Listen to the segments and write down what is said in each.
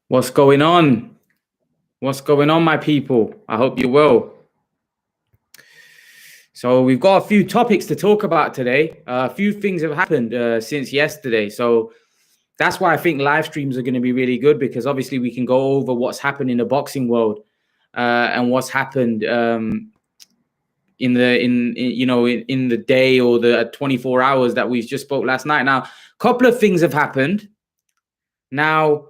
What's going on? What's going on, my people? I hope you're well. So we've got a few topics to talk about today. A few things have happened since yesterday. So that's why I think live streams are going to be really good, because obviously we can go over what's happened in the boxing world and what's happened in the day or the 24 hours that we just spoke last night. Now, a couple of things have happened. Now,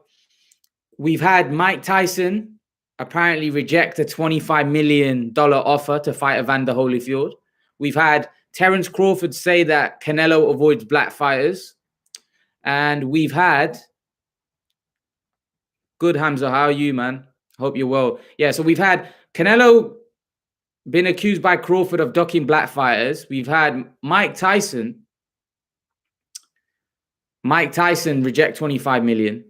we've had Mike Tyson apparently reject a $25 million offer to fight Evander Holyfield. We've had Terence Crawford say that Canelo avoids black fighters. And we've had... Good, Hamza. How are you, man? Hope you're well. Yeah, so we've had Canelo been accused by Crawford of ducking black fighters. We've had Mike Tyson reject 25 million.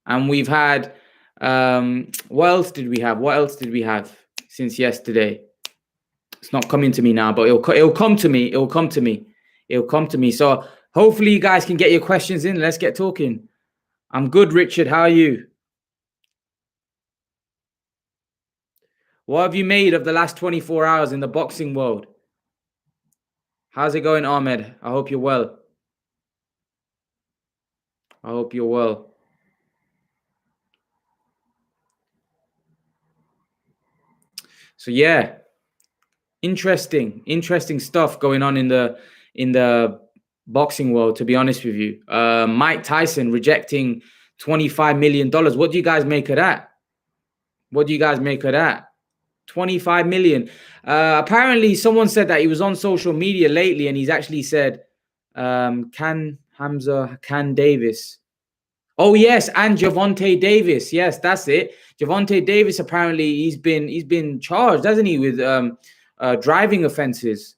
And we've had, what else did we have since yesterday? It's not coming to me now, but it'll come to me. So hopefully you guys can get your questions in. Let's get talking. I'm good, Richard. How are you? What have you made of the last 24 hours in the boxing world? How's it going, Ahmed? I hope you're well. So yeah, interesting stuff going on in the boxing world, to be honest with you. Mike Tyson rejecting $25 million. What do you guys make of that? 25 million. Apparently someone said that he was on social media lately and he's actually said, can Davis. Oh yes, and Gervonta Davis. Yes, that's it. Gervonta Davis, apparently he's been charged, hasn't he, with driving offenses.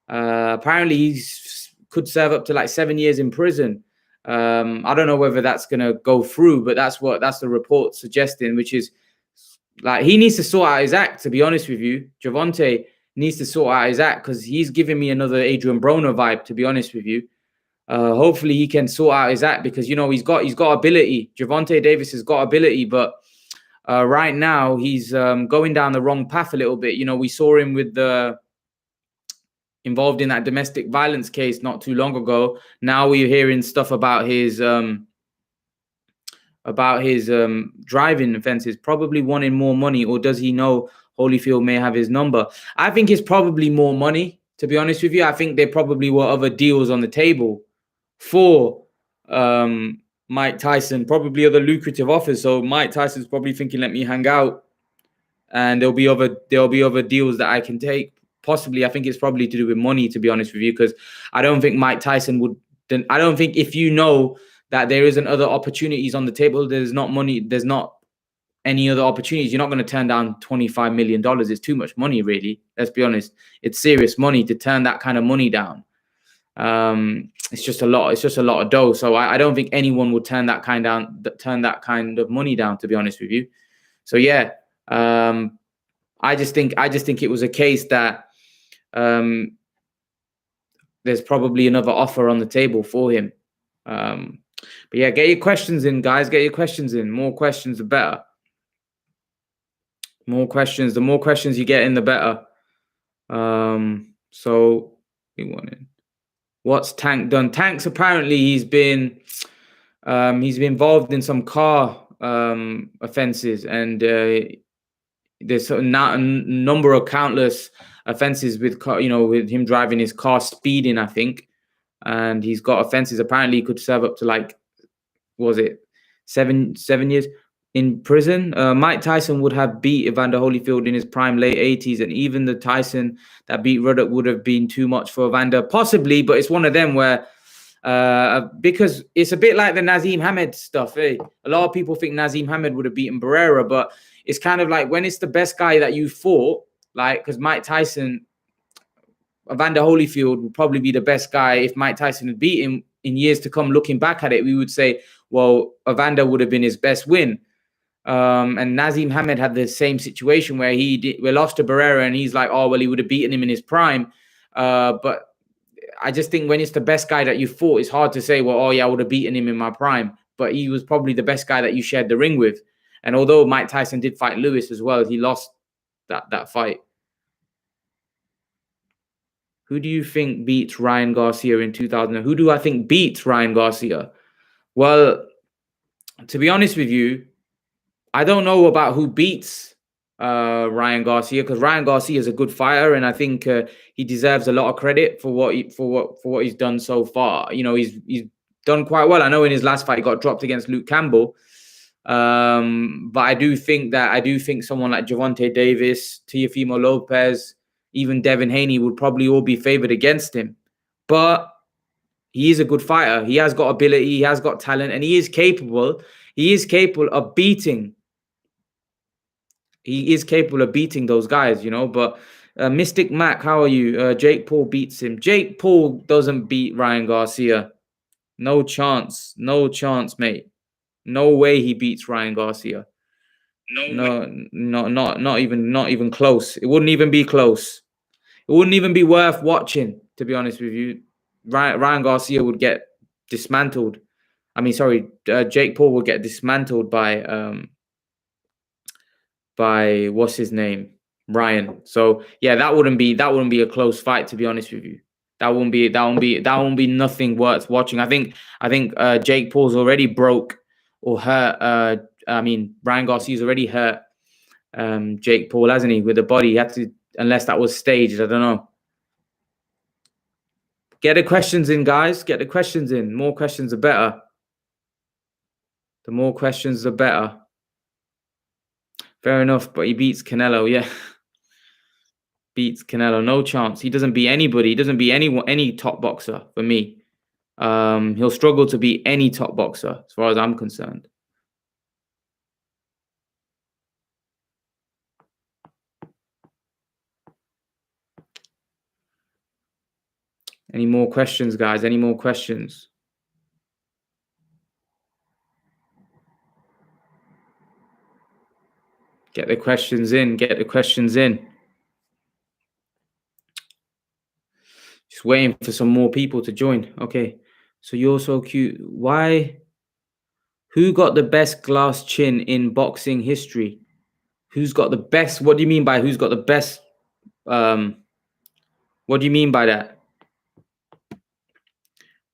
Apparently he's could serve up to like 7 years in prison. I don't know whether that's gonna go through, but that's the report suggesting, which is like he needs to sort out his act, to be honest with you. Gervonta needs to sort out his act, because he's giving me another Adrian Broner vibe, to be honest with you. Hopefully he can sort out his act, because he's got ability. Gervonta Davis has got ability, but right now he's going down the wrong path a little bit. We saw him with involved in that domestic violence case not too long ago. Now we're hearing stuff about his driving offenses, probably wanting more money. Or does he know Holyfield may have his number? I think it's probably more money, to be honest with you. I think there probably were other deals on the table for Mike Tyson, probably other lucrative offers. So Mike Tyson's probably thinking, let me hang out, and there'll be other deals that I can take. Possibly, I think it's probably to do with money, to be honest with you, because I don't think Mike Tyson would. I don't think, if you know that there isn't other opportunities on the table, there's not money, there's not any other opportunities, you're not going to turn down $25 million. It's too much money, really. Let's be honest. It's serious money to turn that kind of money down. It's just a lot of dough. So I don't think anyone would turn that kind of money down, to be honest with you. So yeah, I just think it was a case that there's probably another offer on the table for him. But yeah, get your questions in, guys. Get your questions in. More questions, the better. More questions. The more questions you get in, the better. So what's Tank done? Tank's apparently he's been involved in some car offenses, and there's a number of countless offenses with with him driving his car, speeding, I think. And he's got offenses. Apparently he could serve up to like, was it 7 years in prison? Mike Tyson would have beat Evander Holyfield in his prime, late 80s, and even the Tyson that beat Ruddock would have been too much for Evander, possibly. But it's one of them where because it's a bit like the Naseem Hamed stuff. A lot of people think Naseem Hamed would have beaten Barrera, but it's kind of like when it's the best guy that you fought, like, because Mike Tyson, Evander Holyfield would probably be the best guy. If Mike Tyson had beat him in years to come, looking back at it, we would say, well, Evander would have been his best win. And Naseem Hamed had the same situation where we lost to Barrera, and he's like, oh, well, he would have beaten him in his prime. But I just think when it's the best guy that you fought, it's hard to say, well, oh yeah, I would have beaten him in my prime. but he was probably the best guy that you shared the ring with. And although Mike Tyson did fight Lewis as well, he lost that fight. Who do you think beats Ryan Garcia in 2000? Who do I think beats Ryan Garcia? Well, to be honest with you, I don't know about who beats Ryan Garcia, because Ryan Garcia is a good fighter, and I think he deserves a lot of credit for what he's done so far. You know, he's done quite well. I know in his last fight he got dropped against Luke Campbell, but I do think someone like Gervonta Davis, Teofimo Lopez, even Devin Haney would probably all be favored against him. But he is a good fighter. He has got ability. He has got talent, and he is capable. He is capable of beating. He is capable of beating those guys, you know. But Mystic Mac, how are you? Jake Paul beats him. Jake Paul doesn't beat Ryan Garcia. No chance. No chance, mate. No way he beats Ryan Garcia. Not even close. It wouldn't even be close. It wouldn't even be worth watching, to be honest with you. Ryan Garcia would get dismantled. I mean, sorry, Jake Paul would get dismantled by what's his name, Ryan. So yeah, that wouldn't be a close fight, to be honest with you. That won't be nothing worth watching. I think Jake Paul's already broke or hurt. I mean, Ryan Garcia's already hurt Jake Paul, hasn't he, with the body? He had to, unless that was staged. I don't know. Get the questions in, guys. Get the questions in. More questions are better. The more questions, the better. Fair enough, but he beats Canelo, yeah. Beats Canelo, no chance. He doesn't beat anybody. He doesn't beat any top boxer for me. He'll struggle to beat any top boxer as far as I'm concerned. Any more questions, guys? Any more questions? Get the questions in. Get the questions in. Just waiting for some more people to join. Okay. So you're so cute. Why? Who got the best glass chin in boxing history? Who's got the best? What do you mean by who's got the best? What do you mean by that?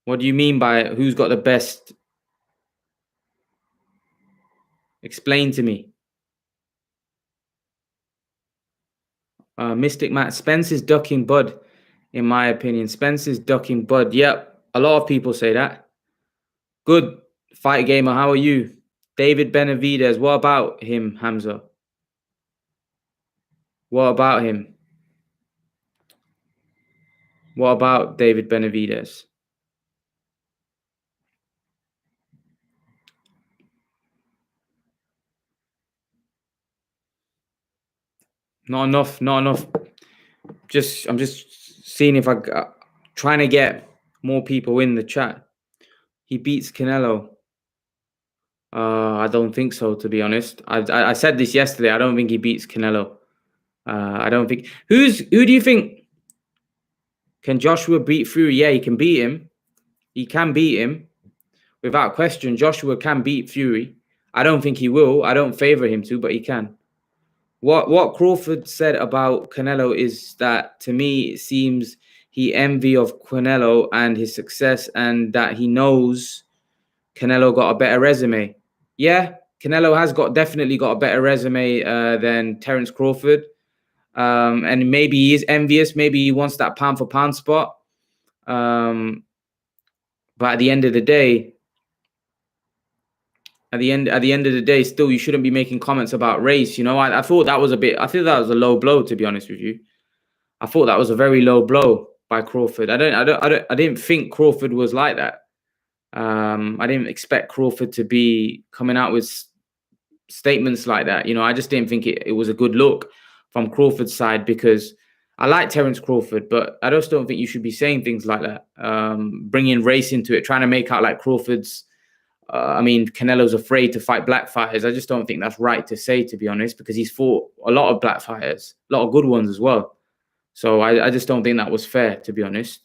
What do you mean by who's got the best? Explain to me. Mystic Matt, Spence is ducking Bud, in my opinion. Spence is ducking Bud. Yep, a lot of people say that. Good fight gamer, how are you? David Benavidez, what about him, Hamza? What about him? What about David Benavidez? Not enough. I'm just seeing if trying to get more people in the chat. He beats Canelo. I don't think so, to be honest. I said this yesterday. I don't think he beats Canelo. I don't think. Who do you think? Can Joshua beat Fury? Yeah, he can beat him. He can beat him without question. Joshua can beat Fury. I don't think he will. I don't favor him to, but he can. What Crawford said about Canelo is that, to me, it seems he envy of Canelo and his success, and that he knows Canelo got a better resume. Yeah, Canelo has definitely got a better resume than Terence Crawford. And maybe he is envious. Maybe he wants that pound for pound spot. But at the end of the day, still, you shouldn't be making comments about race. You know, I thought that was a low blow, to be honest with you. I thought that was a very low blow by Crawford. I didn't think Crawford was like that. I didn't expect Crawford to be coming out with statements like that. You know, I just didn't think it was a good look from Crawford's side, because I like Terence Crawford, but I just don't think you should be saying things like that. Bringing race into it, trying to make out like Crawford's, Canelo's afraid to fight black fighters. I just don't think that's right to say, to be honest, because he's fought a lot of black fighters, a lot of good ones as well. So I just don't think that was fair, to be honest.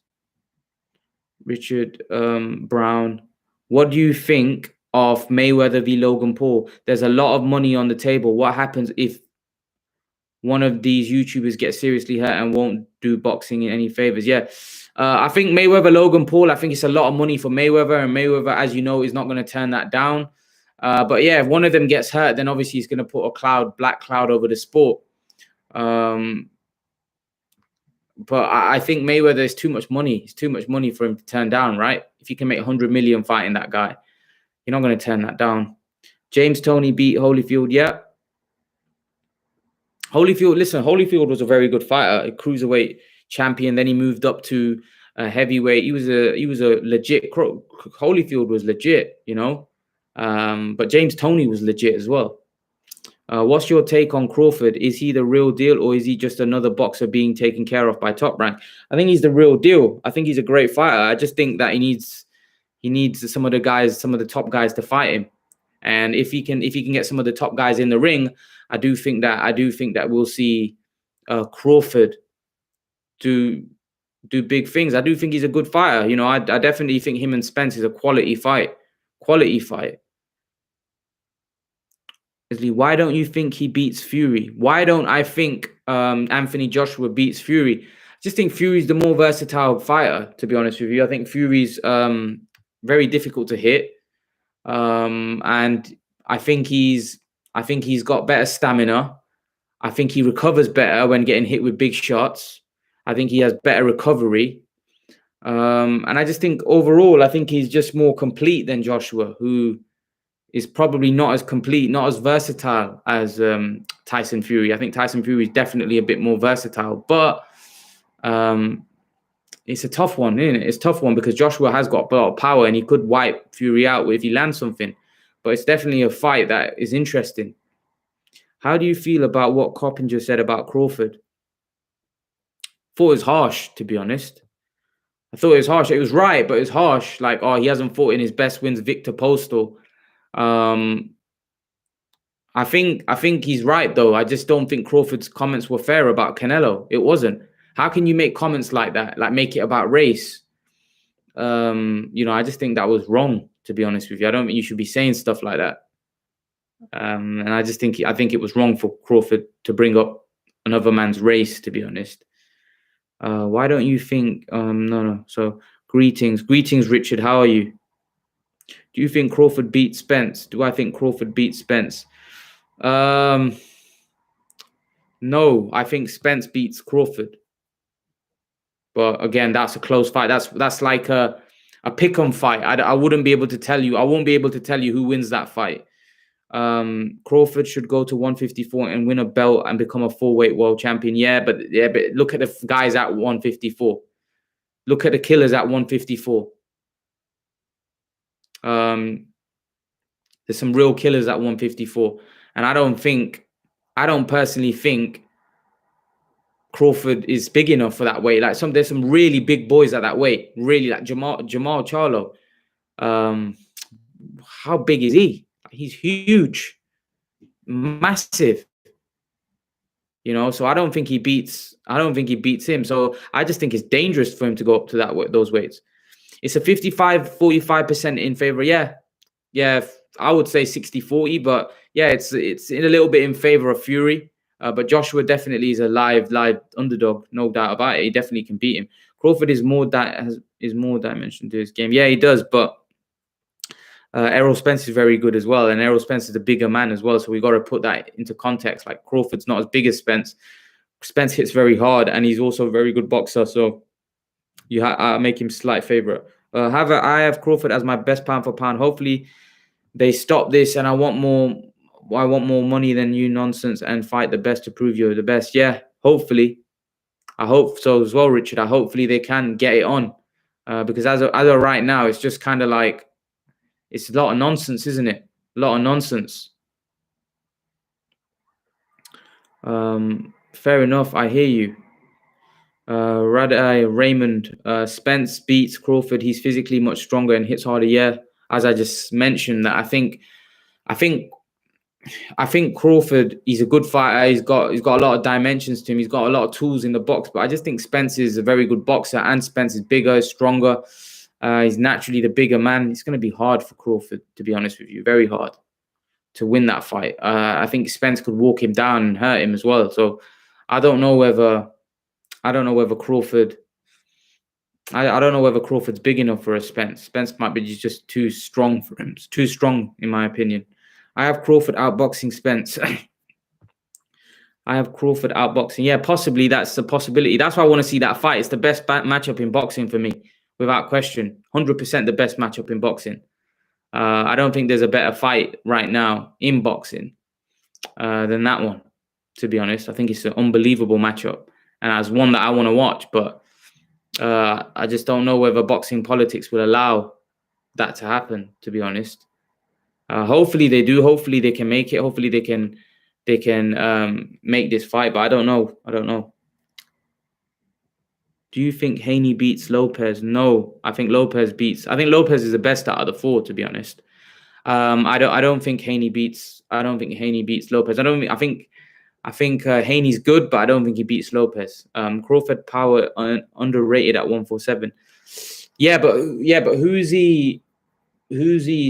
Richard Brown, what do you think of Mayweather v Logan Paul. There's a lot of money on the table. What happens if one of these YouTubers gets seriously hurt and won't do boxing in any favors? Yeah. I think Mayweather, Logan Paul, I think it's a lot of money for Mayweather. And Mayweather, as you know, is not going to turn that down. But yeah, if one of them gets hurt, then obviously he's going to put a black cloud over the sport. But I think Mayweather is too much money. It's too much money for him to turn down, right? If you can make 100 million fighting that guy, you're not going to turn that down. James Toney beat Holyfield. Yeah. Holyfield, listen, Holyfield was a very good fighter, a cruiserweight champion. Then he moved up to a heavyweight. He was a legit. Holyfield was legit, you know. But James Toney was legit as well. What's your take on Crawford? Is he the real deal, or is he just another boxer being taken care of by Top Rank? I think he's the real deal. I think he's a great fighter. I just think that he needs some of the top guys to fight him. And if he can get some of the top guys in the ring, I do think that we'll see Crawford do big things. I do think he's a good fighter. You know, I definitely think him and Spence is a quality fight. Why don't you think he beats Fury? Why don't I think Anthony Joshua beats Fury? I just think Fury's the more versatile fighter, to be honest with you. I think Fury's very difficult to hit. And I think he's got better stamina. I think he recovers better when getting hit with big shots. I think he has better recovery. And I just think overall, I think he's just more complete than Joshua, who is probably not as complete, not as versatile as Tyson Fury. I think Tyson Fury is definitely a bit more versatile, but it's a tough one, isn't it? It's a tough one because Joshua has got a lot of power and he could wipe Fury out if he lands something. But it's definitely a fight that is interesting. How do you feel about what Coppinger said about Crawford? Thought it was harsh, to be honest. I thought it was harsh. It was right, but it was harsh. Like, oh, he hasn't fought in his best wins, Victor Postal. I think he's right, though. I just don't think Crawford's comments were fair about Canelo. It wasn't. How can you make comments like that? Like, make it about race? You know, I just think that was wrong, to be honest with you. I don't think you should be saying stuff like that. And I think it was wrong for Crawford to bring up another man's race, to be honest. Why don't you think no. So greetings, Richard. How are you? Do you think Crawford beats Spence? Do I think Crawford beats Spence? No, I think Spence beats Crawford. But again, that's a close fight. That's like a pick-em fight. I wouldn't be able to tell you. I won't be able to tell you who wins that fight. Crawford should go to 154 and win a belt and become a full-weight world champion. Yeah, but look at the guys at 154. Look at the killers at 154. There's some real killers at 154, and I don't personally think Crawford is big enough for that weight. Like there's some really big boys at that weight. Really, like Jamal Charlo. How big is he? He's huge, massive. You know, so I don't think he beats him. So I just think it's dangerous for him to go up to those weights. It's a 45% in favor. Yeah, I would say 60-40, but yeah, it's in a little bit in favor of Fury. But Joshua definitely is a live underdog, no doubt about it. He definitely can beat him. Crawford is more dimension to his game. Yeah, he does, but Errol Spence is very good as well, and Errol Spence is a bigger man as well. So we got to put that into context. Like Crawford's not as big as Spence. Spence hits very hard, and he's also a very good boxer. So you make him slight favorite. However, I have Crawford as my best pound for pound. Hopefully, they stop this, and I want more money than you nonsense and fight the best to prove you're the best. Yeah, hopefully. I hope so as well, Richard. Hopefully they can get it on. Because as of right now, it's just kind of like, it's a lot of nonsense, isn't it? A lot of nonsense. Fair enough. I hear you. Raymond, Spence beats Crawford. He's physically much stronger and hits harder. Yeah, as I just mentioned, that I think Crawford, he's a good fighter. He's got a lot of dimensions to him. He's got a lot of tools in the box. But I just think Spence is a very good boxer, and Spence is bigger, stronger. He's naturally the bigger man. It's going to be hard for Crawford, to be honest with you. Very hard to win that fight. I think Spence could walk him down and hurt him as well. So I don't know whether Crawford. I don't know whether Crawford's big enough for a Spence. Spence might be just too strong for him. It's too strong, in my opinion. I have Crawford outboxing Spence. I have Crawford outboxing. Yeah, possibly that's a possibility. That's why I want to see that fight. It's the best matchup in boxing for me, without question. 100% the best matchup in boxing. I don't think there's a better fight right now in boxing than that one, to be honest. I think it's an unbelievable matchup. And as one that I want to watch, but I just don't know whether boxing politics will allow that to happen, to be honest. Hopefully they do. Hopefully they can make it. Hopefully they can make this fight, but I don't know. Do you think Haney beats Lopez? No, I think Lopez is the best out of the four, to be honest. I don't think Haney beats Lopez. I think Haney's good, but I don't think he beats Lopez. Crawford power underrated at 147. Yeah, but who's he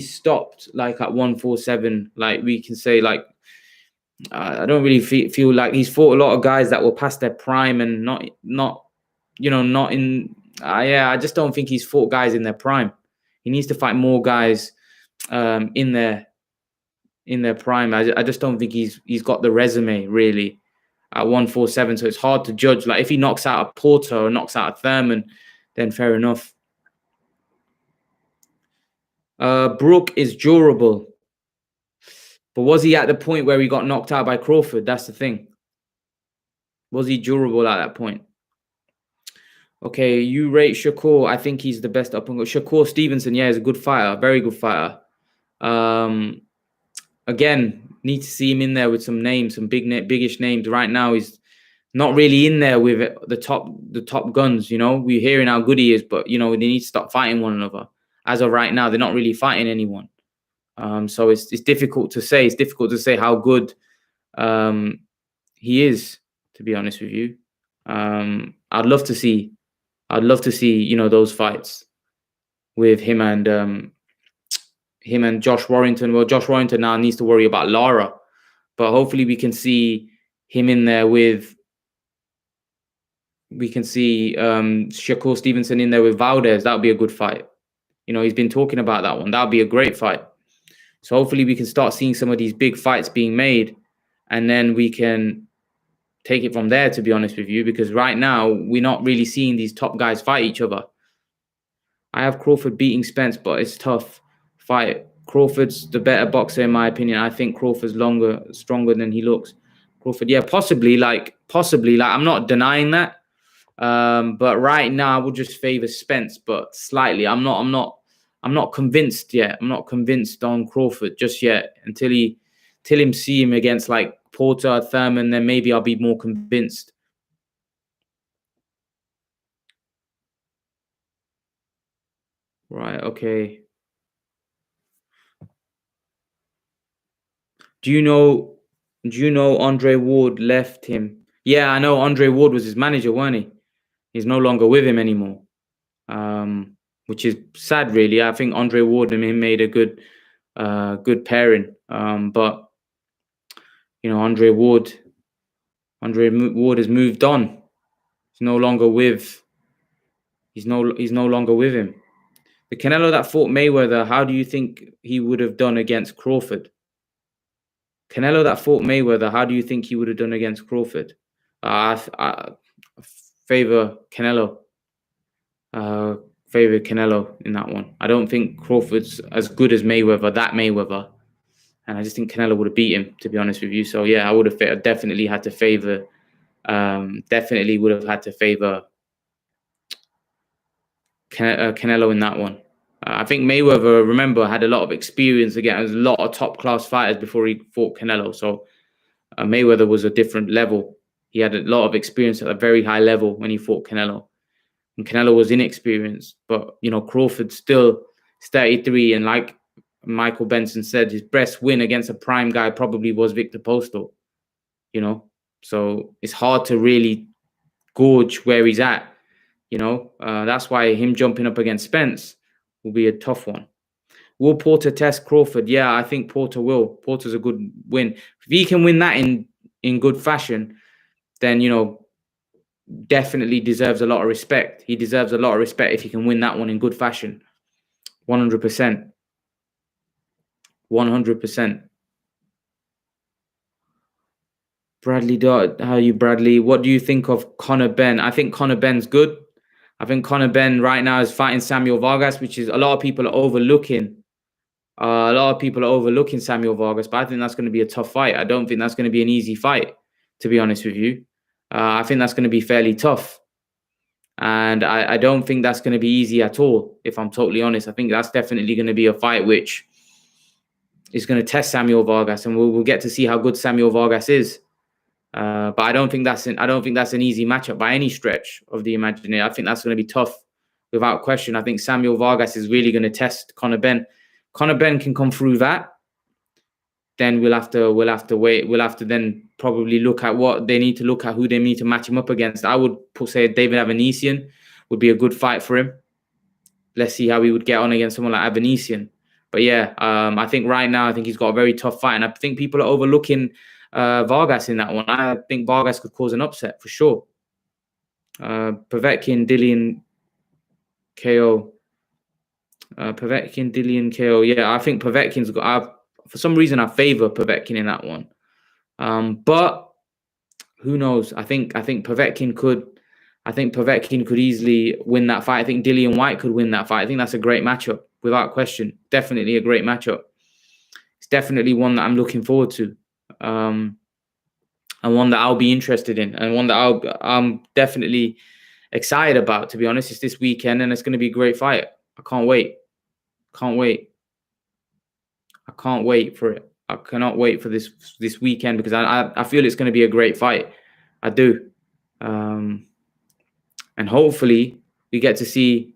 stopped like at 147? Like we can say like I don't really feel like he's fought a lot of guys that were past their prime and not in. I just don't think he's fought guys in their prime. He needs to fight more guys in their prime. I just don't think he's got the resume really at 147. So it's hard to judge. Like if he knocks out a Porter or knocks out a Thurman, then fair enough. Brook is durable. But was he at the point where he got knocked out by Crawford? That's the thing. Was he durable at that point? Okay, you rate Shakur. I think he's the best up and go. Shakur Stevenson, yeah, is a good fighter. Very good fighter. Again, need to see him in there with some names, some biggish names. Right now, he's not really in there with the top guns. We're hearing how good he is, but they need to stop fighting one another. As of right now, they're not really fighting anyone. So it's difficult to say. It's difficult to say how good he is, to be honest with you. I'd love to see those fights with him and Josh Warrington. Well, Josh Warrington now needs to worry about Lara, but hopefully we can see him in there with. We can see Shakur Stevenson in there with Valdez. That would be a good fight. He's been talking about that one. That would be a great fight. So hopefully we can start seeing some of these big fights being made, and then we can take it from there, to be honest with you, because right now we're not really seeing these top guys fight each other. I have Crawford beating Spence, but it's tough fight. Crawford's the better boxer, in my opinion. I think Crawford's stronger than he looks. Crawford, yeah, possibly. I'm not denying that. But right now I would just favor Spence, but slightly. I'm not convinced yet. I'm not convinced on Crawford just yet until him see him against like Porter, Thurman, then maybe I'll be more convinced. Right, okay. Do you know Andre Ward left him? Yeah, I know Andre Ward was his manager, weren't he? He's no longer with him anymore. Which is sad, really. I think Andre Ward and him made a good pairing. But Andre Ward has moved on. He's no longer with him. The Canelo that fought Mayweather, how do you think he would have done against Crawford? Canelo that fought Mayweather, how do you think he would have done against Crawford? I favor Canelo. Favor Canelo in that one. I don't think Crawford's as good as Mayweather, and I just think Canelo would have beat him, to be honest with you. So yeah, I would have definitely had to favor. Definitely would have had to favor Canelo in that one. I think Mayweather, remember, had a lot of experience against a lot of top class fighters before he fought Canelo. So Mayweather was a different level. He had a lot of experience at a very high level when he fought Canelo. And Canelo was inexperienced, but Crawford still is 33, and like Michael Benson said, his best win against a prime guy probably was Victor Postal. So it's hard to really gauge where he's at. That's why him jumping up against Spence, will be a tough one. Will Porter test Crawford? Yeah, I think Porter will. Porter's a good win. If he can win that in good fashion, then, you know, definitely deserves a lot of respect. He deserves a lot of respect if he can win that one in good fashion. 100%. 100%. Bradley, how are you, Bradley? What do you think of Conor Benn? I think Conor Benn's good. I think Conor Benn right now is fighting Samuel Vargas, which is a lot of people are overlooking. A lot of people are overlooking Samuel Vargas, but I think that's going to be a tough fight. I don't think that's going to be an easy fight, to be honest with you. I think that's going to be fairly tough. And I don't think that's going to be easy at all, if I'm totally honest. I think that's definitely going to be a fight which is going to test Samuel Vargas, and we'll get to see how good Samuel Vargas is. But I don't think that's an easy matchup by any stretch of the imagination. I think that's going to be tough without question. I think Samuel Vargas is really going to test Conor Benn. Conor Benn can come through that, then we'll have to wait. We'll have to then probably look at what they need to look at, who they need to match him up against. I would say David Avanesian would be a good fight for him. Let's see how he would get on against someone like Avanesian. But yeah, I think right now, I think he's got a very tough fight, and I think people are overlooking Vargas in that one. I think Vargas could cause an upset for sure. Povetkin, Dillian, KO. Povetkin, Dillian, KO. Yeah, I think Povetkin's got. For some reason, I favor Povetkin in that one. But who knows? I think Povetkin could. I think Povetkin could easily win that fight. I think Dillian White could win that fight. I think that's a great matchup, without question. Definitely a great matchup. It's definitely one that I'm looking forward to, and one that I'll be interested in, and one that I'm definitely excited about. To be honest, it's this weekend, and it's going to be a great fight. I can't wait. Can't wait. I can't wait for it. I cannot wait for this weekend, because I feel it's going to be a great fight. I do. And hopefully we get to see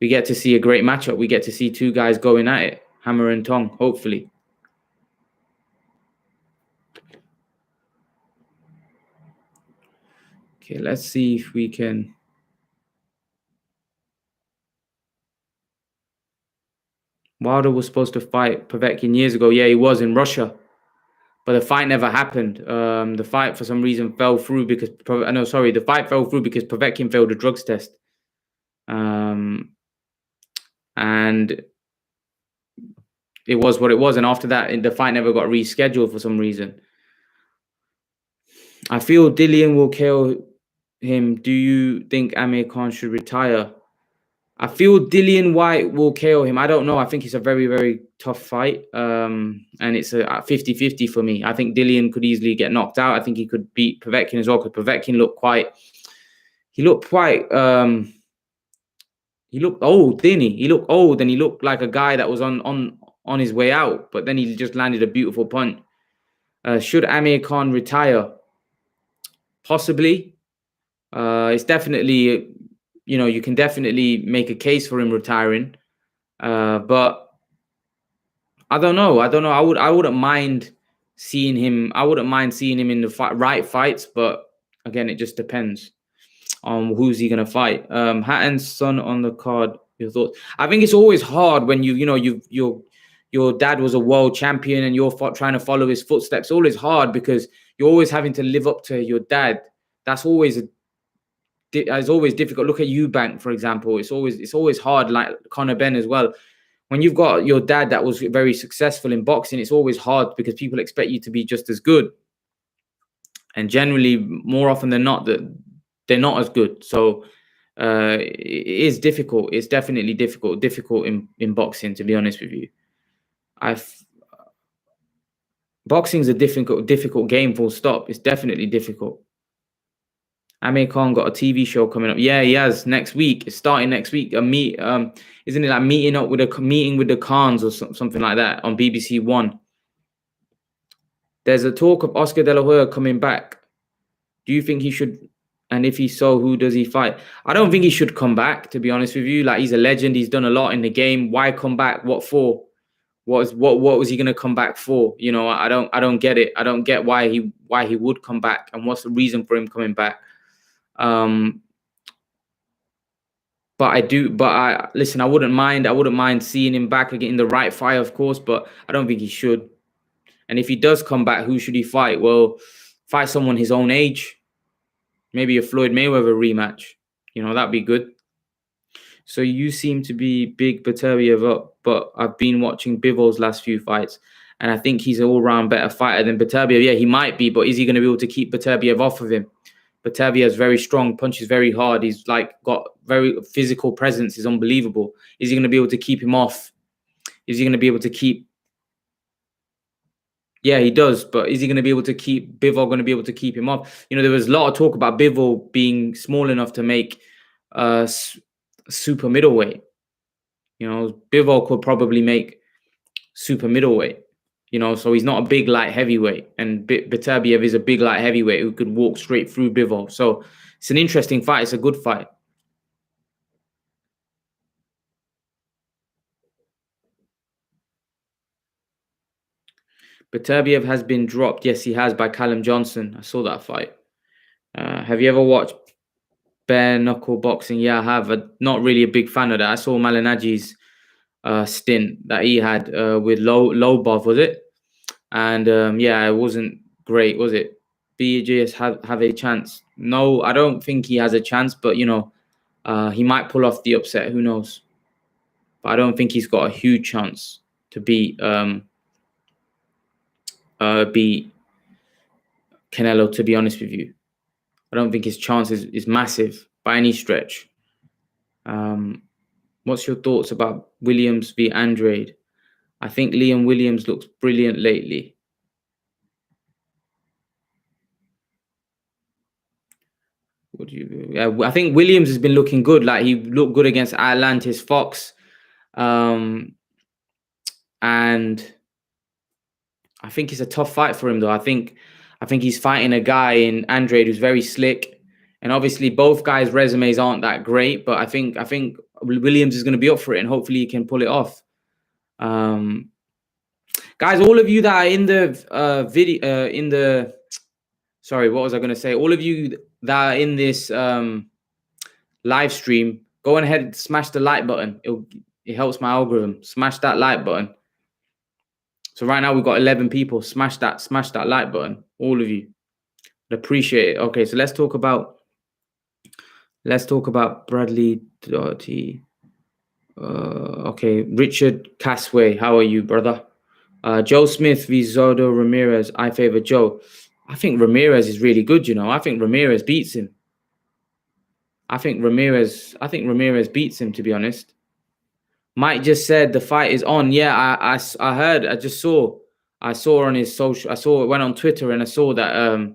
a great matchup. We get to see two guys going at it, hammer and tongue, hopefully. Okay, let's see if we can. Wilder was supposed to fight Povetkin years ago. Yeah, he was in Russia, but the fight never happened. The fight for some reason fell through because the fight fell through because Povetkin failed a drugs test. And it was what it was. And after that, the fight never got rescheduled for some reason. I feel Dillian will kill him. Do you think Amir Khan should retire? I feel Dillian White will KO him. I don't know. I think it's a very, very tough fight. And it's a 50-50 for me. I think Dillian could easily get knocked out. I think he could beat Povetkin as well, because Povetkin looked old, didn't he? He looked old, and he looked like a guy that was on his way out, but then he just landed a beautiful punch. Should Amir Khan retire? Possibly. It's definitely... you can definitely make a case for him retiring, but I don't know. I wouldn't mind seeing him. I wouldn't mind seeing him in the right fights, but again, it just depends on who's he gonna fight. Hatton's son on the card. Your thoughts? I think it's always hard when your dad was a world champion and you're trying to follow his footsteps. It's always hard because you're always having to live up to your dad. That's always it's always difficult. Look at Eubank, for example. It's always hard, like Conor Benn as well. When you've got your dad that was very successful in boxing, it's always hard because people expect you to be just as good. And generally, more often than not, that they're not as good. So it is difficult. It's definitely difficult in boxing, to be honest with you. Boxing's a difficult game, full stop. It's definitely difficult. Amir Khan got a TV show coming up. Yeah, he has next week. It's starting next week. Isn't it like meeting with the Khans or something like that on BBC One? There's a talk of Oscar De La Hoya coming back. Do you think he should? And if he so, who does he fight? I don't think he should come back, to be honest with you. Like, he's a legend. He's done a lot in the game. Why come back? What for? What was he gonna come back for? I don't get it. I don't get why he would come back, and what's the reason for him coming back. I listen, I wouldn't mind seeing him back again in the right fight, of course, but I don't think he should. And if he does come back, who should he fight? Well, fight someone his own age. Maybe a Floyd Mayweather rematch. That'd be good. So you seem to be big Beterbiev up, but I've been watching Bivol's last few fights, and I think he's an all-round better fighter than Beterbiev. Yeah, he might be, but is he going to be able to keep Beterbiev off of him? Beterbiev is very strong, punches very hard. He's got very physical presence. Is unbelievable. Is he going to be able to keep him off? Is he going to be able to keep? Yeah, he does. But is he going to be able to keep Bivol? Going to be able to keep him off? There was a lot of talk about Bivol being small enough to make super middleweight. Bivol could probably make super middleweight. So he's not a big light heavyweight, and Beterbiev is a big light heavyweight who could walk straight through Bivol. So it's an interesting fight. It's a good fight. Beterbiev has been dropped. Yes, he has, by Callum Johnson. I saw that fight. Have you ever watched bare knuckle boxing? Yeah, I have. I'm not really a big fan of that. I saw Malinagi's stint that he had with Lobov, was it? And yeah, it wasn't great, was it? BJS have a chance? No, I don't think he has a chance, but he might pull off the upset. Who knows? But I don't think he's got a huge chance to beat Canelo, to be honest with you. I don't think his chance is massive by any stretch. What's your thoughts about Williams v. Andrade? I think Liam Williams looks brilliant lately. I think Williams has been looking good. Like, he looked good against Atlantis Fox. And I think it's a tough fight for him, though. I think he's fighting a guy in Andrade who's very slick, and obviously both guys' resumes aren't that great. But I think Williams is going to be up for it, and hopefully he can pull it off. Guys, all of you that are in the video, sorry, what was I going to say? All of you that are in this live stream, go ahead and smash the like button. It helps my algorithm. Smash that like button. So right now we've got 11 people. Smash that like button, all of you. I'd appreciate it. Okay, so let's talk about Bradley Doughty. Okay, Richard Casway, how are you, brother? Joe Smith v. Zodo Ramirez. I favor Joe. I think Ramirez is really good. I think Ramirez beats him. I think Ramirez beats him, to be honest. Mike just said the fight is on. Yeah, I heard. I saw on his social. I saw it went on Twitter, and I saw that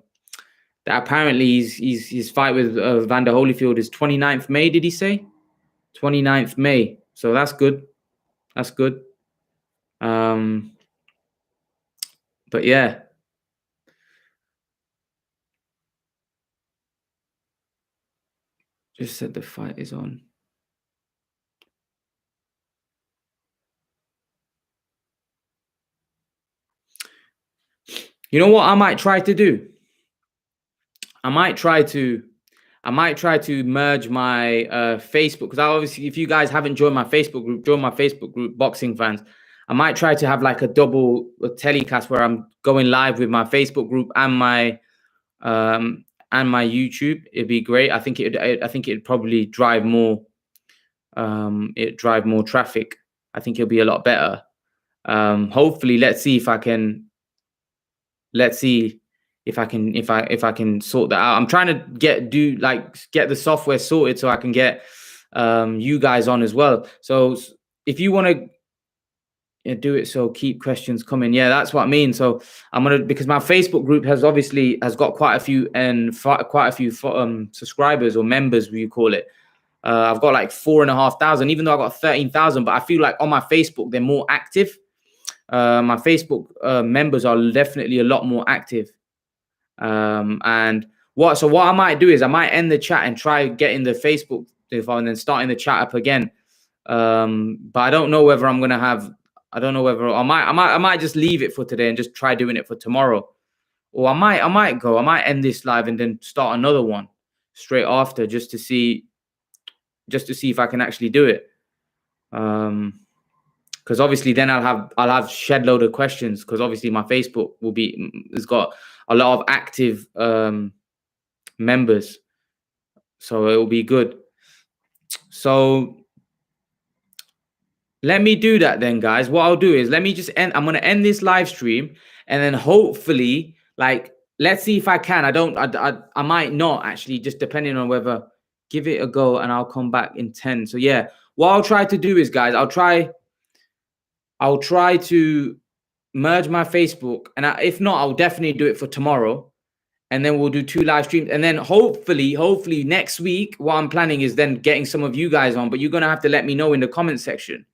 that apparently his fight with Vander Holyfield is 29th May. Did he say 29th May? So that's good. That's good. But yeah. Just said the fight is on. You know what I might try to do? I might try to merge my Facebook, because obviously, if you guys haven't joined my Facebook group, join my Facebook group, Boxing Fans. I might try to have like a double telecast where I'm going live with my Facebook group and my YouTube. It'd be great. I think it'd probably drive more traffic. I think it'll be a lot better. Hopefully, let's see if I can sort that out. I'm trying to get the software sorted so I can get you guys on as well. So if you want to do it, so keep questions coming. Yeah, that's what I mean. So I'm gonna, because my Facebook group has got quite a few subscribers or members, you call it. I've got like 4,500, even though I got 13,000. But I feel like on my Facebook they're more active. My Facebook members are definitely a lot more active. And what I might do is I might end the chat and try getting the Facebook and then starting the chat up again. But I don't know whether I'm gonna have. I don't know whether I might just leave it for today and just try doing it for tomorrow, or I might end this live and then start another one straight after, just to see just to see if I can actually do it. Because obviously then I'll have shed load of questions, because obviously my Facebook has got a lot of active members, so it will be good. So let me do that then, guys. What I'll do is I'm going to end this live stream, and then hopefully, like, let's see if I can. I might not actually, just depending on whether, give it a go, and I'll come back in 10. So yeah, what I'll try to do is, guys, I'll try to merge my Facebook, and if not, I'll definitely do it for tomorrow. And then we'll do 2 live streams. And then hopefully next week, what I'm planning is then getting some of you guys on. But you're going to have to let me know in the comment section.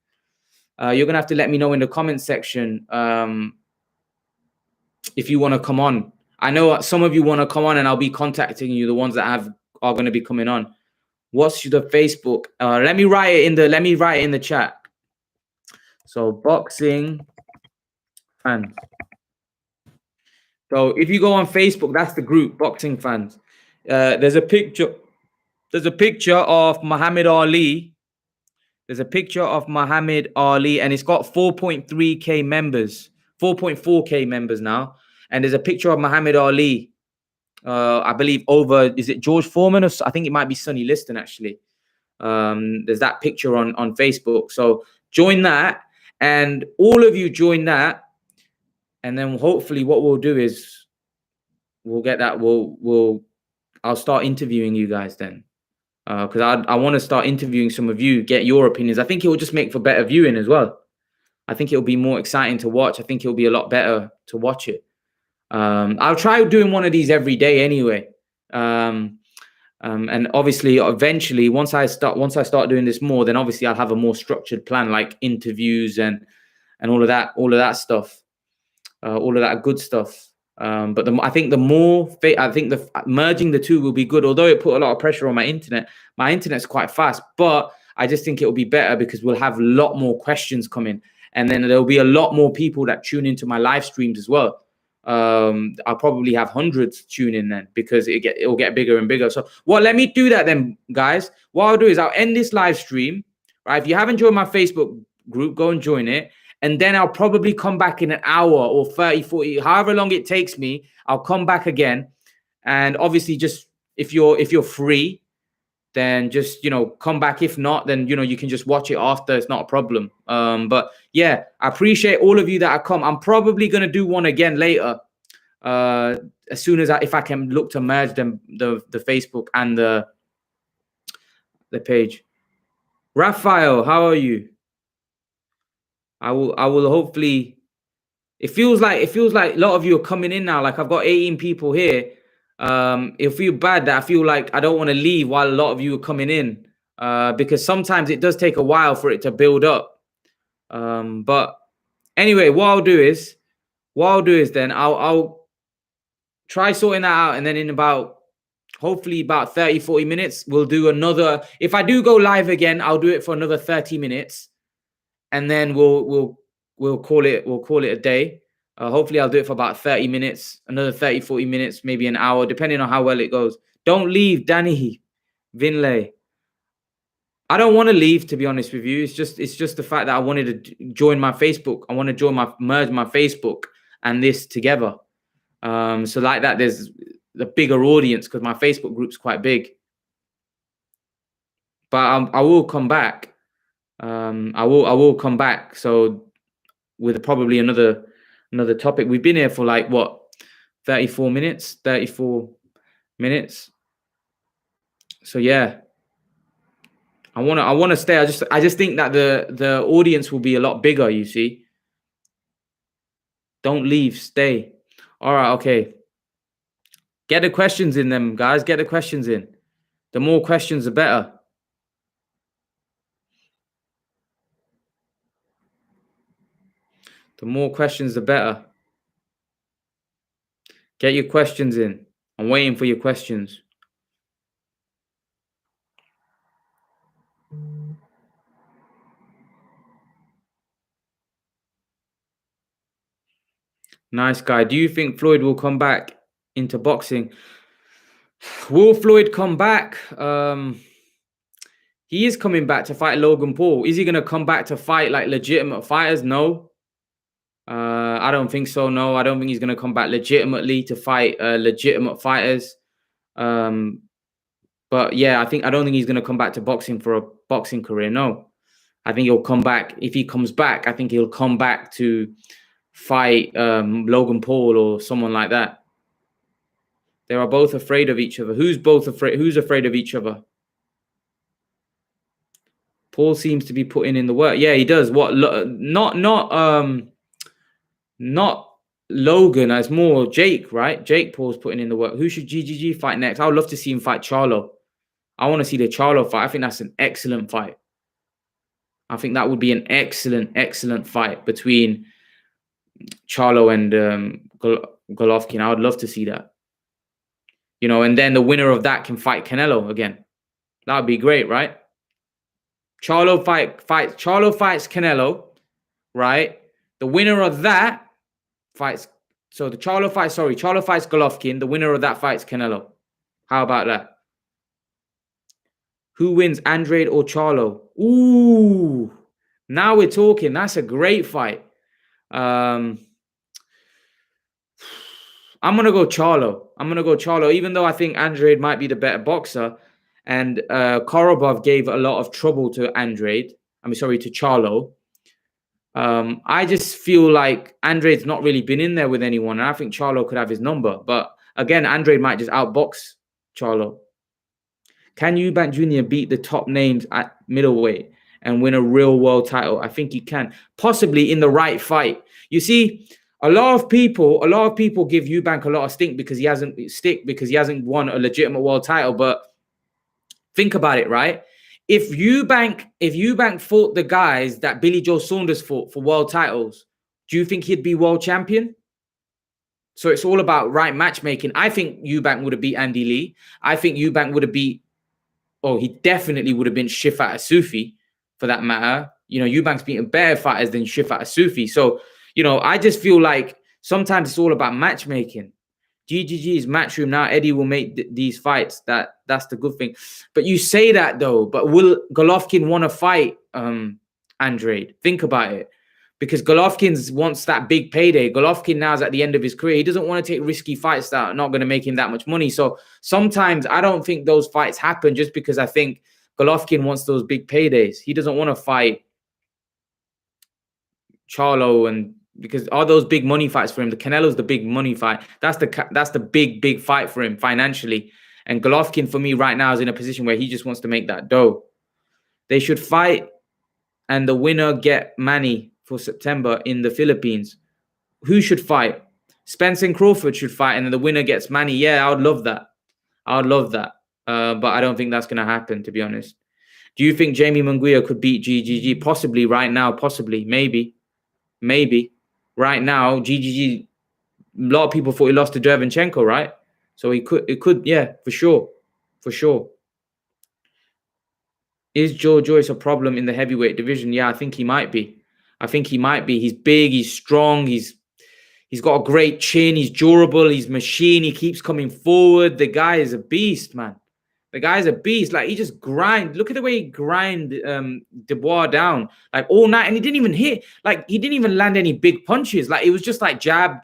You're going to have to let me know in the comment section if you want to come on. I know some of you want to come on, and I'll be contacting you, the ones that are going to be coming on. What's the Facebook? Let me write it in the chat. So boxing fans. So if you go on Facebook, that's the group, Boxing Fans. There's a picture of Muhammad Ali. There's a picture of Muhammad Ali, and it's got 4.3K members, 4.4K members now. And there's a picture of Muhammad Ali, I believe is it George Foreman? Or I think it might be Sonny Liston, actually. There's that picture on Facebook. So join that, and all of you join that. And then hopefully what we'll do is we'll get that. I'll start interviewing you guys then. Because I want to start interviewing some of you, get your opinions. I think it will just make for better viewing as well. I think it'll be more exciting to watch. I think it'll be a lot better to watch it. I'll try doing one of these every day anyway. And obviously, eventually, once I start doing this more, then obviously I'll have a more structured plan, like interviews and all of that stuff. All of that good stuff. But I think merging the two will be good, although it put a lot of pressure on my internet. My internet's quite fast, but I just think it will be better because we'll have a lot more questions coming, and then there'll be a lot more people that tune into my live streams as well. I'll probably have hundreds tune in then, because it'll get bigger and bigger. So let me do that then, guys. What I'll do is I'll end this live stream. Right? If you haven't joined my Facebook group, go and join it. And then I'll probably come back in an hour or 30, 40, however long it takes me. I'll come back again. And obviously, just if you're free, then just, come back. If not, then, you can just watch it after. It's not a problem. But yeah, I appreciate all of you that have come. I'm probably going to do one again later. As soon as if I can look to merge them, the Facebook and the page. Raphael, how are you? I will hopefully. It feels like a lot of you are coming in now. Like, I've got 18 people here. It'll feel bad that I feel like I don't want to leave while a lot of you are coming in, because sometimes it does take a while for it to build up. But anyway, what I'll do is then I'll try sorting that out, and then in hopefully about 30, 40 minutes, we'll do another. If I do go live again, I'll do it for another 30 minutes. And then we'll call it a day. Hopefully I'll do it for about 30 minutes, another 30, 40 minutes, maybe an hour, depending on how well it goes. Don't leave, Danny Vinlay. I don't want to leave, to be honest with you. It's just the fact that I wanted to join my Facebook. I want to merge my Facebook and this together. So like that, there's the bigger audience, because my Facebook group's quite big. But I will come back. I will come back. So with probably another topic. We've been here for like 34 minutes. So yeah, I want to stay. I just think that the audience will be a lot bigger, you see. Don't leave, stay. All right, okay. Get the questions in them, guys. Get the questions in. The more questions, the better. The more questions, the better. Get your questions in. I'm waiting for your questions. Nice guy. Do you think Floyd will come back into boxing? Will Floyd come back? He is coming back to fight Logan Paul. Is he going to come back to fight like legitimate fighters? No. I don't think so. No, I don't think he's going to come back legitimately to fight legitimate fighters. But yeah, I don't think he's going to come back to boxing for a boxing career. No, I think he'll come back. If he comes back, I think he'll come back to fight Logan Paul or someone like that. They are both afraid of each other. Who's afraid of each other? Paul seems to be putting in the work. Yeah, he does. What? Not Logan. It's more Jake, right? Jake Paul's putting in the work. Who should GGG fight next? I would love to see him fight Charlo. I want to see the Charlo fight. I think that's an excellent fight. I think that would be an excellent fight between Charlo and Golovkin. I would love to see that. You know, and then the winner of that can fight Canelo again. That would be great, right? Charlo fights Canelo, right? The winner of that fights. So the Charlo fights Golovkin. The winner of that fights Canelo. How about that? Who wins, Andrade or Charlo? Ooh, now we're talking. That's a great fight. I'm gonna go Charlo. Even though I think Andrade might be the better boxer, and Korobov gave a lot of trouble to Charlo. I just feel like Andrade's not really been in there with anyone, and I think Charlo could have his number. But again, Andrade might just outbox Charlo. Can Eubank Jr. beat the top names at middleweight and win a real world title? I think he can, possibly in the right fight. You see, a lot of people give Eubank a lot of stick because he hasn't won a legitimate world title. But think about it, right? If Eubank fought the guys that Billy Joe Saunders fought for world titles, do you think he'd be world champion? So it's all about right matchmaking. I think Eubank would have beat Andy Lee. I think Eubank would have beat. Oh, he definitely would have been Shifat Asufi, for that matter. You know, Eubank's beaten better fighters than Shifat Asufi. So, you know, I just feel like sometimes it's all about matchmaking. GGG's matchroom now. Eddie will make these fights. That's the good thing. But you say that though. But will Golovkin want to fight Andrade? Think about it. Because Golovkin wants that big payday. Golovkin now is at the end of his career. He doesn't want to take risky fights that are not going to make him that much money. So sometimes I don't think those fights happen just because I think Golovkin wants those big paydays. He doesn't want to fight Charlo, and because all those big money fights for him. The Canelo's the big money fight. That's the big fight for him financially. And Golovkin for me right now is in a position where he just wants to make that dough. They should fight, and the winner get Manny for September in the Philippines. Who should fight? Spence and Crawford should fight, and then the winner gets Manny. Yeah, I would love that. But I don't think that's going to happen, to be honest. Do you think Jamie Munguia could beat GGG? Possibly right now. Possibly. Maybe. Right now, GGG, a lot of people thought he lost to Derevyanchenko, right? So it could, yeah, for sure. Is Joe Joyce a problem in the heavyweight division? Yeah, I think he might be. He's big, he's strong, he's got a great chin, he's durable, he's machine, he keeps coming forward. The guy is a beast, man. The guy's a beast. Like, he just grind. Look at the way he grind Dubois down like all night, and he didn't even hit. Like, he didn't even land any big punches. Like, it was just like jab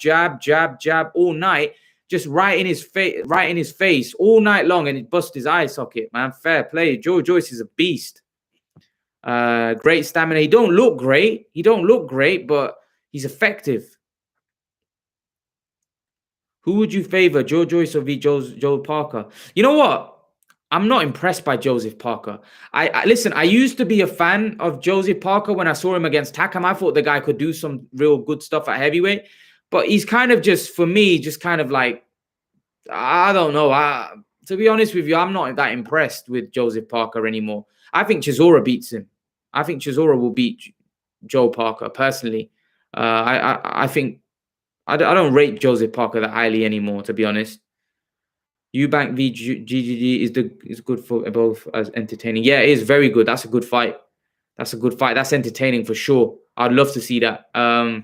all night, just right in his face all night long, and it bust his eye socket. Man, fair play. Joe Joyce is a beast. Great stamina. He don't look great, but he's effective. Who would you favor, Joe Joyce or Joe Parker? You know what? I'm not impressed by Joseph Parker. Listen, I used to be a fan of Joseph Parker when I saw him against Takam. I thought the guy could do some real good stuff at heavyweight. But he's kind of just, for me, just kind of like, I don't know. To be honest with you, I'm not that impressed with Joseph Parker anymore. I think Chisora beats him. I think Chisora will beat Joe Parker, personally. I think I don't rate Joseph Parker that highly anymore, to be honest. Eubank v GGG is good for both as entertaining. Yeah, it is very good. That's a good fight. That's entertaining for sure. I'd love to see that. I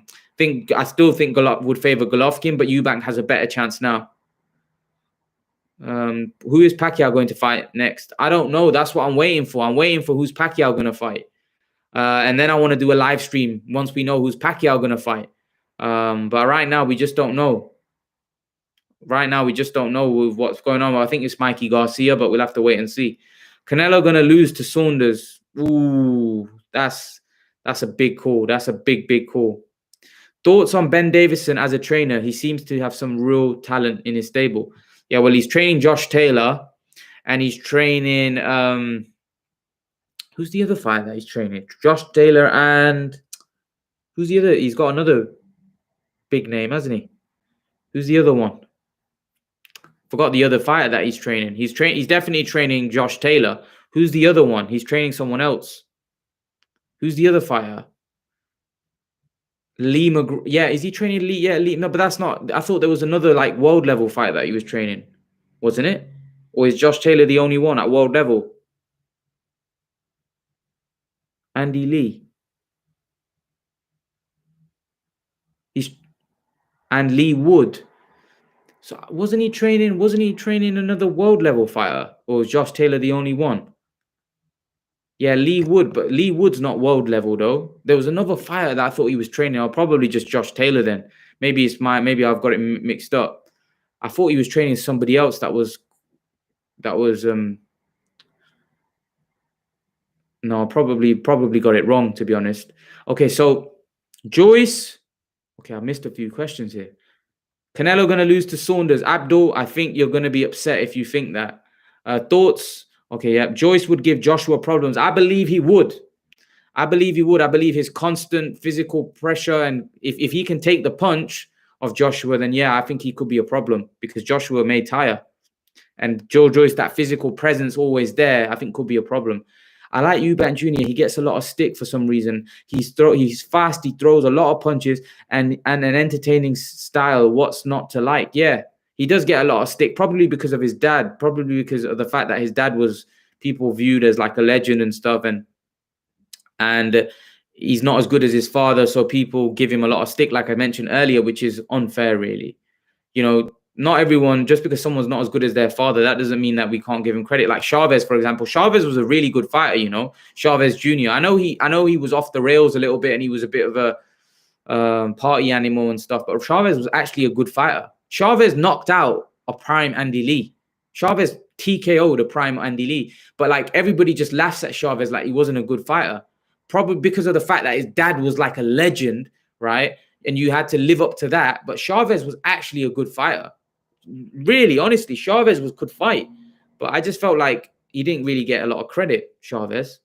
still think Golovkin would favor Golovkin, but Eubank has a better chance now. Who is Pacquiao going to fight next? I don't know. That's what I'm waiting for. I'm waiting for who's Pacquiao going to fight. And then I want to do a live stream once we know who's Pacquiao going to fight. But right now, we just don't know. Right now, we just don't know what's going on. I think it's Mikey Garcia, but we'll have to wait and see. Canelo going to lose to Saunders. Ooh, that's a big call. That's a big call. Thoughts on Ben Davison as a trainer? He seems to have some real talent in his stable. Yeah, well, he's training Josh Taylor, and he's training who's the other fighter that he's training? Josh Taylor and who's the other? He's got another big name, hasn't he? Who's the other one? Forgot the other fighter that he's training. He's definitely training Josh Taylor. Who's the other one? He's training someone else. Who's the other fighter? Lee McGraw. Yeah, is he training Lee? Yeah, Lee. No, but that's not. I thought there was another like world level fighter that he was training, wasn't it? Or is Josh Taylor the only one at world level? Andy Lee. And Lee Wood. So wasn't he training another world level fighter? Or was Josh Taylor the only one? Yeah, Lee Wood, but Lee Wood's not world level though. There was another fighter that I thought he was training. Or probably just Josh Taylor then. Maybe I've got it mixed up. I thought he was training somebody else that was no, probably got it wrong, to be honest. Okay, so Joyce. Okay, I missed a few questions here. Canelo going to lose to Saunders. Abdul, I think you're going to be upset if you think that. Thoughts? Okay, yeah. Joyce would give Joshua problems. I believe he would. I believe his constant physical pressure, and if he can take the punch of Joshua, then yeah, I think he could be a problem because Joshua may tire. And Joe Joyce, that physical presence always there, I think could be a problem. I like Eubank Jr. He gets a lot of stick for some reason. He's fast. He throws a lot of punches and an entertaining style. What's not to like? Yeah, he does get a lot of stick, probably because of his dad, probably because of the fact that his dad was people viewed as like a legend and stuff. And he's not as good as his father. So people give him a lot of stick, like I mentioned earlier, which is unfair, really. You know, not everyone, just because someone's not as good as their father, that doesn't mean that we can't give him credit. Like Chavez, for example. Chavez was a really good fighter, you know. Chavez Jr. I know he was off the rails a little bit and he was a bit of a party animal and stuff, but Chavez was actually a good fighter. Chavez knocked out a prime Andy Lee. Chavez TKO'd a prime Andy Lee. But like everybody just laughs at Chavez like he wasn't a good fighter. Probably because of the fact that his dad was like a legend, right? And you had to live up to that. But Chavez was actually a good fighter. Really, honestly, Chavez could fight. But I just felt like he didn't really get a lot of credit, Chavez.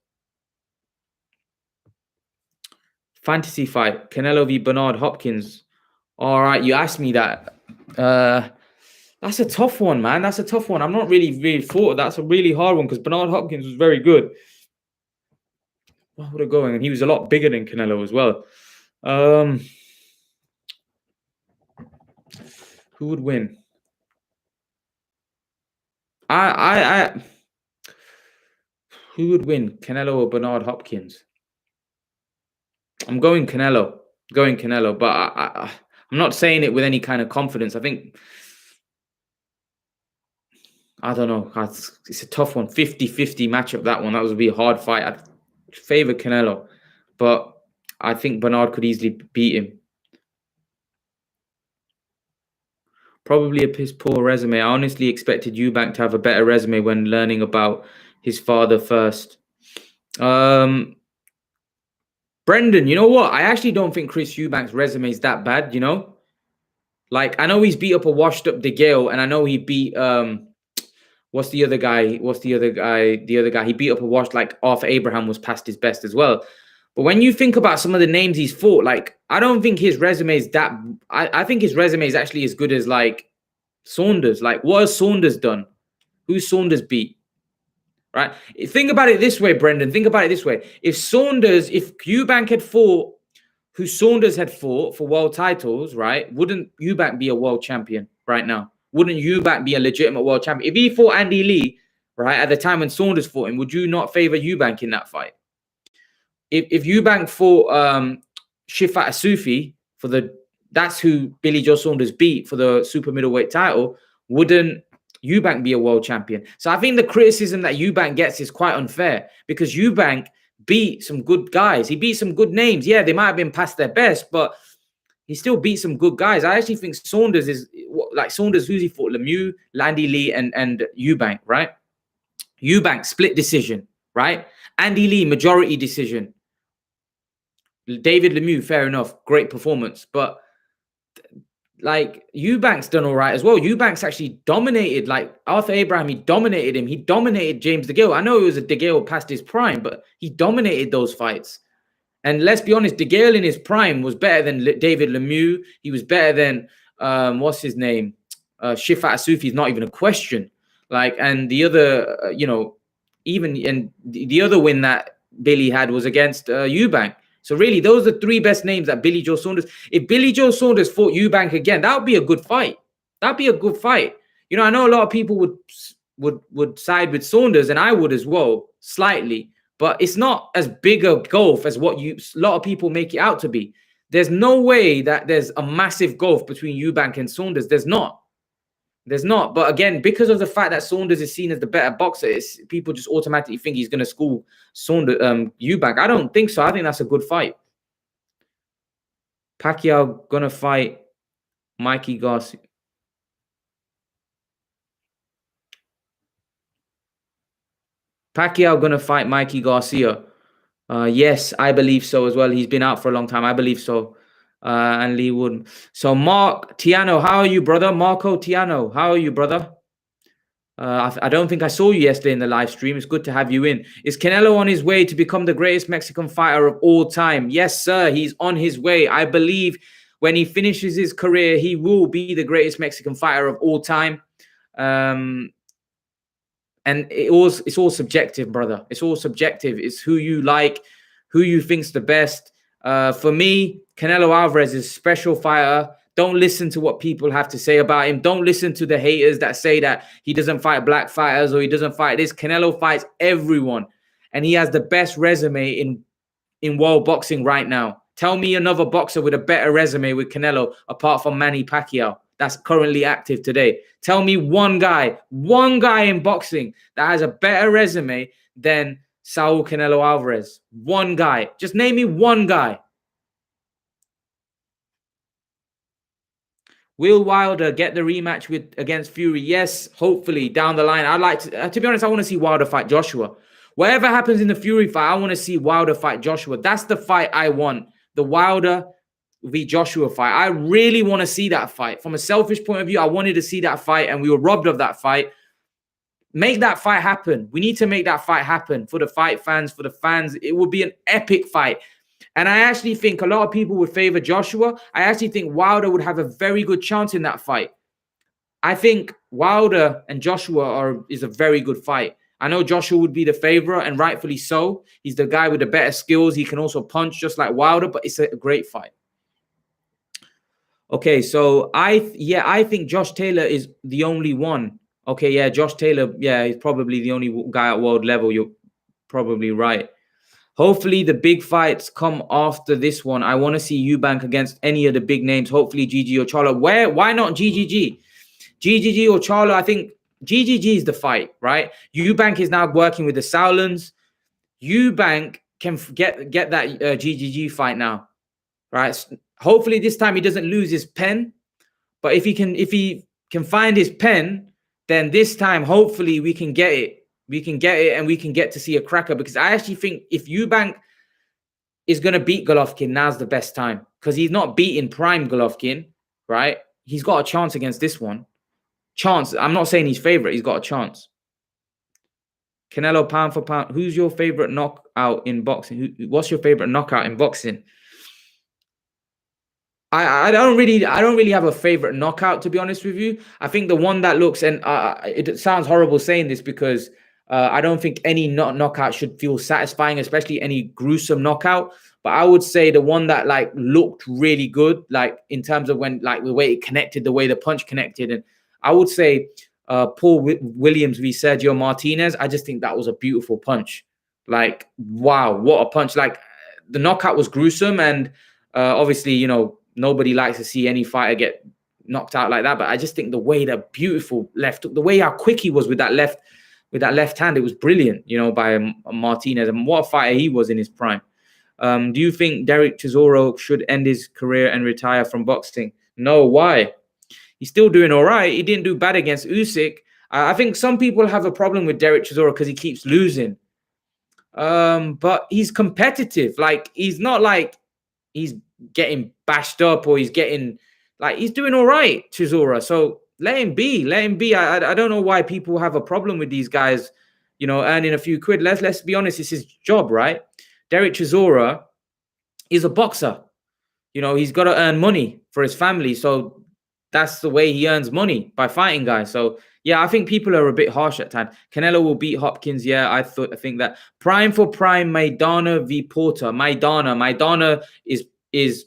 Fantasy fight, Canelo v. Bernard Hopkins. All right, you asked me that. That's a tough one, man. That's a tough one. I'm not really thought that's a really hard one because Bernard Hopkins was very good. What would it go? And he was a lot bigger than Canelo as well. Who would win? Who would win, Canelo or Bernard Hopkins? I'm going Canelo. But I'm not saying it with any kind of confidence. I think, I don't know. It's a tough one. 50-50 matchup, that one. That would be a hard fight. I'd favor Canelo, but I think Bernard could easily beat him. Probably a piss poor resume. I honestly expected Eubank to have a better resume when learning about his father first. Brendan, you know what? I actually don't think Chris Eubank's resume is that bad, you know? Like, I know he's beat up a washed-up De Gale, and I know he beat... What's the other guy? The other guy. He beat up a washed, like, Arthur Abraham was past his best as well. But when you think about some of the names he's fought, like, I don't think his resume is that... I think his resume is actually as good as, like, Saunders. Like, what has Saunders done? Who's Saunders beat? Right? Think about it this way, Brendan. Think about it this way. If Eubank had fought who Saunders had fought for world titles, right, wouldn't Eubank be a world champion right now? Wouldn't Eubank be a legitimate world champion? If he fought Andy Lee, right, at the time when Saunders fought him, would you not favor Eubank in that fight? If Eubank fought Shifat Asufi that's who Billy Joe Saunders beat for the super middleweight title, wouldn't Eubank be a world champion. So I think the criticism that Eubank gets is quite unfair because Eubank beat some good guys. He beat some good names. Yeah, they might have been past their best, but he still beat some good guys. I actually think Saunders is like Saunders, who's he fought? Lemieux, Landy Lee, and Eubank, right? Eubank, split decision, right? Andy Lee, majority decision. David Lemieux, fair enough, great performance. But like Eubank's done all right as well. Eubank's actually dominated, like Arthur Abraham, he dominated him. He dominated James DeGale. I know it was a DeGale past his prime, but he dominated those fights. And let's be honest, DeGale in his prime was better than David Lemieux. He was better than, what's his name? Shifat Asufi is not even a question. Like, and the other, even the other win that Billy had was against Eubank. So really, those are three best names that Billy Joe Saunders. If Billy Joe Saunders fought Eubank again, that would be a good fight. That'd be a good fight. I know a lot of people would side with Saunders, and I would as well, slightly. But it's not as big a gulf as what a lot of people make it out to be. There's no way that there's a massive gulf between Eubank and Saunders. There's not. There's not. But again, because of the fact that Saunders is seen as the better boxer, people just automatically think he's going to school Eubank. I don't think so. I think that's a good fight. Pacquiao going to fight Mikey Garcia. Pacquiao going to fight Mikey Garcia. Yes, I believe so as well. He's been out for a long time. I believe so. And Lee Wood. So Mark Tiano, how are you, brother? Marco Tiano, how are you, brother? I don't think I saw you yesterday in the live stream. It's good to have you in. Is Canelo on his way to become the greatest Mexican fighter of all time? Yes, sir. He's on his way. I believe when he finishes his career, he will be the greatest Mexican fighter of all time. And it's all subjective, brother. It's all subjective. It's who you like, who you think's the best. For me, Canelo Alvarez is a special fighter. Don't listen to what people have to say about him. Don't listen to the haters that say that he doesn't fight black fighters or he doesn't fight this. Canelo fights everyone. And he has the best resume in world boxing right now. Tell me another boxer with a better resume with Canelo apart from Manny Pacquiao that's currently active today. Tell me one guy in boxing that has a better resume than Saul Canelo Alvarez. One guy. Just name me one guy. Will Wilder get the rematch against Fury? Yes, hopefully down the line. I'd like to be honest, I want to see Wilder fight Joshua. Whatever happens in the Fury fight, I want to see Wilder fight Joshua. That's the fight I want. The Wilder v. Joshua fight. I really want to see that fight. From a selfish point of view, I wanted to see that fight and we were robbed of that fight. Make that fight happen. We need to make that fight happen for the fight fans, for the fans. It would be an epic fight. And I actually think a lot of people would favor Joshua. I actually think Wilder would have a very good chance in that fight. I think Wilder and Joshua is a very good fight. I know Joshua would be the favorite, and rightfully so. He's the guy with the better skills. He can also punch just like Wilder, but it's a great fight. Okay, so I think Josh Taylor is the only one. Okay, yeah, Josh Taylor, yeah, he's probably the only guy at world level. You're probably right. Hopefully the big fights come after this one. I want to see Eubank against any of the big names. Hopefully GG or Charlo. Why not GGG? GGG or Charlo, I think GGG is the fight, right? Eubank is now working with the Sauerlands. Eubank can get that GGG fight now, right? Hopefully this time he doesn't lose his pen. But if he can find his pen, then this time hopefully we can get it. We can get it and we can get to see a cracker, because I actually think if Eubank is going to beat Golovkin, now's the best time, because he's not beating prime Golovkin, right? He's got a chance against this one. Chance. I'm not saying he's favorite. He's got a chance. Canelo pound for pound. Who's your favorite knockout in boxing? What's your favorite knockout in boxing? I don't really have a favorite knockout, to be honest with you. I think the one that looks, and it sounds horrible saying this because I don't think any knockout should feel satisfying, especially any gruesome knockout. But I would say the one that like looked really good, like in terms of when like the way it connected, the way the punch connected, and I would say Paul Williams v Sergio Martinez. I just think that was a beautiful punch. Like, wow, what a punch! Like the knockout was gruesome, and obviously, you know, nobody likes to see any fighter get knocked out like that. But I just think the way that beautiful left, the way how quick he was with that left hand, it was brilliant, you know, by Martinez. And what a fighter he was in his prime. Do you think Derek Chisora should end his career and retire from boxing? No, why? He's still doing all right. He didn't do bad against Usyk. I think some people have a problem with Derek Chisora because he keeps losing. But he's competitive. Like, he's not like he's getting bashed up or he's getting, like, he's doing all right, Chisora. So let him be. Let him be. I don't know why people have a problem with these guys, you know, earning a few quid. Let's be honest, it's his job, right? Derek Chisora is a boxer. You know, he's got to earn money for his family. So that's the way he earns money, by fighting guys. So yeah, I think people are a bit harsh at times. Canelo will beat Hopkins. Yeah, I think that. Prime for prime, Maidana v Porter. Maidana is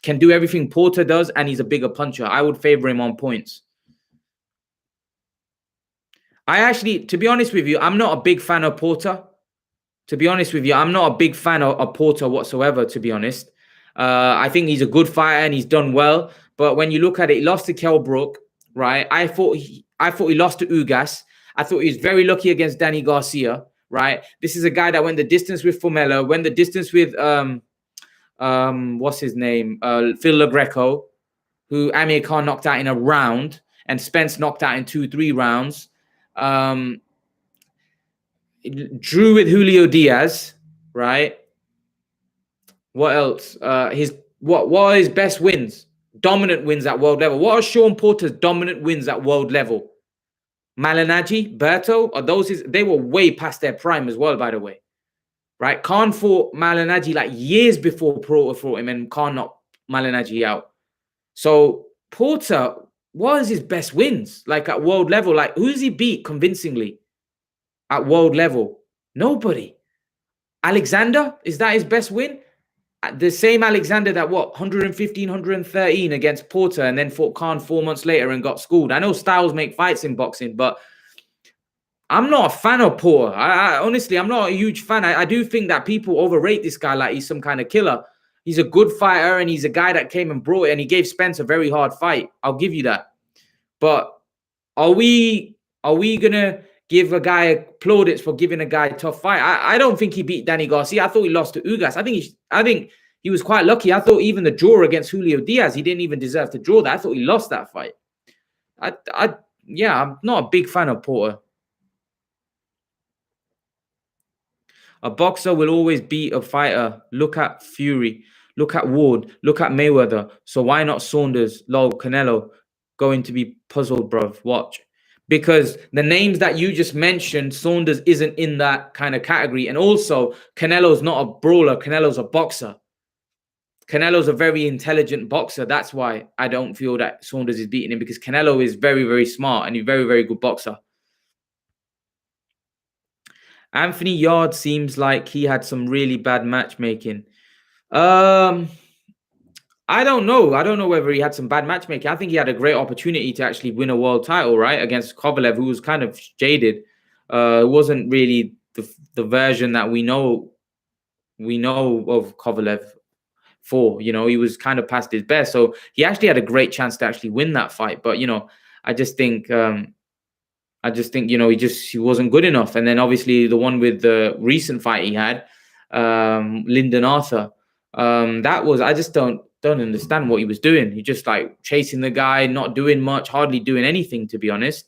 can do everything Porter does, and he's a bigger puncher. I would favor him on points. I actually, to be honest with you, I'm not a big fan of Porter. To be honest with you, I'm not a big fan of Porter whatsoever, to be honest. I think he's a good fighter and he's done well. But when you look at it, he lost to Kell Brook, right? I thought he lost to Ugas. I thought he was very lucky against Danny Garcia, right? This is a guy that went the distance with Formella, went the distance with what's his name? Phil LaGreco, who Amir Khan knocked out in a round, and Spence knocked out in 2-3 rounds. Drew with Julio Diaz, right? What else? What are his best wins? Dominant wins at world level. What are Sean Porter's dominant wins at world level? Malignaggi, Berto, are those they were way past their prime as well, by the way. Right? Khan fought Malignaggi like years before Porter fought him, and Khan knocked Malignaggi out. So Porter, what is his best wins? Like at world level? Like, who's he beat convincingly at world level? Nobody. Alexander, is that his best win? The same Alexander that 115, 113 against Porter, and then fought Khan 4 months later and got schooled. I know styles make fights in boxing, but I'm not a fan of Porter. I honestly, I'm not a huge fan. I do think that people overrate this guy like he's some kind of killer. He's a good fighter, and he's a guy that came and brought it, and he gave Spence a very hard fight. I'll give you that. But are we gonna give a guy plaudits for giving a guy a tough fight? I don't think he beat Danny Garcia. I thought he lost to Ugas. I think he was quite lucky. I thought even the draw against Julio Diaz, he didn't even deserve to draw that. I thought he lost that fight. Yeah, I'm not a big fan of Porter. A boxer will always beat a fighter. Look at Fury. Look at Ward. Look at Mayweather. So why not Saunders? Lol, Canelo. Going to be puzzled, bruv. Watch. Because the names that you just mentioned, Saunders isn't in that kind of category. And also, Canelo's not a brawler. Canelo's a boxer. Canelo's a very intelligent boxer. That's why I don't feel that Saunders is beating him, because Canelo is very, very smart and he's a very, very good boxer. Anthony Yard seems like he had some really bad matchmaking. I don't know. I don't know whether he had some bad matchmaking. I think he had a great opportunity to actually win a world title, right, against Kovalev, who was kind of jaded. It wasn't really the version that we know of Kovalev for. You know, he was kind of past his best. So he actually had a great chance to actually win that fight. But, you know, I just think, you know, he wasn't good enough. And then obviously the one with the recent fight he had, Lyndon Arthur, I just don't understand what he was doing. He just like chasing the guy, not doing much, hardly doing anything, to be honest.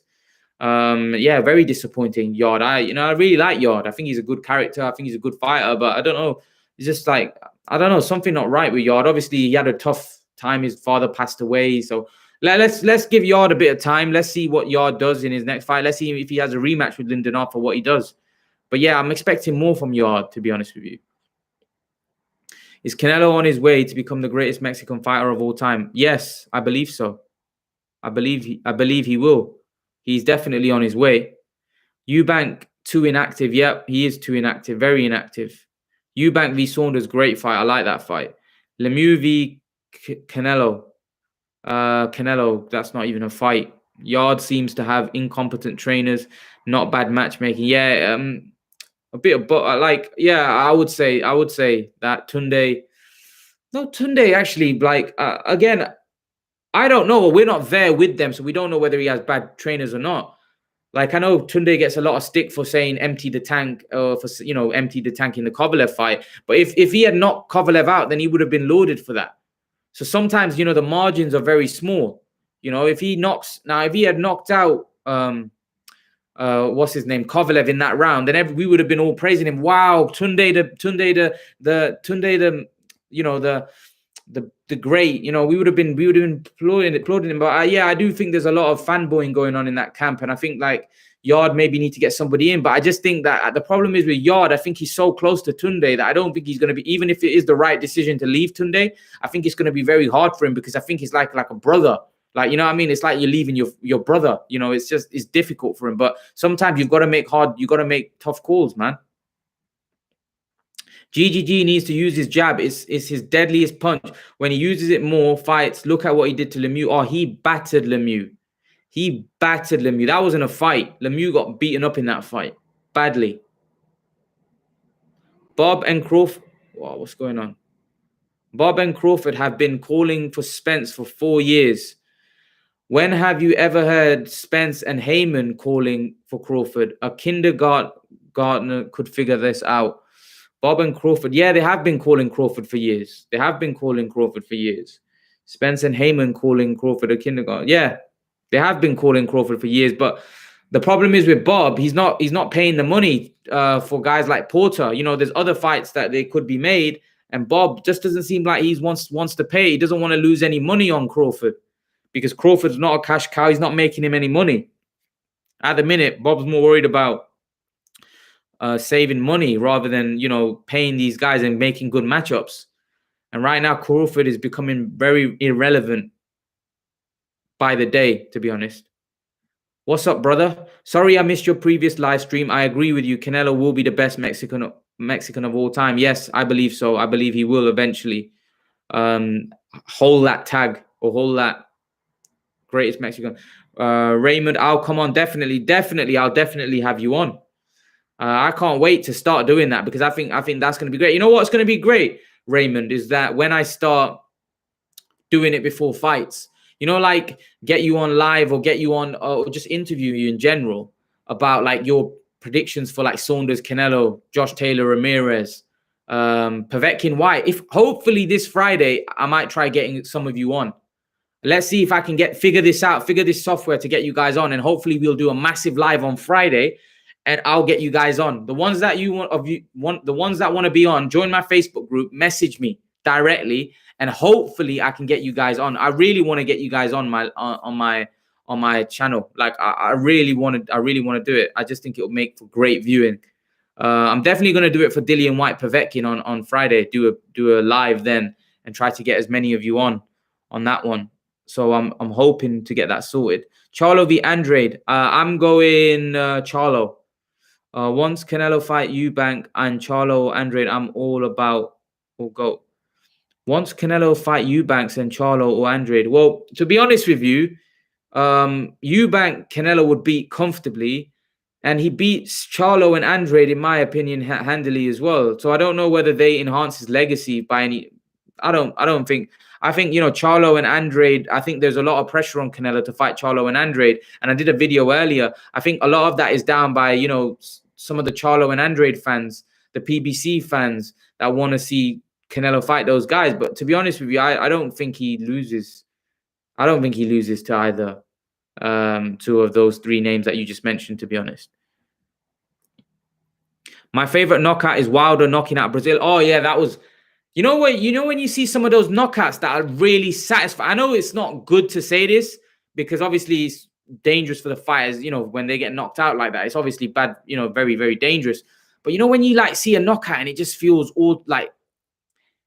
Yeah, very disappointing. Yard. I really like Yard. I think he's a good character. I think he's a good fighter, but I don't know. It's just like, I don't know, something not right with Yard. Obviously, he had a tough time. His father passed away. So let's give Yard a bit of time. Let's see what Yard does in his next fight. Let's see if he has a rematch with Lyndon Arthur, what he does. But yeah, I'm expecting more from Yard, to be honest with you. Is Canelo on his way to become the greatest Mexican fighter of all time? Yes, I believe so. I believe he will. He's definitely on his way. Eubank, too inactive. Yep, he is too inactive. Very inactive. Eubank v Saunders, great fight. I like that fight. Lemieux v Canelo. Canelo, that's not even a fight. Yard seems to have incompetent trainers. Not bad matchmaking. Yeah, a bit of, but like, yeah, I would say that Tunde actually, like, again, I don't know. We're not there with them, so we don't know whether he has bad trainers or not. Like, I know Tunde gets a lot of stick for saying empty the tank, for, you know, empty the tank in the Kovalev fight. But if he had knocked Kovalev out, then he would have been lauded for that. So sometimes, you know, the margins are very small. You know, if he had knocked out what's his name, Kovalev in that round, then we would have been all praising him. Wow, Tunde the you know, the great, you know, we would have been applauding him. But yeah, I do think there's a lot of fanboying going on in that camp, and I think like Yard maybe need to get somebody in. But I just think that the problem is with Yard, I think he's so close to Tunde that I don't think he's going to be, even if it is the right decision to leave Tunde, I think it's going to be very hard for him, because I think he's like a brother. Like, you know what I mean? It's like you're leaving your brother. You know, it's difficult for him. But sometimes you've got to make tough calls, man. GGG needs to use his jab. It's his deadliest punch. When he uses it more fights, look at what he did to Lemieux. Oh, he battered Lemieux. That wasn't a fight. Lemieux got beaten up in that fight badly. Bob and Crawford. Wow, what's going on? Bob and Crawford have been calling for Spence for 4 years. When have you ever heard Spence and Heyman calling for Crawford? A kindergartner could figure this out. Bob and Crawford. Yeah, they have been calling Crawford for years. Spence and Heyman calling Crawford a kindergarten. Yeah, they have been calling Crawford for years. But the problem is with Bob, he's not paying the money for guys like Porter. You know, there's other fights that they could be made, and Bob just doesn't seem like he wants to pay. He doesn't want to lose any money on Crawford, because Crawford's not a cash cow. He's not making him any money. At the minute, Bob's more worried about saving money rather than, you know, paying these guys and making good matchups. And right now, Crawford is becoming very irrelevant by the day, to be honest. What's up, brother? Sorry I missed your previous live stream. I agree with you. Canelo will be the best Mexican of all time. Yes, I believe so. I believe he will eventually hold that tag, or hold that greatest Mexican. Raymond, I'll come on. Definitely. I'll definitely have you on. I can't wait to start doing that, because I think that's going to be great. You know what's going to be great, Raymond, is that when I start doing it before fights, you know, like get you on live, or get you on, or just interview you in general about like your predictions for like Saunders, Canelo, Josh Taylor, Ramirez, Povetkin, White. If hopefully this Friday, I might try getting some of you on. Let's see if I can figure this software to get you guys on, and hopefully we'll do a massive live on Friday. And I'll get you guys on. The ones that the ones that want to be on, join my Facebook group, message me directly, and hopefully I can get you guys on. I really want to get you guys on my channel. Like I really want to do it. I just think it'll make for great viewing. I'm definitely going to do it for Dillian White Povetkin on Friday. Do a live then, and try to get as many of you on that one. So I'm hoping to get that sorted. Charlo v Andrade. I'm going Charlo. Once Canelo fight Eubank and Charlo Andrade, I'm all about or go. Once Canelo fight Eubanks and Charlo or Andrade. Well, to be honest with you, Eubank Canelo would beat comfortably, and he beats Charlo and Andrade, in my opinion, handily as well. So I don't know whether they enhance his legacy by any. I don't think. I think, you know, Charlo and Andrade, I think there's a lot of pressure on Canelo to fight Charlo and Andrade. And I did a video earlier. I think a lot of that is down by, you know, some of the Charlo and Andrade fans, the PBC fans that want to see Canelo fight those guys. But to be honest with you, I don't think he loses. I don't think he loses to either two of those three names that you just mentioned, to be honest. My favorite knockout is Wilder knocking out Brazil. Oh, yeah, that was... You know what? You know when you see some of those knockouts that are really satisfying. I know it's not good to say this, because obviously it's dangerous for the fighters. You know, when they get knocked out like that, it's obviously bad. You know, very, very dangerous. But you know when you like see a knockout and it just feels all like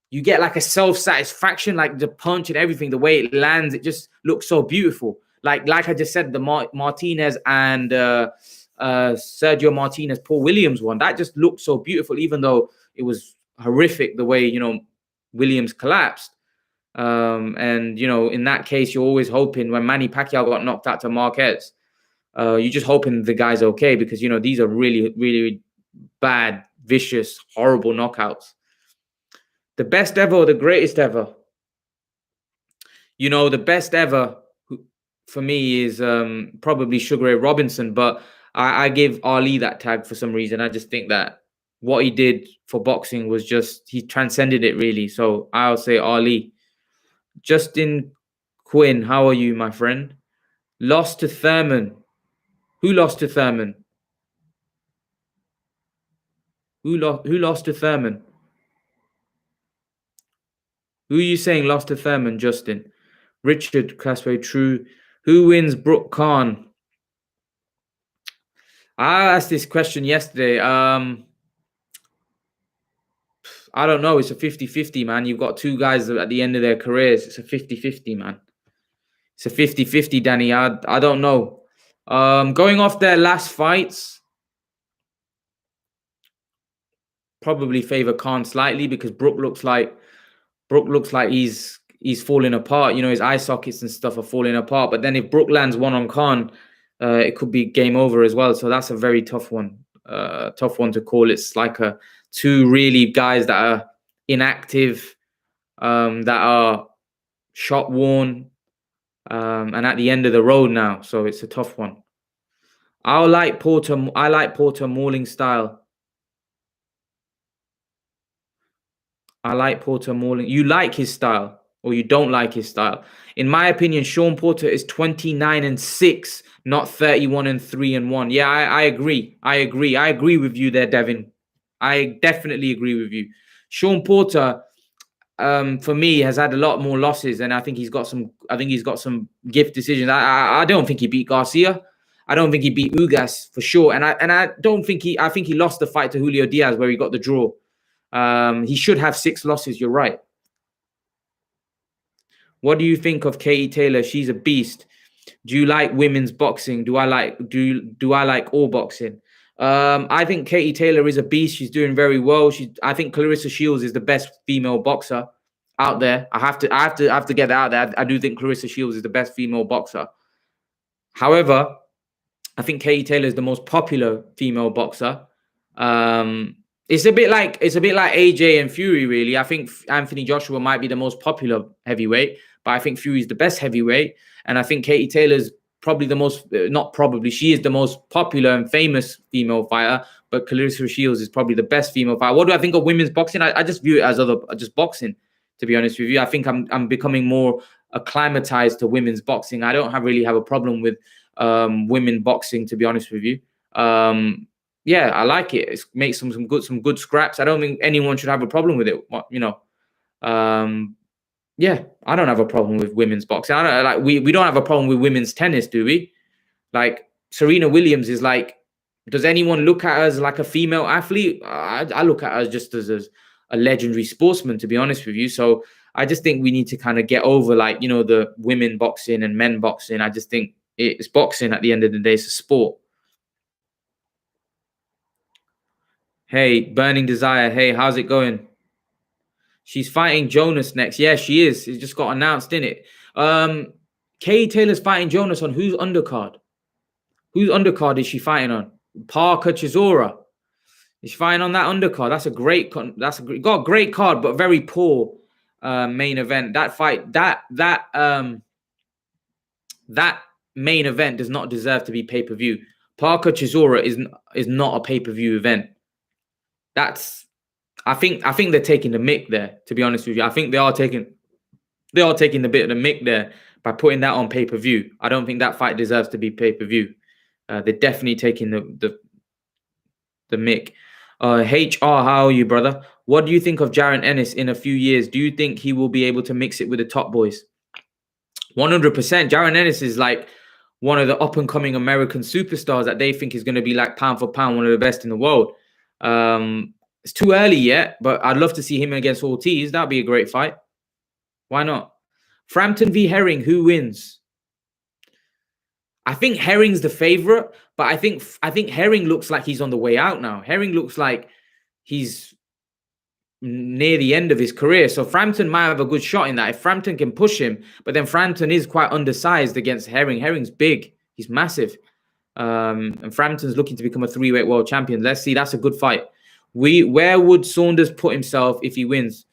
you get like a self-satisfaction, like the punch and everything, the way it lands, it just looks so beautiful. Like I just said, the Martinez and Sergio Martinez, Paul Williams one, that just looked so beautiful, even though it was horrific the way, you know, Williams collapsed. And, you know, in that case, you're always hoping when Manny Pacquiao got knocked out to Marquez, you're just hoping the guy's okay, because, you know, these are really, really bad, vicious, horrible knockouts. The best ever or the greatest ever? You know, the best ever for me is probably Sugar Ray Robinson, but I give Ali that tag for some reason. I just think that what he did for boxing was just, he transcended it really. So I'll say Ali. Justin Quinn, how are you, my friend? Lost to Thurman. Who lost to Thurman? Who lost to Thurman? Who are you saying lost to Thurman, Justin? Richard Casway, true. Who wins Brook Khan? I asked this question yesterday. I don't know. It's a 50-50, man. You've got two guys at the end of their careers. It's a 50-50, man. It's a 50-50, Danny. I don't know. Going off their last fights, probably favor Khan slightly, because Brook looks like he's falling apart. You know, his eye sockets and stuff are falling apart. But then if Brook lands one on Khan, it could be game over as well. So that's a very tough one. Tough one to call. It's like two really guys that are inactive, that are shot worn, and at the end of the road now. So it's a tough one. I like Porter mauling style. I like Porter mauling. You like his style, or you don't like his style? In my opinion, Sean Porter is 29-6, not 31-3-1. Yeah, I agree. I agree with you there, Devin. I definitely agree with you. Sean Porter, for me, has had a lot more losses, and I think he's got some. I think he's got some gift decisions. I don't think he beat Garcia. I don't think he beat Ugas for sure, and I don't think he. I think he lost the fight to Julio Diaz where he got the draw. He should have 6 losses. You're right. What do you think of Katie Taylor? She's a beast. Do you like women's boxing? Do I like all boxing? I think Katie Taylor is a beast. She's doing very well. I think Clarissa Shields is the best female boxer out there. I have to get that out there. I do think Clarissa Shields is the best female boxer. However, I think Katie Taylor is the most popular female boxer. It's a bit like AJ and Fury, really. I think Anthony Joshua might be the most popular heavyweight, but I think Fury's the best heavyweight. And I think Katie Taylor's probably the most, she is the most popular and famous female fighter, but Clarissa Shields is probably the best female fighter. What do I think of women's boxing? I just view it as just boxing, to be honest with you. I think I'm becoming more acclimatized to women's boxing. I don't really have a problem with women boxing, to be honest with you. Yeah, I like it. It makes some good scraps. I don't think anyone should have a problem with it. You know, yeah, I don't have a problem with women's boxing. I don't like we don't have a problem with women's tennis, do we? Like Serena Williams is like, does anyone look at her as like a female athlete? I look at her just as a legendary sportsman, to be honest with you. So I just think we need to kind of get over, like, you know, the women boxing and men boxing. I just think it's boxing at the end of the day. It's a sport. Hey, Burning Desire. Hey, how's it going? She's fighting Jonas next. Yeah, she is. It just got announced, didn't it? Katie Taylor's fighting Jonas on whose undercard? Whose undercard is she fighting on? Parker Chisora. Is she fighting on that undercard? That's a great got a great card, but very poor main event. That fight, that main event does not deserve to be pay-per-view. Parker Chisora is not a pay-per-view event. I think they're taking the mick there, to be honest with you. I think they are taking the bit of the mick there by putting that on pay-per-view. I don't think that fight deserves to be pay-per-view. They're definitely taking the mick. HR, how are you, brother? What do you think of Jaron Ennis in a few years? Do you think he will be able to mix it with the top boys? 100%. Jaron Ennis is like one of the up-and-coming American superstars that they think is going to be like pound for pound one of the best in the world. It's too early yet, but I'd love to see him against Ortiz. That'd be a great fight. Why not? Frampton v. Herring, who wins? I think Herring's the favorite, but I think Herring looks like he's on the way out now. Herring looks like he's near the end of his career. So Frampton might have a good shot in that if Frampton can push him. But then Frampton is quite undersized against Herring. Herring's big. He's massive. And Frampton's looking to become a 3-weight world champion. Let's see. That's a good fight. Where would Saunders put himself if he wins?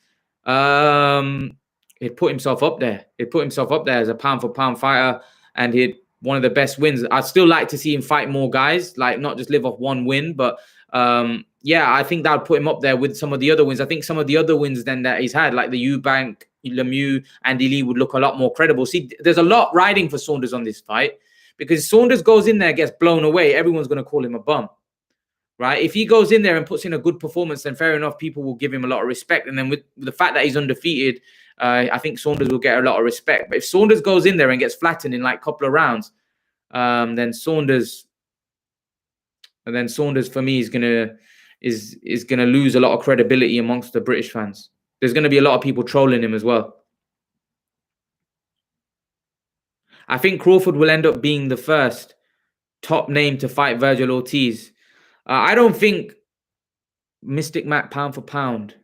he'd put himself up there. He'd put himself up there as a pound for pound fighter, and he'd one of the best wins. I'd still like to see him fight more guys, like not just live off one win. But yeah, I think that would put him up there with some of the other wins. I think some of the other wins then that he's had, like the Eubank, Lemieux, Andy Lee, would look a lot more credible. See, there's a lot riding for Saunders on this fight, because Saunders goes in there, gets blown away, everyone's going to call him a bum. Right? If he goes in there and puts in a good performance, then fair enough, people will give him a lot of respect. And then with the fact that he's undefeated, I think Saunders will get a lot of respect. But if Saunders goes in there and gets flattened in like a couple of rounds, then Saunders for me is gonna lose a lot of credibility amongst the British fans. There's gonna be a lot of people trolling him as well. I think Crawford will end up being the first top name to fight Virgil Ortiz. I don't think Mystic Mac pound for pound.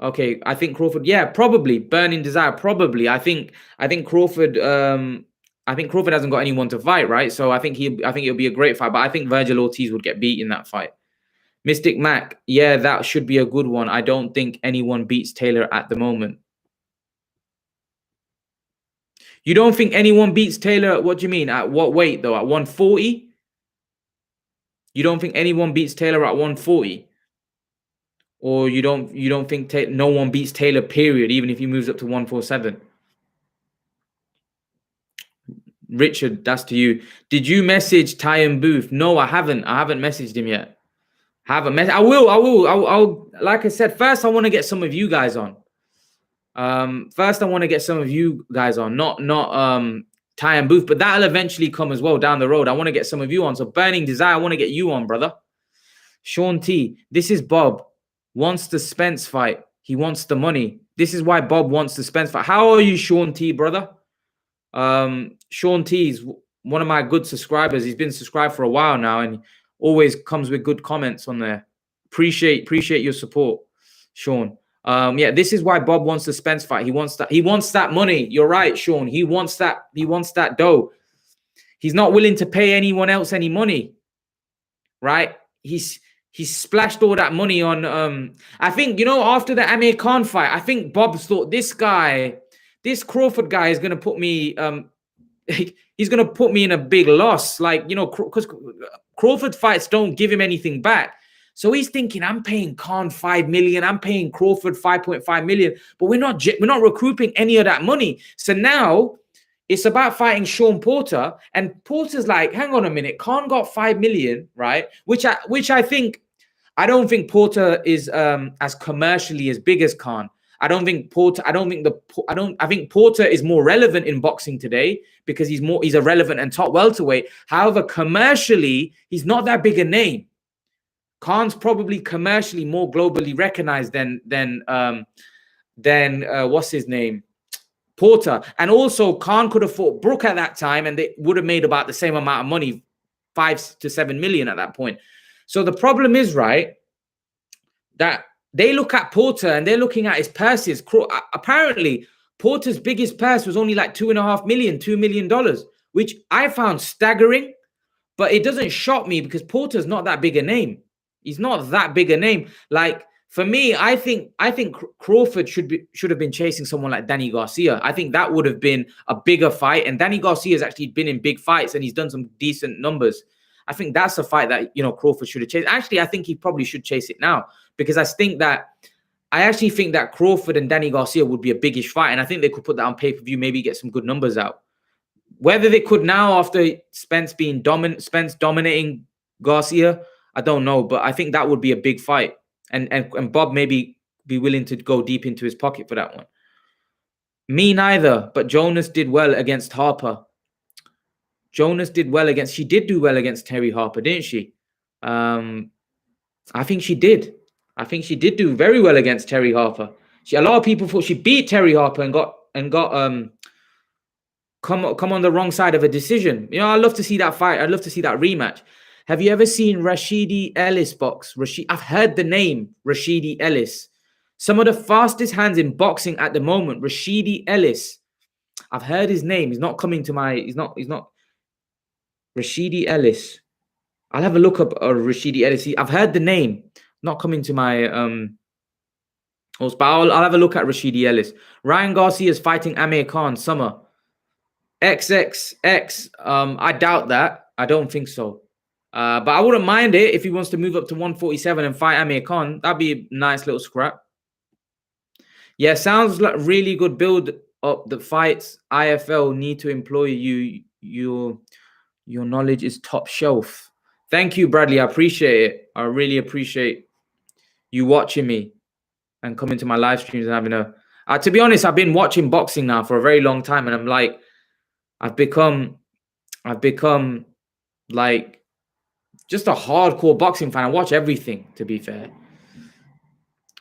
Okay, I think Crawford, yeah, probably. Burning Desire, probably. I think Crawford hasn't got anyone to fight, right? So I think it'll be a great fight, but I think Virgil Ortiz would get beat in that fight. Mystic Mac, yeah, that should be a good one. I don't think anyone beats Taylor at the moment. You don't think anyone beats Taylor? What do you mean? At what weight though? At 140? You don't think anyone beats Taylor at 140? Or you don't think no one beats Taylor, period, even if he moves up to 147? Richard, that's to you. Did you message Ty and Booth? No, I haven't. I haven't messaged him yet. I will. Like I said, first I want to get some of you guys on. Not Ty and Booth, but that'll eventually come as well down the road. I want to get some of you on. So Burning Desire, I want to get you on, brother. Sean T, this is Bob. Wants the Spence fight. He wants the money. This is why Bob wants the Spence fight. How are you, Sean T, brother? Sean T is one of my good subscribers. He's been subscribed for a while now and always comes with good comments on there. Appreciate your support, Sean. Yeah, this is why Bob wants the Spence fight. He wants that money. You're right, Sean. He wants that dough. He's not willing to pay anyone else any money. Right? He's splashed all that money on I think, after the Amir Khan fight, I think Bob's thought this Crawford guy is going to put me he's going to put me in a big loss, because Crawford fights don't give him anything back. So he's thinking, I'm paying Khan 5 million, I'm paying Crawford 5.5 million, but we're not recouping any of that money. So now it's about fighting Sean Porter, and Porter's like, hang on a minute, Khan got 5 million, right? Which I think, I don't think Porter is as commercially as big as Khan. I think Porter is more relevant in boxing today because he's a relevant and top welterweight. However, commercially, he's not that big a name. Khan's probably commercially more globally recognized than what's his name? Porter. And also Khan could have fought Brook at that time and they would have made about the same amount of money, 5 to 7 million at that point. So the problem is, right, that they look at Porter and they're looking at his purses. Apparently, Porter's biggest purse was only like $2.5 million, $2 million, which I found staggering. But it doesn't shock me because Porter's not that big a name. He's not that big a name. Like, for me, I think Crawford should have been chasing someone like Danny Garcia. I think that would have been a bigger fight. And Danny Garcia has actually been in big fights and he's done some decent numbers. I think that's a fight that, Crawford should have chased. Actually, I think he probably should chase it now because I actually think that Crawford and Danny Garcia would be a biggish fight. And I think they could put that on pay-per-view, maybe get some good numbers out. Whether they could now after Spence dominating Garcia, I don't know. But I think that would be a big fight. And Bob maybe be willing to go deep into his pocket for that one. Me neither, but Jonas did well against Harper. She did do well against Terry Harper, didn't she? I think she did. I think she did do very well against Terry Harper. A lot of people thought she beat Terry Harper and got come on the wrong side of a decision. I'd love to see that fight. I'd love to see that rematch. Have you ever seen Rashidi Ellis box? I've heard the name Rashidi Ellis. Some of the fastest hands in boxing at the moment. Rashidi Ellis. I've heard his name. He's not coming to my. He's not. Rashidi Ellis. I'll have a look up Rashidi Ellis. I've heard the name. Not coming to my But I'll have a look at Rashidi Ellis. Ryan Garcia is fighting Amir Khan summer. XXX. I doubt that. I don't think so. But I wouldn't mind it if he wants to move up to 147 and fight Amir Khan. That'd be a nice little scrap. Yeah, sounds like really good build up the fights. IFL need to employ you. Your knowledge is top shelf. Thank you, Bradley. I appreciate it. I really appreciate you watching me and coming to my live streams and having a. To be honest, I've been watching boxing now for a very long time, and I'm like, I've become like just a hardcore boxing fan. I watch everything, to be fair.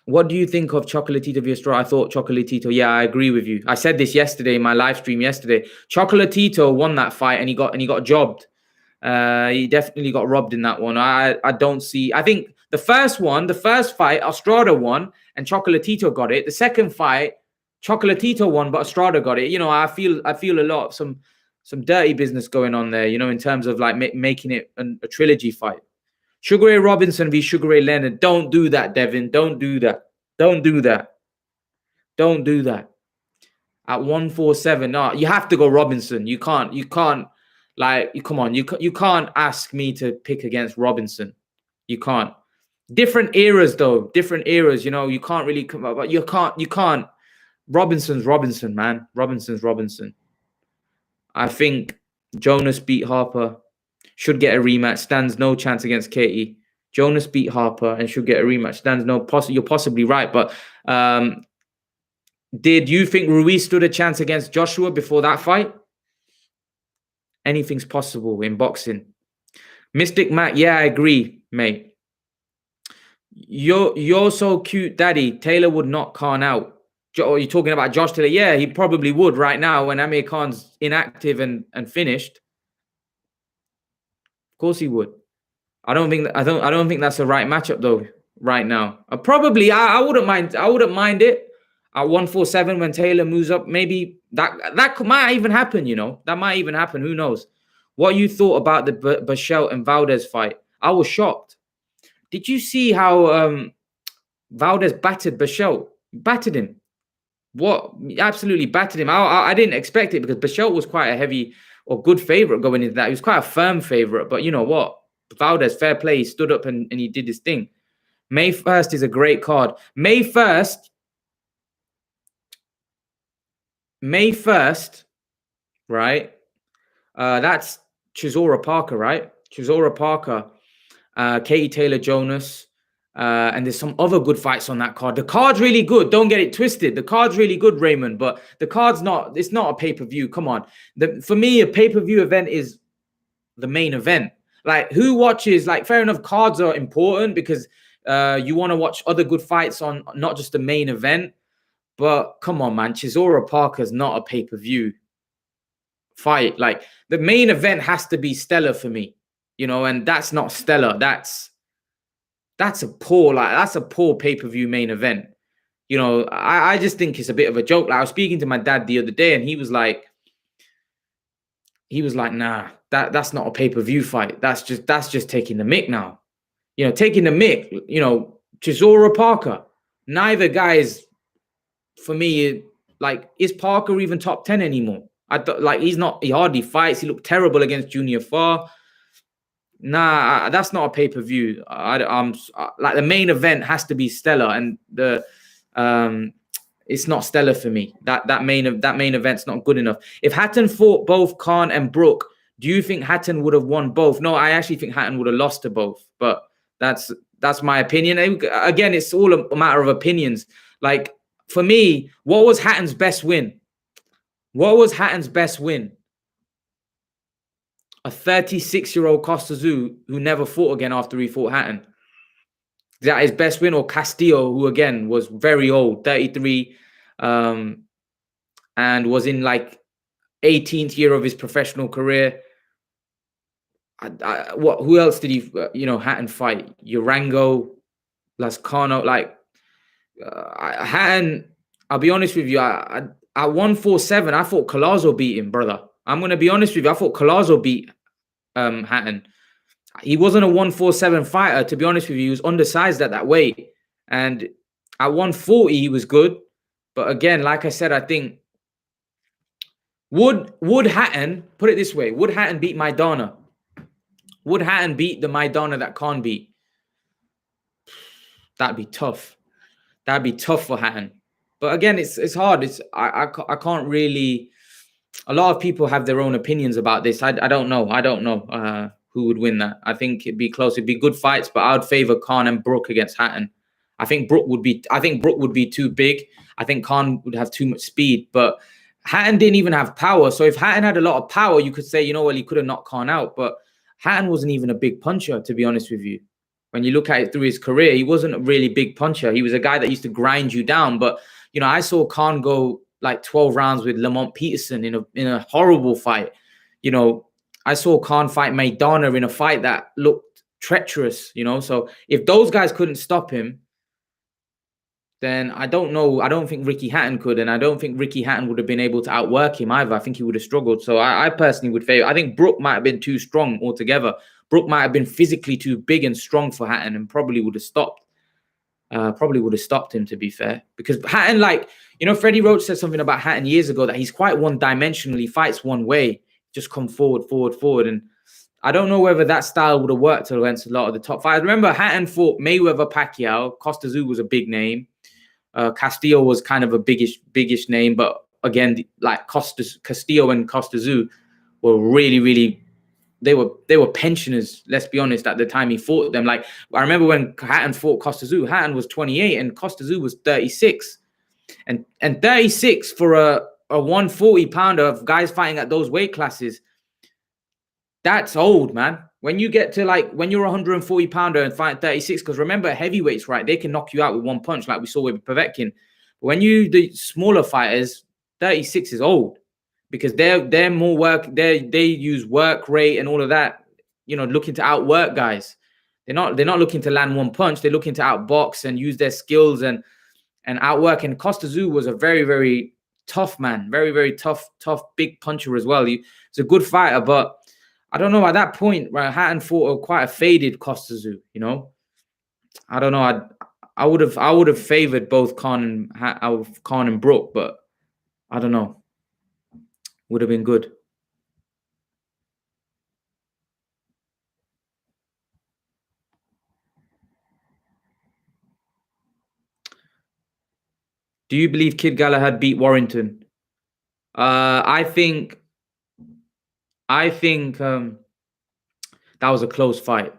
What do you think of Chocolatito Villastror? I thought Chocolatito. Yeah, I agree with you. I said this yesterday in my live stream yesterday. Chocolatito won that fight and he got jobbed. He definitely got robbed in that one. I don't see. I think the first fight, Estrada won and Chocolatito got it. The second fight, Chocolatito won, but Estrada got it. You know, I feel a lot of some dirty business going on there. You know, in terms of like making it a trilogy fight. Sugar Ray Robinson v Sugar Ray Leonard. Don't do that, Devin. Don't do that. Don't do that. Don't do that. At 147, no, you have to go Robinson. You can't. Like, come on. You can't ask me to pick against Robinson. You can't. Different eras, though. Different eras. You know, you can't really come up. But you can't. Robinson's Robinson, man. Robinson's Robinson. I think Jonas beat Harper. Should get a rematch. Stands no chance against Katie. Jonas beat Harper and should get a rematch. Stands no you're possibly right. But did you think Ruiz stood a chance against Joshua before that fight? Anything's possible in boxing. Mystic Mac, yeah, I agree, mate. You're so cute, Daddy. Taylor would knock Khan out. You're talking about Josh Taylor? Yeah, he probably would right now when Amir Khan's inactive and finished. Of course he would. I don't think that's the right matchup though. Right now, probably I wouldn't mind. I wouldn't mind it at 147 when Taylor moves up. Maybe that might even happen. You know, that might even happen. Who knows? What you thought about the Bashelt and Valdez fight? I was shocked. Did you see how Valdez battered Bashelt? Battered him. What? Absolutely battered him. I didn't expect it because Bashelt was quite a heavy or good favorite going into that. He was quite a firm favorite, but you know what? Valdez, fair play. He stood up and he did his thing. May 1st is a great card. May 1st, right? That's Chisora Parker, right? Chisora Parker, Katie Taylor Jonas, and there's some other good fights on that card. The card's really good. Don't get it twisted. The card's really good, Raymond, but the card's not. It's not a pay-per-view. Come on. For me, a pay-per-view event is the main event. Like, who watches? Like, fair enough, cards are important because you want to watch other good fights on not just the main event. But come on, man, Chisora Parker's not a pay-per-view fight. Like, the main event has to be stellar for me, you know, and that's not stellar. That's a poor pay-per-view main event. You know, I just think it's a bit of a joke. Like, I was speaking to my dad the other day, and he was like, nah, that's not a pay-per-view fight. That's just taking the mick now. You know, taking the mick, you know, Chisora Parker. Neither guy is, for me, like, is Parker even top 10 anymore? He's not, he hardly fights. He looked terrible against Junior Farr. Nah, that's not a pay-per-view. Like, the main event has to be stellar, and it's not stellar for me. That main event's not good enough. If Hatton fought both Khan and Brook, do you think Hatton would have won both? No, I actually think Hatton would have lost to both. But that's my opinion. Again, it's all a matter of opinions. Like, for me, what was Hatton's best win? What was Hatton's best win? A 36-year-old Costa Tszyu who never fought again after he fought Hatton. Is that his best win? Or Castillo, who again was very old, 33, and was in like 18th year of his professional career. Who else did he, Hatton fight? Urango, Lascano, Hatton. I'll be honest with you. At 147, I thought Collazo beat him, brother. I'm going to be honest with you. I thought Collazo beat Hatton. He wasn't a 147 fighter, to be honest with you. He was undersized at that weight. And At 140, he was good. But again, like I said, I think Would Hatton, put it this way, would Hatton beat Maidana? Would Hatton beat the Maidana that Khan beat? That'd be tough. That'd be tough for Hatton. But again, it's hard. I can't really. A lot of people have their own opinions about this. I don't know. I don't know who would win that. I think it'd be close. It'd be good fights, but I would favor Khan and Brook against Hatton. I think Brook would be too big. I think Khan would have too much speed, but Hatton didn't even have power. So if Hatton had a lot of power, you could say, you know, well, he could have knocked Khan out. But Hatton wasn't even a big puncher, to be honest with you. When you look at it through his career, he wasn't a really big puncher. He was a guy that used to grind you down. But, you know, I saw Khan go like 12 rounds with Lamont Peterson in a horrible fight. You know, I saw Khan fight Maidana in a fight that looked treacherous, you know. So if those guys couldn't stop him, then I don't know. I don't think Ricky Hatton could, and I don't think Ricky Hatton would have been able to outwork him either. I think he would have struggled. So I personally would favor. I think Brook might have been too strong altogether. Brook might have been physically too big and strong for Hatton, and probably would have stopped. Probably would have stopped him, to be fair, because Hatton, like, you know, Freddie Roach said something about Hatton years ago that he's quite one-dimensional. He fights one way, just come forward, and I don't know whether that style would have worked against a lot of the top fighters. Remember, Hatton fought Mayweather, Pacquiao. Costa Tszyu was a big name. Castillo was kind of a biggish name, but again, like Castillo and Costa Tszyu were really, they were pensioners. Let's be honest. At the time he fought them, like I remember when Hatton fought Costa Tszyu, Hatton was 28 and Costa Tszyu was 36, and 36 for a 140 pounder of guys fighting at those weight classes. That's old, man. When you get to like when you're a 140 pounder and fight 36, because remember heavyweights, right? They can knock you out with one punch, like we saw with Povetkin. But when you the smaller fighters, 36 is old because they're more work. They use work rate and all of that. You know, looking to outwork guys. They're not looking to land one punch. They're looking to outbox and use their skills and outwork. And Costa Tszyu was a very tough man, very tough big puncher as well. He's a good fighter, but I don't know. At that point, right, Hatton fought quite a faded Costa Tszyu. You know, I don't know. I would have favored both Khan and Brook, but I don't know. Would have been good. Do you believe Kid Galahad beat Warrington? I think that was a close fight.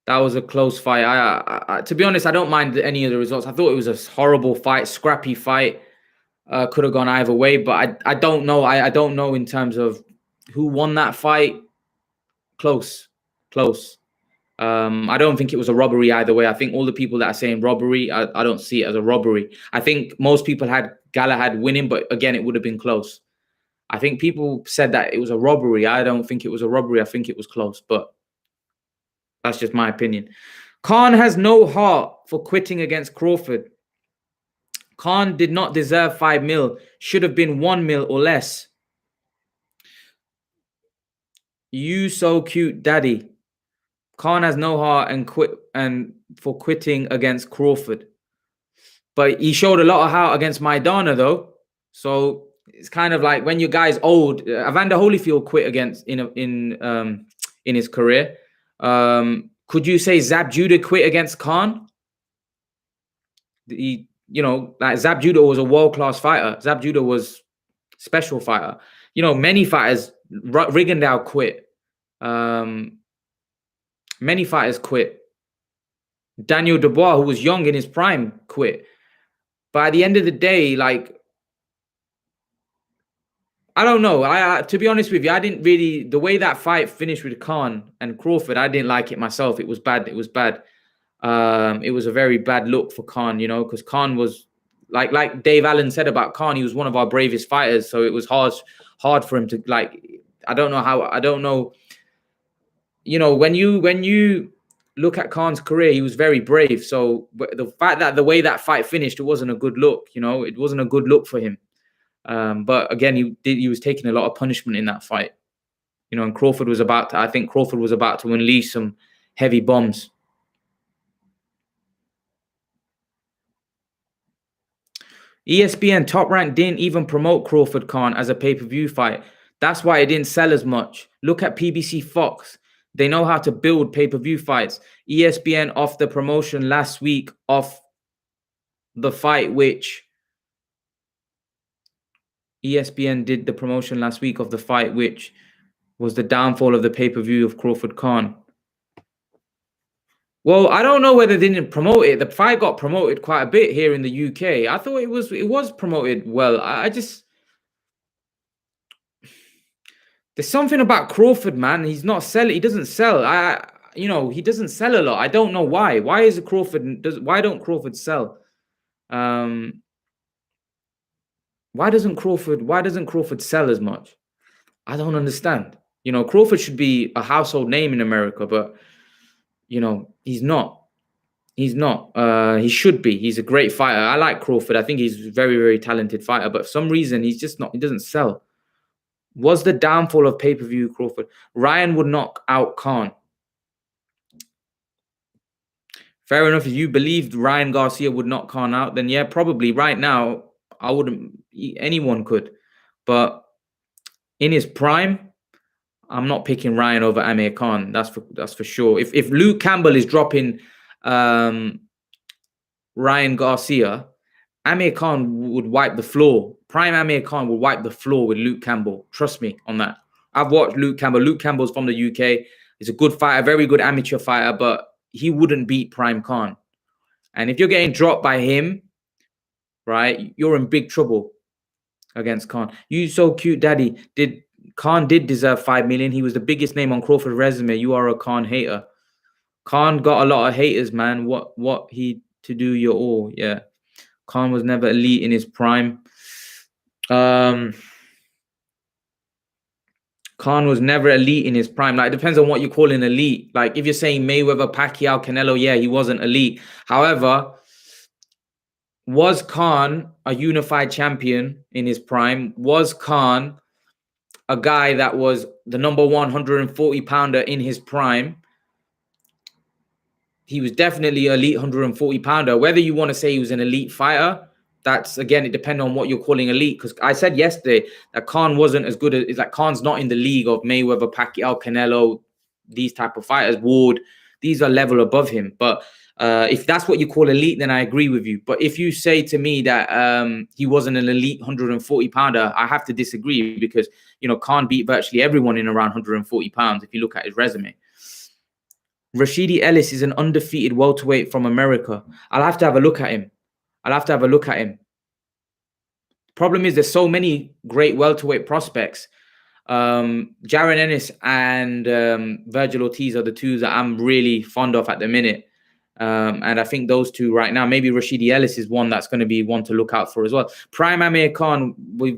That was a close fight. I to be honest, I don't mind any of the results. I thought it was a horrible fight, scrappy fight. Could have gone either way, but I don't know. I don't know in terms of who won that fight. Close. I don't think it was a robbery either way. I think all the people that are saying robbery, I don't see it as a robbery. I think most people had Galahad winning, but again, it would have been close. I think people said that it was a robbery. I don't think it was a robbery. I think it was close, but that's just my opinion. Khan has no heart for quitting against Crawford. Khan did not deserve 5 mil. Should have been 1 mil or less. You so cute, daddy. Khan has no heart for quitting against Crawford. But he showed a lot of heart against Maidana, though. So it's kind of like when your guy's old. Evander Holyfield quit against in his career. Could you say Zab Judah quit against Khan? You know, like Zab Judah was a world-class fighter. Zab Judah was special fighter. You know, many fighters, Rigondeaux quit. Many fighters quit. Daniel Dubois, who was young in his prime, quit. But at the end of the day, like, I don't know. To be honest with you, I didn't really, the way that fight finished with Khan and Crawford, I didn't like it myself. It was bad. It was bad. It was a very bad look for Khan, you know, because Khan was like Dave Allen said about Khan, he was one of our bravest fighters. So it was hard for him to, like, I don't know. You know, when you look at Khan's career, he was very brave. So the fact that the way that fight finished, it wasn't a good look. You know, it wasn't a good look for him. But again, he was taking a lot of punishment in that fight. You know, and I think Crawford was about to unleash some heavy bombs. ESPN Top Rank didn't even promote Crawford Khan as a pay-per-view fight. That's why it didn't sell as much. Look at PBC Fox. They know how to build pay-per-view fights. ESPN off the promotion last week of the fight, which ESPN did the promotion last week of the fight, which was the downfall of the pay-per-view of Crawford Khan. Well, I don't know whether they didn't promote it. The fight got promoted quite a bit here in the UK. I thought it was promoted well. I just there's something about Crawford, man. He's not selling. He doesn't sell. He doesn't sell a lot. I don't know why. Why don't Crawford sell? Why doesn't Crawford sell as much? I don't understand. Crawford should be a household name in America, but he's not. He's not. He should be. He's a great fighter. I like Crawford. I think he's a very, very talented fighter, but for some reason he's just not. He doesn't sell. Was the downfall of pay-per-view Crawford? Ryan would knock out Khan. Fair enough. If you believed Ryan Garcia would knock Khan out, then yeah, probably right now I wouldn't. Anyone could, but in his prime, I'm not picking Ryan over Amir Khan. That's for sure. If Luke Campbell is dropping Ryan Garcia, Amir Khan would wipe the floor. Prime Amir Khan would wipe the floor with Luke Campbell. Trust me on that. I've watched Luke Campbell. Luke Campbell's from the UK. He's a good fighter, very good amateur fighter, but he wouldn't beat Prime Khan. And if you're getting dropped by him, right, you're in big trouble against Khan. You so cute, daddy. Khan did deserve 5 million. He was the biggest name on Crawford's resume. You are a Khan hater. Khan got a lot of haters, man. What he to do your all. Yeah. Khan was never elite in his prime. Khan was never elite in his prime. Like, it depends on what you call an elite. Like, if you're saying Mayweather, Pacquiao, Canelo, yeah, he wasn't elite. However, was Khan a unified champion in his prime? Was Khan a guy that was the number 140 pounder in his prime? He was definitely an elite 140 pounder. Whether you want to say he was an elite fighter, that's, again, it depends on what you're calling elite. Because I said yesterday that Khan wasn't as good as, it's like Khan's not in the league of Mayweather, Pacquiao, Canelo, these type of fighters, Ward. These are level above him. But if that's what you call elite, then I agree with you. But if you say to me that he wasn't an elite 140 pounder, I have to disagree, because, Khan beat virtually everyone in around 140 pounds if you look at his resume. Rashidi Ellis is an undefeated welterweight from America. I'll have to have a look at him. Problem is, there's so many great welterweight prospects. Jaron Ennis and Virgil Ortiz are the two that I'm really fond of at the minute. And I think those two right now, maybe Rashidi Ellis is one that's going to be one to look out for as well. Prime Amir Khan, we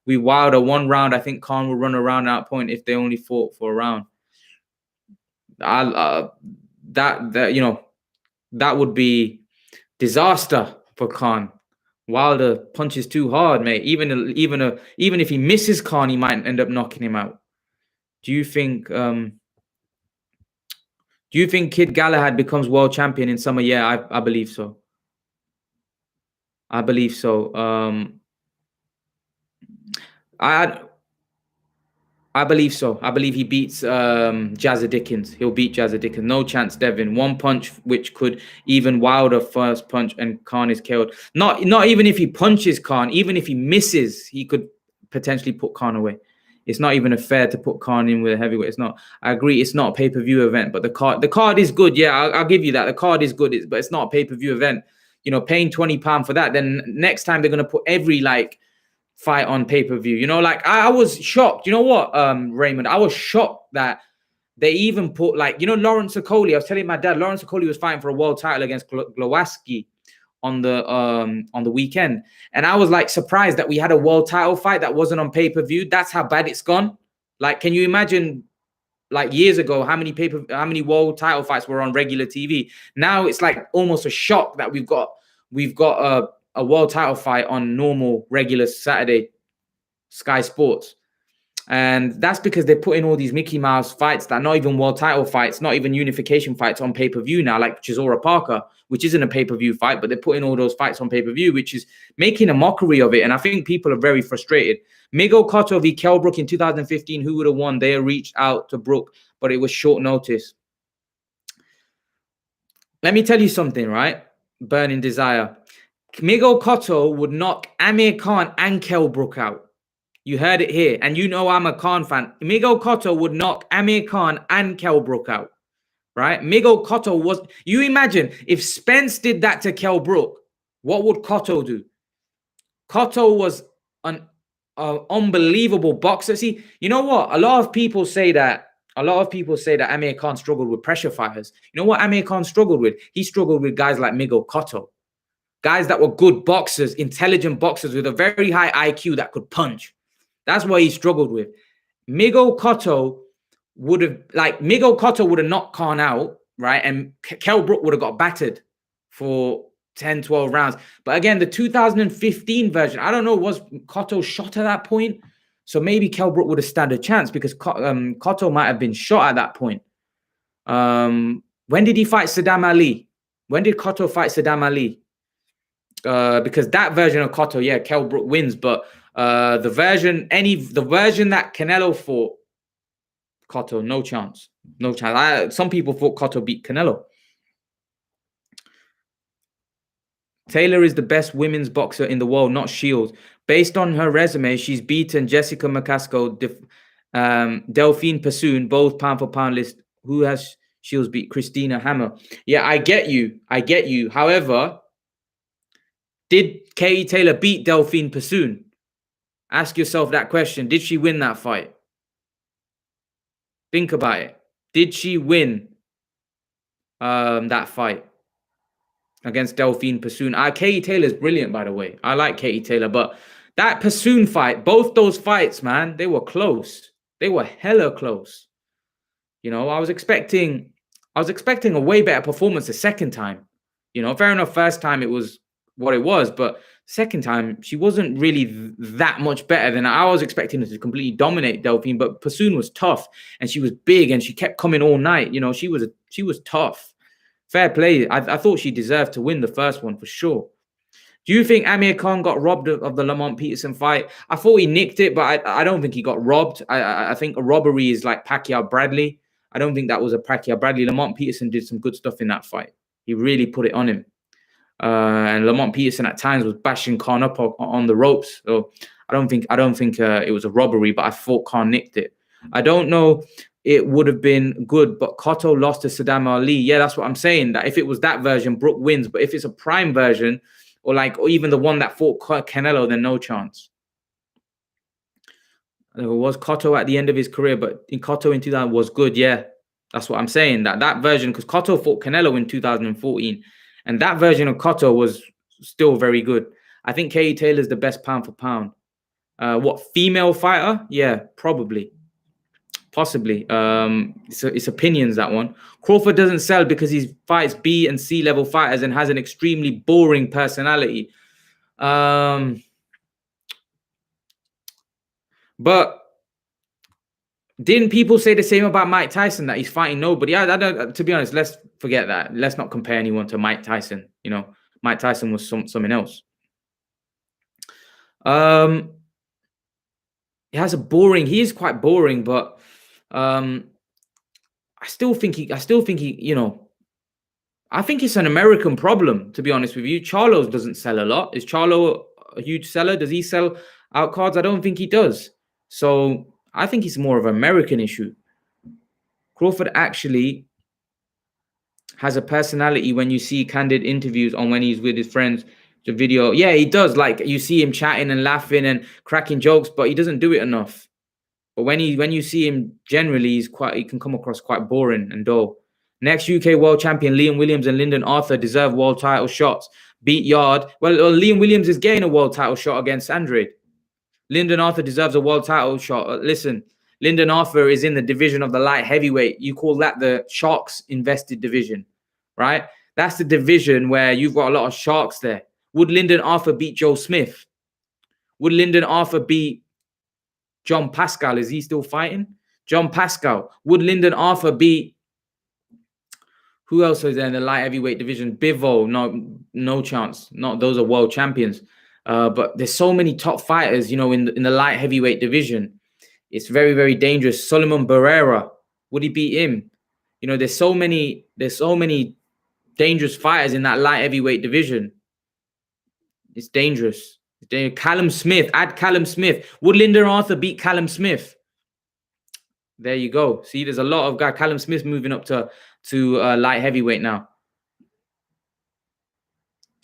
wowed a 1 round. I think Khan will run around that point if they only fought for a round. That would be disaster for Khan. Wilder punches too hard, mate. Even if he misses Khan, he might end up knocking him out. Do you think Kid Galahad becomes world champion in summer? Yeah, I believe so. I believe so. I believe so. I believe he beats Jazza Dickens. He'll beat Jazza Dickens. No chance, Devin. One punch which could even Wilder first punch and Khan is killed. Not even if he punches Khan, even if he misses, he could potentially put Khan away. It's not even fair to put Khan in with a heavyweight. It's not. I agree. It's not a pay-per-view event, but the card is good. Yeah, I'll give you that. The card is good, but it's not a pay-per-view event. Paying £20 for that, then next time they're gonna put every fight on pay-per-view. I was shocked. You know what, Raymond? I was shocked that they even put Lawrence Okoli. I was telling my dad, Lawrence Okoli was fighting for a world title against Glowacki on the weekend, and I was surprised that we had a world title fight that wasn't on pay-per-view. That's how bad it's gone. Can you imagine years ago how many world title fights were on regular TV? Now it's almost a shock that we've got a world title fight on normal regular Saturday Sky Sports. And that's because they're putting all these Mickey Mouse fights that are not even world title fights, not even unification fights on pay-per-view now, like Chisora Parker, which isn't a pay-per-view fight, but they're putting all those fights on pay-per-view, which is making a mockery of it. And I think people are very frustrated. Miguel Cotto v. Kell Brook in 2015, who would have won? They reached out to Brook, but it was short notice. Let me tell you something, right? Burning desire. Miguel Cotto would knock Amir Khan and Kell Brook out. You heard it here. And you know I'm a Khan fan. Miguel Cotto would knock Amir Khan and Kell Brook out. Right? Miguel Cotto was... You imagine if Spence did that to Kell Brook, what would Cotto do? Cotto was an unbelievable boxer. See, you know what? A lot of people say that Amir Khan struggled with pressure fighters. You know what Amir Khan struggled with? He struggled with guys like Miguel Cotto. Guys that were good boxers, intelligent boxers with a very high IQ that could punch. That's what he struggled with. Miguel Cotto would have knocked Khan out, right? And Kell Brook would have got battered for 10, 12 rounds. But again, the 2015 version, I don't know, was Cotto shot at that point? So maybe Kell Brook would have stood a chance because Cotto might have been shot at that point. When did he fight Saddam Ali? When did Cotto fight Saddam Ali? Because that version of Cotto, yeah, Kell Brook wins, but the version that Canelo fought, Cotto, no chance. No chance. Some people thought Cotto beat Canelo. Taylor is the best women's boxer in the world, not Shields. Based on her resume, she's beaten Jessica McCaskill, Delphine Passoon, both pound for pound list. Who has Shields beat? Christina Hammer. Yeah, I get you. However, did Katie Taylor beat Delphine Passoon? Ask yourself that question. Did she win that fight? Think about it. Did she win that fight against Delphine Passoon? Katie Taylor's brilliant, by the way. I like Katie Taylor, but that Passoon fight, both those fights, man, they were close. They were hella close. You know, I was expecting a way better performance the second time. You know, fair enough, first time it was what it was, but second time she wasn't really that much better than I was expecting her to completely dominate Delphine. But Passoon was tough and she was big and she kept coming all night. You know, she was tough. Fair play. I thought she deserved to win the first one for sure. Do you think Amir Khan got robbed of the Lamont Peterson fight? I thought he nicked it, but I don't think he got robbed. I think a robbery is like Pacquiao Bradley. I don't think that was a Pacquiao Bradley. Lamont Peterson did some good stuff in that fight. He really put it on him. And Lamont Peterson at times was bashing Khan up on the ropes. So I don't think it was a robbery, but I thought Khan nicked it. I don't know. It would have been good, but Cotto lost to Saddam Ali. Yeah, that's what I'm saying. That if it was that version, Brook wins. But if it's a prime version, or even the one that fought Canelo, then no chance. It was Cotto at the end of his career, but Cotto in 2000 was good. Yeah, that's what I'm saying. That version, because Cotto fought Canelo in 2014, and that version of Cotto was still very good. I think Katie Taylor's the best pound for pound. What, female fighter? Yeah, probably. Possibly. It's opinions, that one. Crawford doesn't sell because he fights B and C level fighters and has an extremely boring personality. But didn't people say the same about Mike Tyson, that he's fighting nobody? I don't, to be honest, let's forget that. Let's not compare anyone to Mike Tyson. You know, Mike Tyson was something else. He is quite boring, but I still think he, you know, I think it's an American problem, to be honest with you. Charlo doesn't sell a lot. Is Charlo a huge seller? Does he sell out cards? I don't think he does. So I think it's more of an American issue. Crawford actually has a personality when you see candid interviews on when he's with his friends. The video, yeah, he does. Like, you see him chatting and laughing and cracking jokes, but he doesn't do it enough. But when you see him, generally, he can come across quite boring and dull. Next UK world champion Liam Williams and Lyndon Arthur deserve world title shots. Beat Yard. Well, Liam Williams is getting a world title shot against Andrade. Lyndon Arthur deserves a world title shot. Listen, Lyndon Arthur is in the division of the light heavyweight. You call that the Sharks invested division, right? That's the division where you've got a lot of Sharks there. Would Lyndon Arthur beat Joe Smith? Would Lyndon Arthur beat John Pascal, is he still fighting? John Pascal. Would Lyndon Arthur beat... Who else is there in the light heavyweight division? Bivol, no chance. Not those are world champions. But there's so many top fighters, you know, in the light heavyweight division. It's very, very dangerous. Solomon Barrera, would he beat him? You know, there's so many dangerous fighters in that light heavyweight division. It's dangerous. Callum Smith, add Callum Smith. Would Lyndon Arthur beat Callum Smith? There you go. See, there's a lot of guys. Callum Smith moving up to light heavyweight now.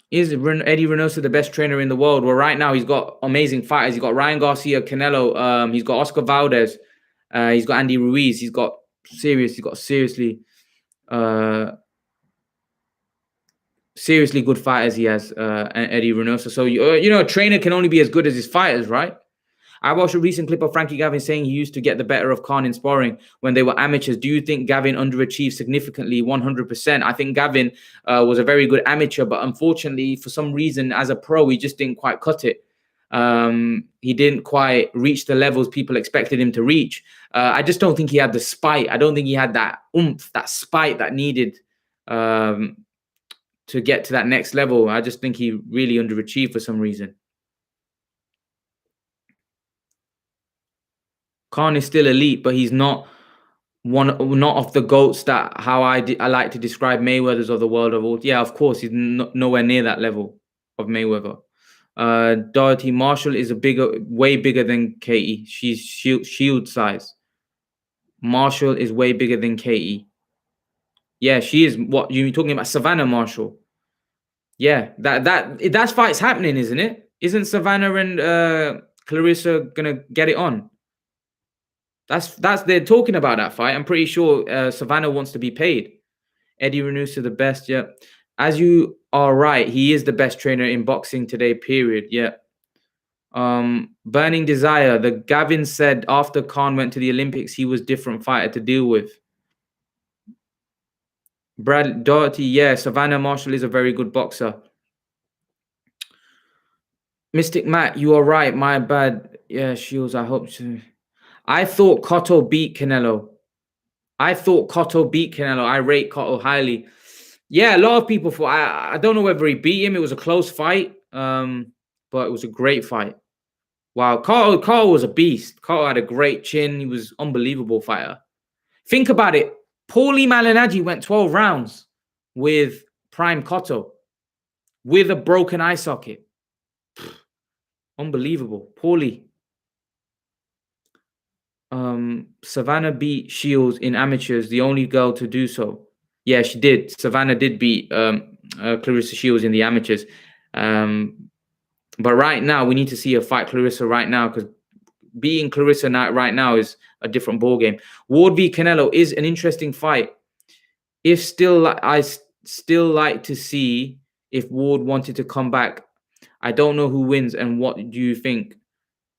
Is Eddie Reynoso the best trainer in the world? Well, right now he's got amazing fighters. He's got Ryan Garcia, Canelo. He's got Oscar Valdez. He's got Andy Ruiz. He's got seriously good fighters. He has Eddie Reynoso. So you know, a trainer can only be as good as his fighters, right? I watched a recent clip of Frankie Gavin saying he used to get the better of Khan in sparring when they were amateurs. Do you think Gavin underachieved significantly? 100%. I think Gavin was a very good amateur, but unfortunately, for some reason, as a pro, he just didn't quite cut it. He didn't quite reach the levels people expected him to reach. I just don't think he had the spite. I don't think he had that oomph, that spite that needed to get to that next level. I just think he really underachieved for some reason. Khan is still elite, but he's not of the GOATs that how I like to describe Mayweather's of the world of all. Yeah, of course, he's nowhere near that level of Mayweather. Dorothy Marshall is way bigger than Katie. She's shield size. Marshall is way bigger than Katie. Yeah, she is. What you talking about? Savannah Marshall. Yeah, that fight's happening, isn't it? Isn't Savannah and Clarissa gonna get it on? That's they're talking about that fight. I'm pretty sure Savannah wants to be paid. Eddie Reynoso the best, yeah. As you are right, he is the best trainer in boxing today, period. Yeah. Burning Desire, the Gavin said after Khan went to the Olympics, he was different fighter to deal with. Brad Doherty, yeah, Savannah Marshall is a very good boxer. Mystic Matt, you are right. My bad. Yeah, Shields, I hope so. I thought Cotto beat Canelo. I rate Cotto highly. Yeah, a lot of people thought. I don't know whether he beat him. It was a close fight, but it was a great fight. Wow, Cotto was a beast. Cotto had a great chin. He was an unbelievable fighter. Think about it. Paulie Malignaggi went 12 rounds with prime Cotto with a broken eye socket. Unbelievable. Paulie. Savannah beat Shields in amateurs, the only girl to do so. Yeah, she did. Savannah did beat Clarissa Shields in the amateurs. But right now, we need to see her fight Clarissa right now, because beating Clarissa right now is a different ballgame. Ward v Canelo is an interesting fight. I still like to see if Ward wanted to come back. I don't know who wins, and what do you think?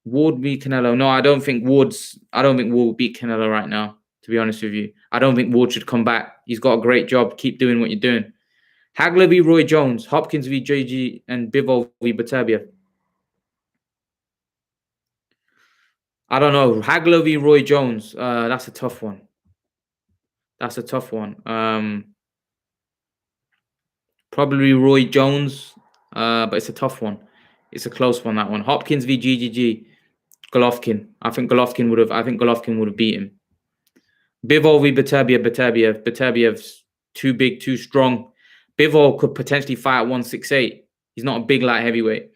Ward v Canelo. No, I don't think Ward will beat Canelo right now, to be honest with you. I don't think Ward should come back. He's got a great job. Keep doing what you're doing. Hagler v Roy Jones. Hopkins v JG and Bivol v Beterbiev. I don't know. Hagler v Roy Jones. That's a tough one. Probably Roy Jones, but it's a tough one. It's a close one, that one. Hopkins v GGG. Golovkin. I think Golovkin would have beat him. Bivol v Beterbiev. Beterbiev's too big, too strong. Bivol could potentially fight at 168. He's not a big light heavyweight.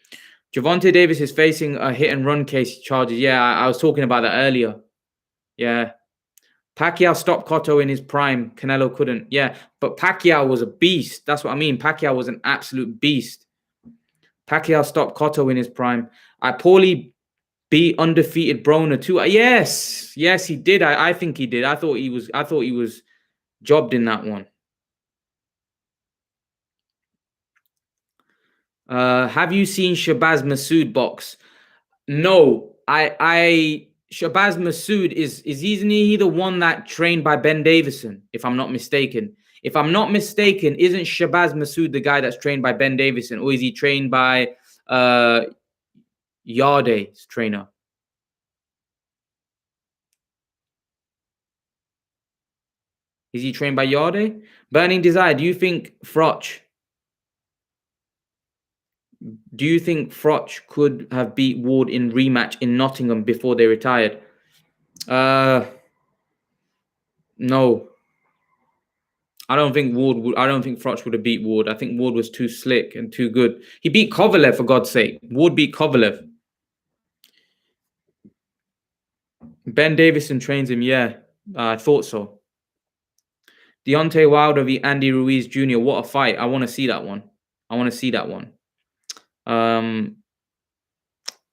Gervonta Davis is facing a hit and run case charges. Yeah, I was talking about that earlier. Yeah. Pacquiao stopped Cotto in his prime. Canelo couldn't. Yeah, but Pacquiao was a beast. That's what I mean. Pacquiao was an absolute beast. Pacquiao stopped Cotto in his prime. Paulie beat undefeated Broner too. Yes, he did. I think he did. I thought he was jobbed in that one. Have you seen Shabazz Massoud box? No, Shabazz Massoud isn't he the one that trained by Ben Davison, if I'm not mistaken? If I'm not mistaken, isn't Shabazz Massoud the guy that's trained by Ben Davison, or is he trained by Yarde's trainer? Is he trained by Yarde? Burning Desire, do you think Froch could have beat Ward in rematch in Nottingham before they retired? No. I don't think Froch would have beat Ward. I think Ward was too slick and too good. He beat Kovalev, for God's sake. Ward beat Kovalev. Ben Davison trains him, yeah. I thought so. Deontay Wilder v. Andy Ruiz Jr. What a fight. I want to see that one.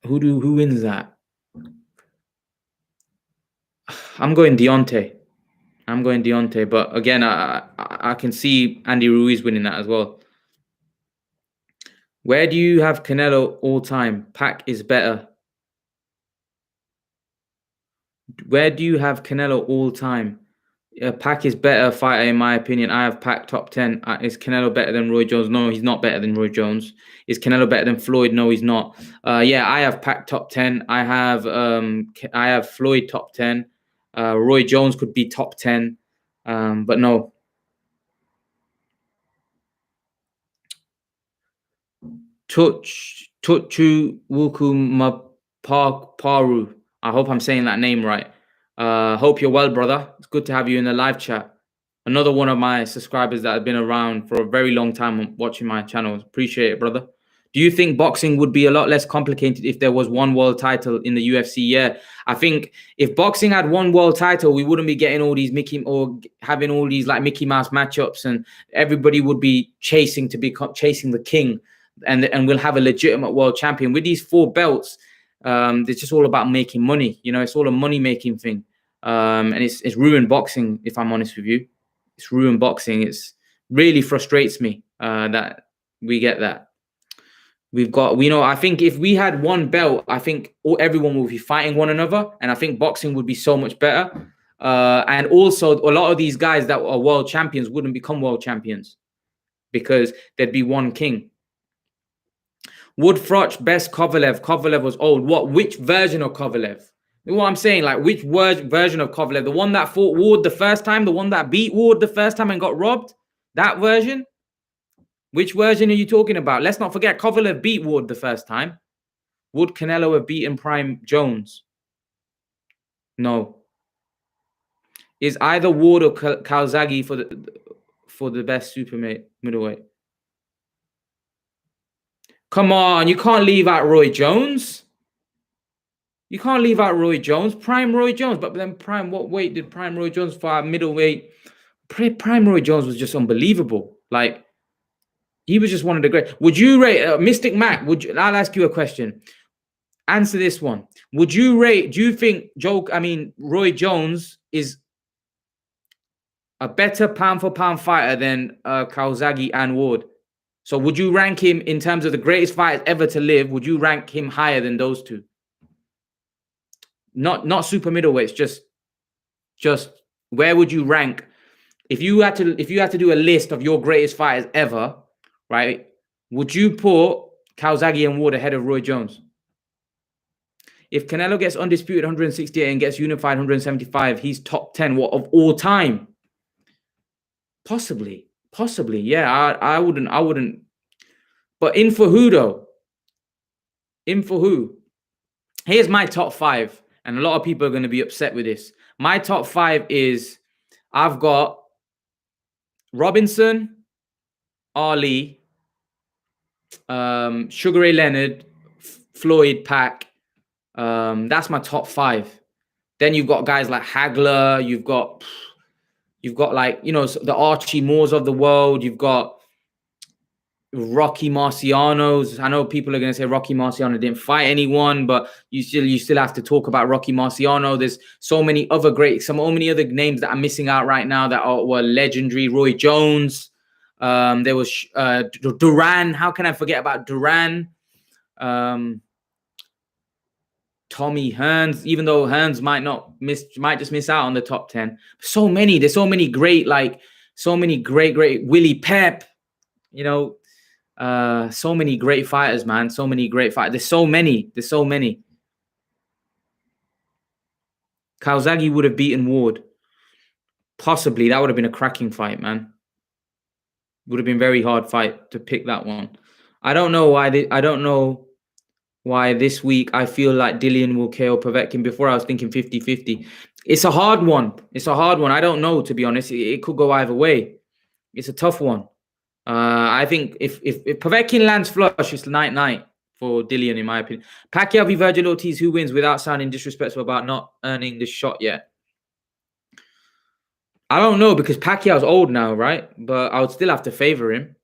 Who wins that? I'm going Deontay. But again, I can see Andy Ruiz winning that as well. Where do you have Canelo all time? Pac is better. Where do you have Canelo all time? Pac is better fighter in my opinion. I have Pac top 10. Is Canelo better than Roy Jones? No, he's not better than Roy Jones. Is Canelo better than Floyd? No, he's not. Yeah, I have Pac top 10. I have Floyd top 10. Roy Jones could be top 10. But no. Tuchu Wuku Paru. I hope I'm saying that name right. Hope you're well, brother. It's good to have you in the live chat. Another one of my subscribers that have been around for a very long time watching my channel. Appreciate it, brother. Do you think boxing would be a lot less complicated if there was one world title in the UFC? Yeah, I think if boxing had one world title, we wouldn't be getting all these having all these like Mickey Mouse matchups, and everybody would be chasing the king, and we'll have a legitimate world champion with these 4 belts. It's just all about making money. You know, it's all a money making thing, and it's ruined boxing. If I'm honest with you, it's ruined boxing. It's really frustrates me that we get that. I think if we had one belt, I think everyone would be fighting one another, and I think boxing would be so much better. And also, a lot of these guys that are world champions wouldn't become world champions because there'd be one king. Would Froch best Kovalev? Kovalev was old. Which version of Kovalev? You know what I'm saying? Like, which version of Kovalev? The one that fought Ward the first time? The one that beat Ward the first time and got robbed? That version? Which version are you talking about? Let's not forget, Kovalev beat Ward the first time. Would Canelo have beaten Prime Jones? No. Is either Ward or Calzaghe for the best middleweight? Come on, you can't leave out Roy Jones. You can't leave out Roy Jones. Prime Roy Jones. But then what weight did Prime Roy Jones fight? Middleweight. Prime Roy Jones was just unbelievable. Like, he was just one of the great. Would you rate Mystic Mac? I'll ask you a question. Answer this one. Do you think Roy Jones is a better pound for pound fighter than Calzaghe and Ward? So would you rank him in terms of the greatest fighters ever to live? Would you rank him higher than those two? Not super middleweights, just where would you rank? If you had to do a list of your greatest fighters ever, right? Would you put Calzaghe and Ward ahead of Roy Jones? If Canelo gets undisputed 168 and gets unified 175, he's top 10 of all time. Possibly. Yeah, I wouldn't. But in for who though? Here's my top 5. And a lot of people are going to be upset with this. My top 5 is, I've got Robinson, Ali, Sugar Ray Leonard, Floyd, Pac. That's my top 5. Then you've got guys like Hagler. You've got like, the Archie Moores of the world. You've got Rocky Marciano's. I know people are going to say Rocky Marciano didn't fight anyone, but you still have to talk about Rocky Marciano. There's so many other names that I'm missing out right now that were legendary. Roy Jones. There was Duran. How can I forget about Duran? Tommy Hearns, even though Hearns might just miss out on the top 10. There's so many great Willie Pep, so many great fighters, man. So many great fighters. There's so many. Calzaghe would have beaten Ward. Possibly that would have been a cracking fight, man. Would have been very hard fight to pick that one. I don't know why. I don't know why this week I feel like Dillian will KO Povetkin. Before I was thinking 50-50. It's a hard one. It's a hard one. I don't know, to be honest. It could go either way. It's a tough one. I think if Povetkin lands flush, it's night for Dillian, in my opinion. Pacquiao v Virgil Ortiz, who wins without sounding disrespectful about not earning the shot yet? I don't know, because Pacquiao's old now, right? But I would still have to favor him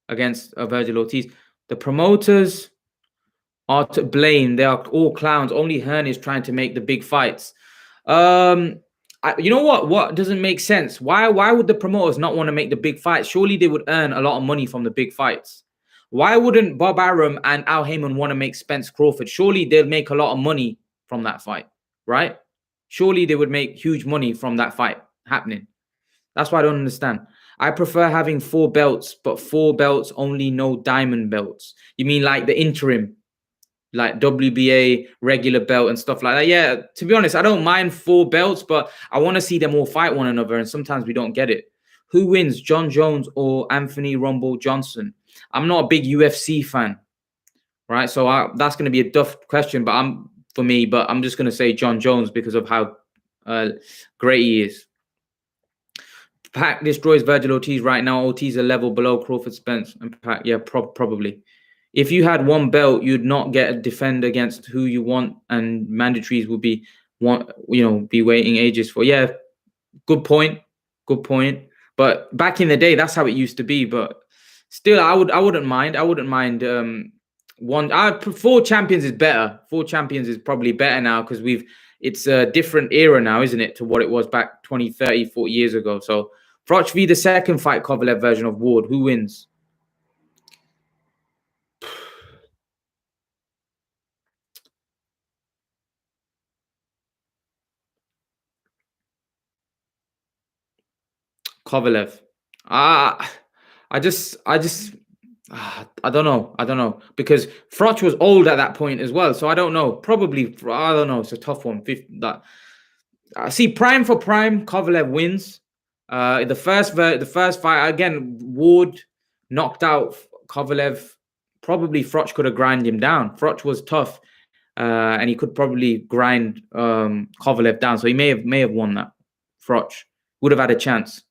against Virgil Ortiz. The promoters are to blame. They are all clowns. Only Hearn is trying to make the big fights. You know what? What doesn't make sense? Why would the promoters not want to make the big fights? Surely they would earn a lot of money from the big fights. Why wouldn't Bob Arum and Al Heyman want to make Spence Crawford? Surely they'll make a lot of money from that fight, right? Surely they would make huge money from that fight happening. That's why I don't understand. I prefer having 4 belts, but 4 belts only, no diamond belts. You mean like the interim, like WBA regular belt and stuff like that? Yeah, to be honest, I don't mind 4 belts, but I want to see them all fight one another, and sometimes we don't get it. Who wins, John Jones or Anthony Rumble Johnson? I'm not a big UFC fan, right? So that's going to be a tough question, but I'm just going to say John Jones because of how great he is. Pac destroys Virgil Ortiz right now. Ortiz a level below Crawford, Spence, and Pac. Yeah, probably. If you had 1 belt, you'd not get a defender against who you want, and mandatories would be be waiting ages for. Yeah, good point. Good point. But back in the day, that's how it used to be. But still, I wouldn't mind. I wouldn't mind. 4 champions is better. 4 champions is probably better now because it's a different era now, isn't it, to what it was back 20, 30, 40 years ago. So Froch v. the second fight Kovalev version of Ward. Who wins? Kovalev. I don't know because Froch was old at that point as well, so I don't know. Probably, I don't know. It's a tough one. I see prime for prime. Kovalev wins. The first fight again, Ward knocked out Kovalev. Probably Froch could have grind him down. Froch was tough, and he could probably grind Kovalev down. So he may have won that. Froch would have had a chance.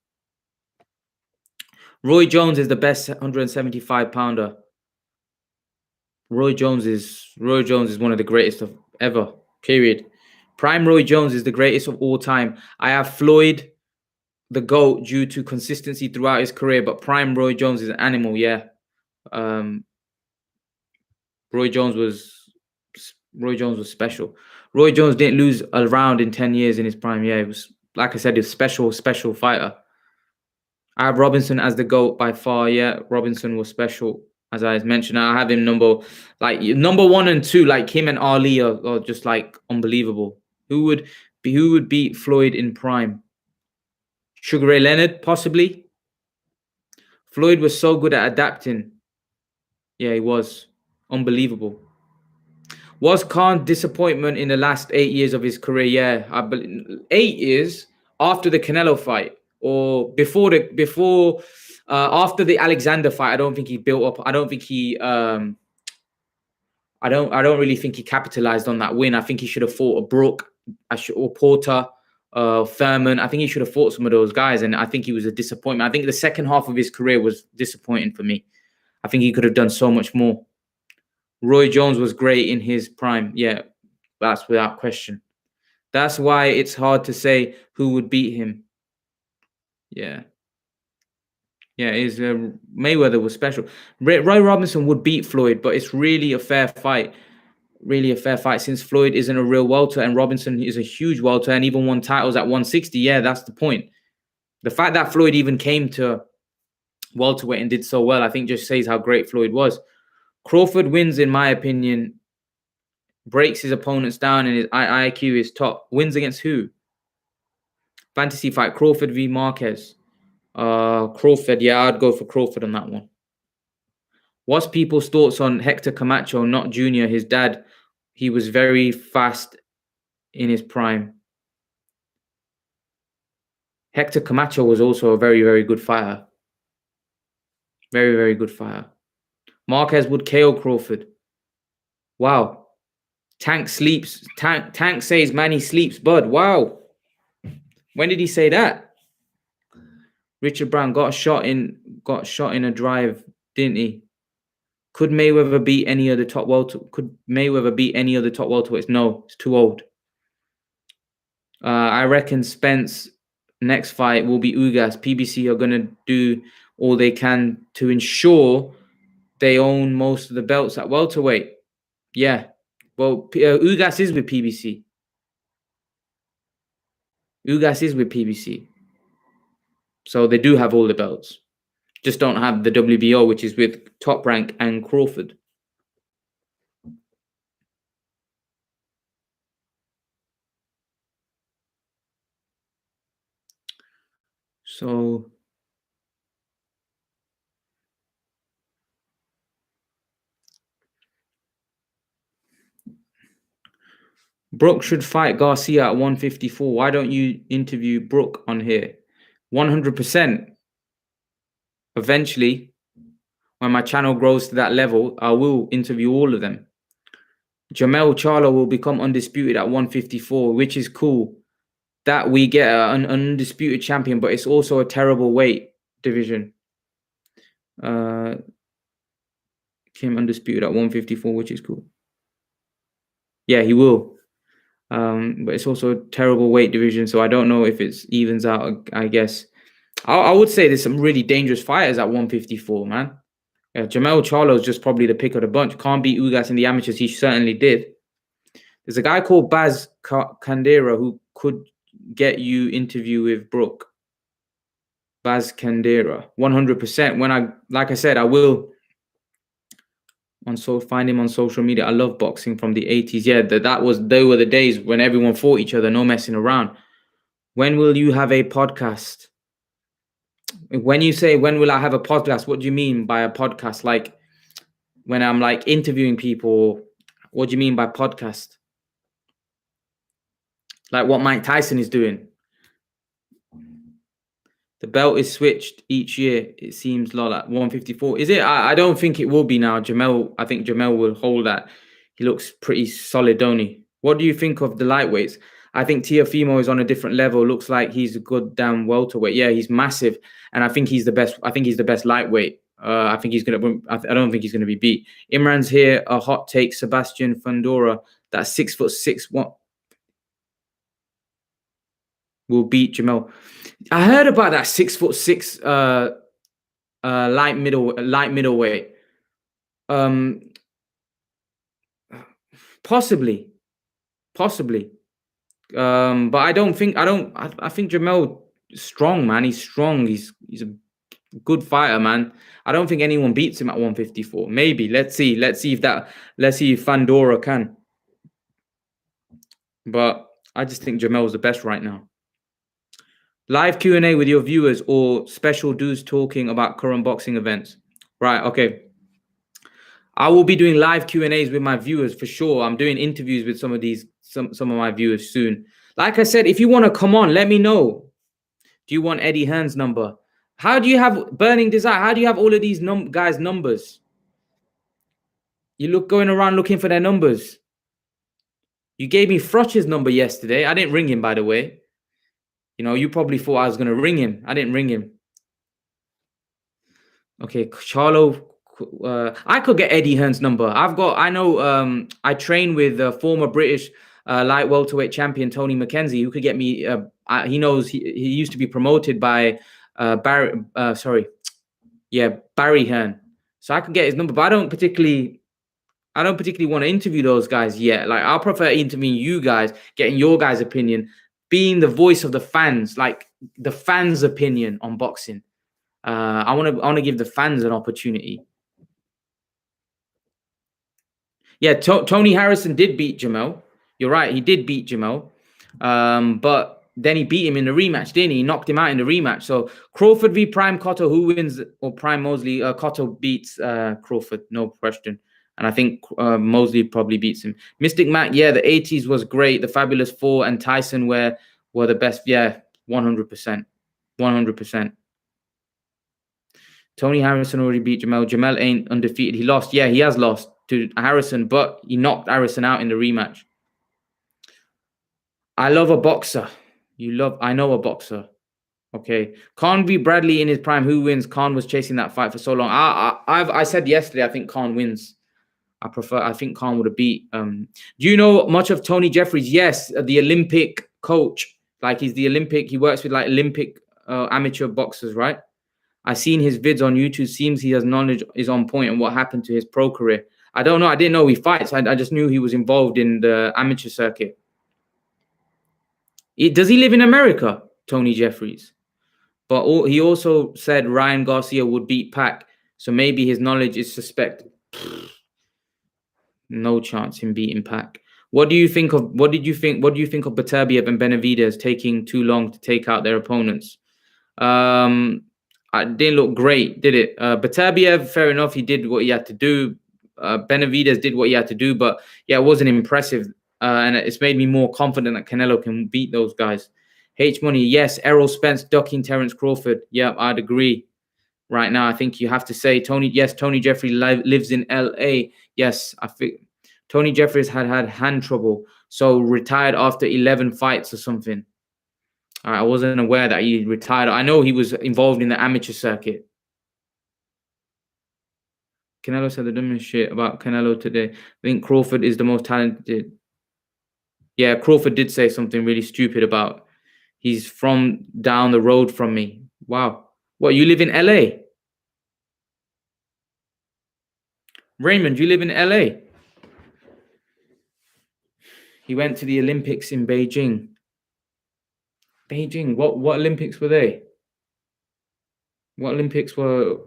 Roy Jones is the best 175 pounder. Roy Jones is one of the greatest of ever. Period. Prime Roy Jones is the greatest of all time. I have Floyd, the GOAT, due to consistency throughout his career, but prime Roy Jones is an animal. Yeah. Roy Jones was special. Roy Jones didn't lose a round in 10 years in his prime. Yeah, it was, like I said, a special fighter. I have Robinson as the GOAT by far. Yeah, Robinson was special, as I mentioned. I have him number 1 and 2, like him and Ali are just like unbelievable. Who would beat Floyd in prime? Sugar Ray Leonard, possibly. Floyd was so good at adapting. Yeah, he was unbelievable. Was Khan disappointment in the last 8 years of his career? Yeah, I believe 8 years after the Canelo fight. Or after the Alexander fight, I don't think he built up. I don't think he. I don't really think he capitalized on that win. I think he should have fought a Brook, or Porter, Thurman. I think he should have fought some of those guys, and I think he was a disappointment. I think the second half of his career was disappointing for me. I think he could have done so much more. Roy Jones was great in his prime. Yeah, that's without question. That's why it's hard to say who would beat him. Yeah. Yeah, Mayweather was special. Roy Robinson would beat Floyd, but it's really a fair fight. Really a fair fight since Floyd isn't a real welter and Robinson is a huge welter and even won titles at 160. Yeah, that's the point. The fact that Floyd even came to welterweight and did so well, I think just says how great Floyd was. Crawford wins, in my opinion, breaks his opponents down and his IQ is top. Wins against who? Fantasy fight, Crawford v. Marquez. Crawford, yeah, I'd go for Crawford on that one. What's people's thoughts on Hector Camacho, not Junior, his dad? He was very fast in his prime. Hector Camacho was also a very, very good fighter. Very, very good fighter. Marquez would KO Crawford. Wow. Tank sleeps. Tank says Manny sleeps, bud. Wow. When did he say that? Richard Brown got shot in a drive, didn't he? Could Mayweather beat any other top welterweight? Could Mayweather beat any other top welterweights? No, it's too old. I reckon Spence next fight will be Ugas. PBC are gonna do all they can to ensure they own most of the belts at welterweight. Yeah. Well, Ugas is with PBC. Ugas is with PBC. So they do have all the belts. Just don't have the WBO, which is with Top Rank and Crawford. So Brook should fight Garcia at 154. Why don't you interview Brook on here? 100%. Eventually, when my channel grows to that level, I will interview all of them. Jamel Charlo will become undisputed at 154, which is cool. That we get an undisputed champion, but it's also a terrible weight division. Came undisputed at 154, which is cool. Yeah, he will. But it's also a terrible weight division, so I don't know if it evens out. I guess I would say there's some really dangerous fighters at 154, man. Yeah, Jamel Charlo is just probably the pick of the bunch. Can't beat Ugas in the amateurs. He certainly did. There's a guy called Baz Candera who could get you interview with Brook. Baz Candera, 100%. When like I said, I will find him on social media. I love boxing from the 80s. Yeah, they were the days when everyone fought each other, no messing around. When will you have a podcast? When you say when will I have a podcast, what do you mean by a podcast? Like when I'm like interviewing people, what do you mean by podcast? Like what Mike Tyson is doing. The belt is switched each year. It seems like 154. Is it? I don't think it will be now. I think Jamel will hold that. He looks pretty solid, don't he? What do you think of the lightweights? I think Teofimo is on a different level. Looks like he's a good damn welterweight. Yeah, he's massive, and I think he's the best. I think he's the best lightweight. I think he's gonna. I don't think he's gonna be beat. Imran's here. A hot take. Sebastian Fundora. That's 6'6". What will beat Jamel? I heard about that 6'6" light middleweight. Possibly. But I think Jamel is strong, man. He's strong. He's a good fighter, man. I don't think anyone beats him at 154. Maybe. Let's see if Fundora can. But I just think Jamel's the best right now. Live Q&A with your viewers or special dudes talking about current boxing events. Right, okay. I will be doing live Q&As with my viewers for sure. I'm doing interviews with some of my viewers soon. Like I said, if you want to come on, let me know. Do you want Eddie Hearn's number? How do you have Burning Desire? How do you have all of these guys' numbers? You going around looking for their numbers. You gave me Froch's number yesterday. I didn't ring him, by the way. You know, you probably thought I was going to ring him. I didn't ring him. Okay, Charlo. I could get Eddie Hearn's number. I know I train with former British light welterweight champion Tony McKenzie, who could get me. He knows he used to be promoted by Barry Hearn. So I could get his number, but I don't particularly want to interview those guys yet. Like I'll prefer interviewing you guys, getting your guys' opinion, being the voice of the fans, like the fans' opinion on boxing. I want to give the fans an opportunity. Yeah, Tony Harrison did beat Jamel. You're right, he did beat Jamel. But then he beat him in the rematch, didn't he? He knocked him out in the rematch. So Crawford v. Prime Cotto, who wins? Or Prime Mosley? Cotto beats Crawford, no question. And I think Mosley probably beats him. Mystic Mac, yeah, the 80s was great. The Fabulous Four and Tyson were the best. Yeah, 100%. 100%. Tony Harrison already beat Jamel. Jamel ain't undefeated. He lost. Yeah, he has lost to Harrison, but he knocked Harrison out in the rematch. I love a boxer. I know a boxer. Okay. Khan v. Bradley in his prime. Who wins? Khan was chasing that fight for so long. I said yesterday, I think Khan wins. I think Khan would have beat. Do you know much of Tony Jeffries? Yes, the Olympic coach. Like he's the Olympic. He works with like Olympic amateur boxers, right? I've seen his vids on YouTube. Seems he has knowledge is on point on what happened to his pro career. I don't know. I didn't know he fights. I just knew he was involved in the amateur circuit. Does he live in America, Tony Jeffries? But he also said Ryan Garcia would beat Pac. So maybe his knowledge is suspect. No chance him beating Pac. What did you think of Beterbiev and Benavidez taking too long to take out their opponents? It didn't look great, did it? Beterbiev, fair enough, he did what he had to do. Benavidez did what he had to do, but yeah, it wasn't impressive. And it's made me more confident that Canelo can beat those guys. H Money, yes. Errol, Spence ducking Terence Crawford. Yeah, I'd agree. Right now, I think you have to say Tony. Yes, Tony Jeffries lives in LA. Yes, I think Tony Jeffries had hand trouble, so retired after 11 fights or something. I wasn't aware that he retired. I know he was involved in the amateur circuit. Canelo said the dumbest shit about Canelo today. I think Crawford is the most talented. Yeah, Crawford did say something really stupid about he's from down the road from me. Wow. What, you live in LA? Raymond, you live in LA? He went to the Olympics in Beijing. Beijing, what Olympics were they? What Olympics were?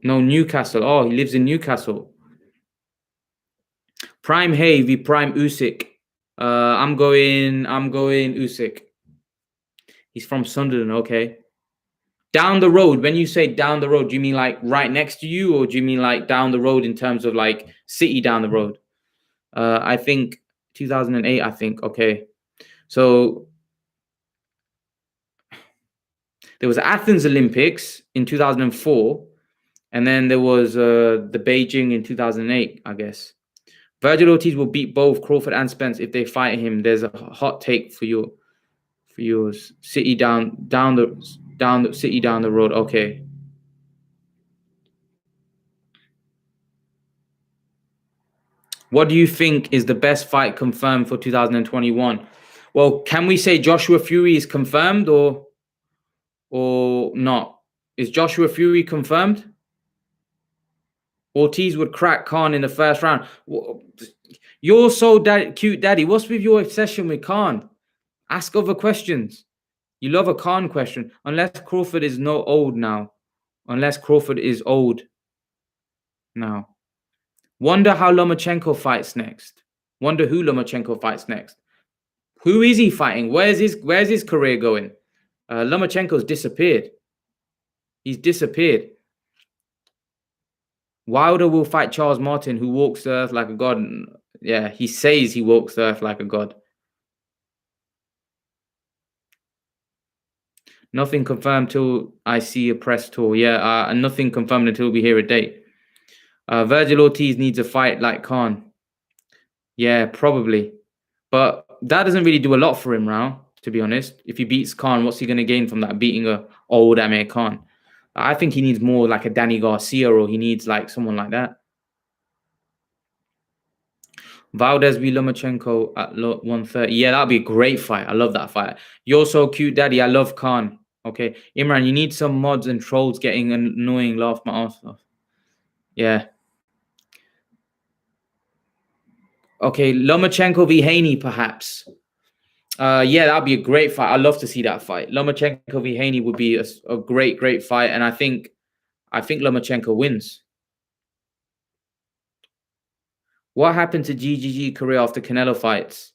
No, Newcastle. Oh, he lives in Newcastle. Prime Hay v Prime Usyk. I'm going Usyk. He's from Sunderland, okay. Down the road, when you say down the road, do you mean like right next to you, or do you mean like down the road in terms of like city down the road? I think 2008, I think. Okay. So there was Athens Olympics in 2004, and then there was the Beijing in 2008, I guess. Virgil Ortiz will beat both Crawford and Spence if they fight him. There's a hot take for yours. City down the city down the road. Okay. What do you think is the best fight confirmed for 2021? Well, can we say Joshua Fury is confirmed or not? Is Joshua Fury confirmed? Ortiz would crack Khan in the first round. You're so cute, Daddy. What's with your obsession with Khan? Ask other questions. You love a Khan question. Unless Crawford is old now. Unless Crawford is old now. Wonder how Lomachenko fights next. Wonder who Lomachenko fights next. Who is he fighting? Where's his career going? Lomachenko's disappeared. He's disappeared. Wilder will fight Charles Martin, who walks the earth like a god. Yeah, he says he walks the earth like a god. Nothing confirmed till I see a press tour. Yeah, nothing confirmed until we hear a date. Virgil Ortiz needs a fight like Khan. Yeah, probably. But that doesn't really do a lot for him now, to be honest. If he beats Khan, what's he going to gain from that, beating a old Amir Khan? I think he needs more like a Danny Garcia, or he needs like someone like that. Valdez v Lomachenko at 130. Yeah, that'd be a great fight. I love that fight. You're so cute, Daddy. I love Khan. Okay. Imran, you need some mods and trolls getting annoying. Laugh my ass off. Yeah. Okay, Lomachenko v Haney, perhaps. Yeah, that'd be a great fight. I'd love to see that fight. Lomachenko v Haney would be a great fight, and I think Lomachenko wins. What happened to GGG career after Canelo fights?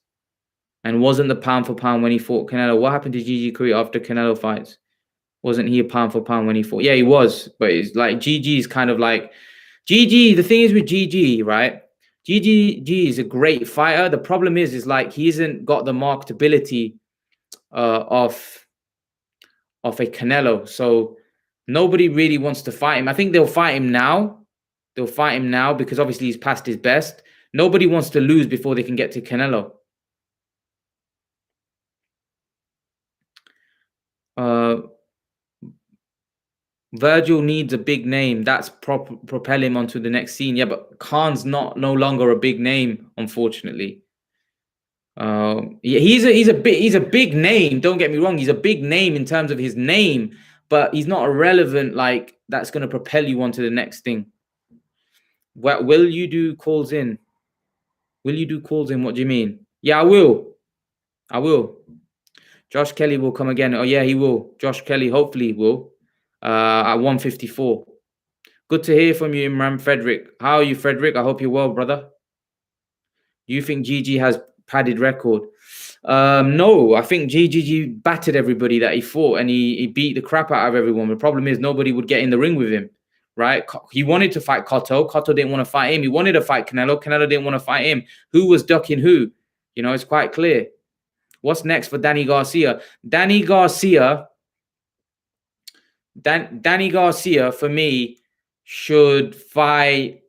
And wasn't the pound for pound when he fought Canelo? What happened to GG career after Canelo fights? Wasn't he a pound for pound when he fought? Yeah, he was, but it's like GG is kind of like GG. The thing is with GG, right? GG is a great fighter. The problem is like he hasn't got the marketability of of a Canelo. So nobody really wants to fight him. I think they'll fight him now. They'll fight him now because obviously he's past his best. Nobody wants to lose before they can get to Canelo. Virgil needs a big name. That's propel him onto the next scene. Yeah, but Khan's no longer a big name, unfortunately. He's a big name. Don't get me wrong. He's a big name in terms of his name, but he's not irrelevant like that's going to propel you onto the next thing. Will you do calls in? Will you do calls in? What do you mean? Yeah, I will. I will. Josh Kelly will come again. Oh yeah, he will. Josh Kelly, hopefully he will. At 154. Good to hear from you, Imran Frederick. How are you, Frederick? I hope you're well, brother. Do you think GG has padded record? No, I think GG battered everybody that he fought, and he beat the crap out of everyone. The problem is nobody would get in the ring with him, right? He wanted to fight Cotto. Cotto didn't want to fight him. He wanted to fight Canelo. Canelo didn't want to fight him. Who was ducking who? You know, it's quite clear. What's next for Danny Garcia? Danny Garcia, for me, should fight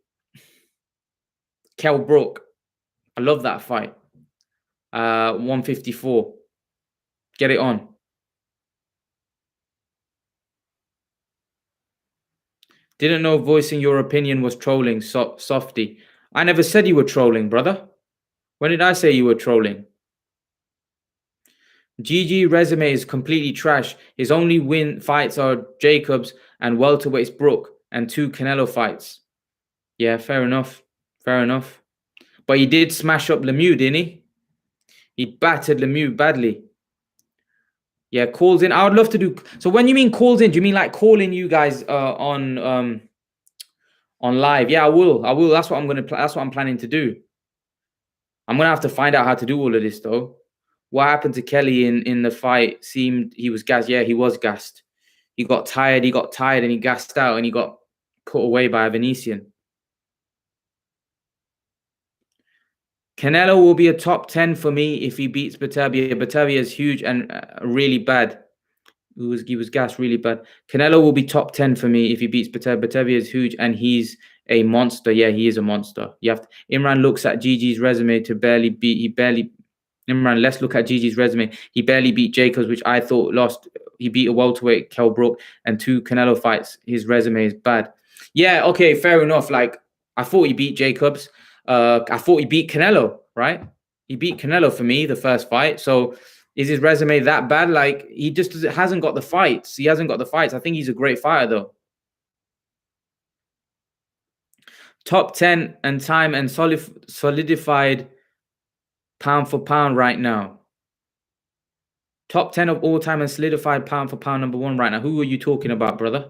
Brook. I love that fight. 154. Get it on. Didn't know voicing your opinion was trolling, softy. I never said you were trolling, brother. When did I say you were trolling? GG resume is completely trash. His only fights are Jacobs and welterweight's Brook and 2 Canelo fights. Yeah, fair enough. Fair enough. But he did smash up Lemieux, didn't he? He battered Lemieux badly. Yeah, calls in. I would love to do. So when you mean calls in, do you mean like calling you guys on live? Yeah, I will. That's what I'm planning to do. I'm gonna have to find out how to do all of this though. What happened to Kelly in the fight? Seemed he was gassed. Yeah, he was gassed. He got tired. And he gassed out, and he got put away by a Venetian. Canelo will be a top 10 for me if he beats Beterbiev. Beterbiev is huge and really bad. He was gassed really bad. Canelo will be top 10 for me if he beats Beterbiev. Beterbiev is huge and he's a monster. Yeah, he is a monster. Imran looks at GG's resume to barely beat. Imran, let's look at GG's resume. He barely beat Jacobs, which I thought lost. He beat a welterweight, Brook, and 2 Canelo fights. His resume is bad. Yeah, okay, fair enough. Like, I thought he beat Jacobs. I thought he beat Canelo, right? He beat Canelo for me, the first fight. So is his resume that bad? Like, he just hasn't got the fights. He hasn't got the fights. I think he's a great fighter, though. Top 10 and time and solidified pound for pound right now. Top 10 of all time and solidified pound for pound #1 right now. Who are you talking about, brother?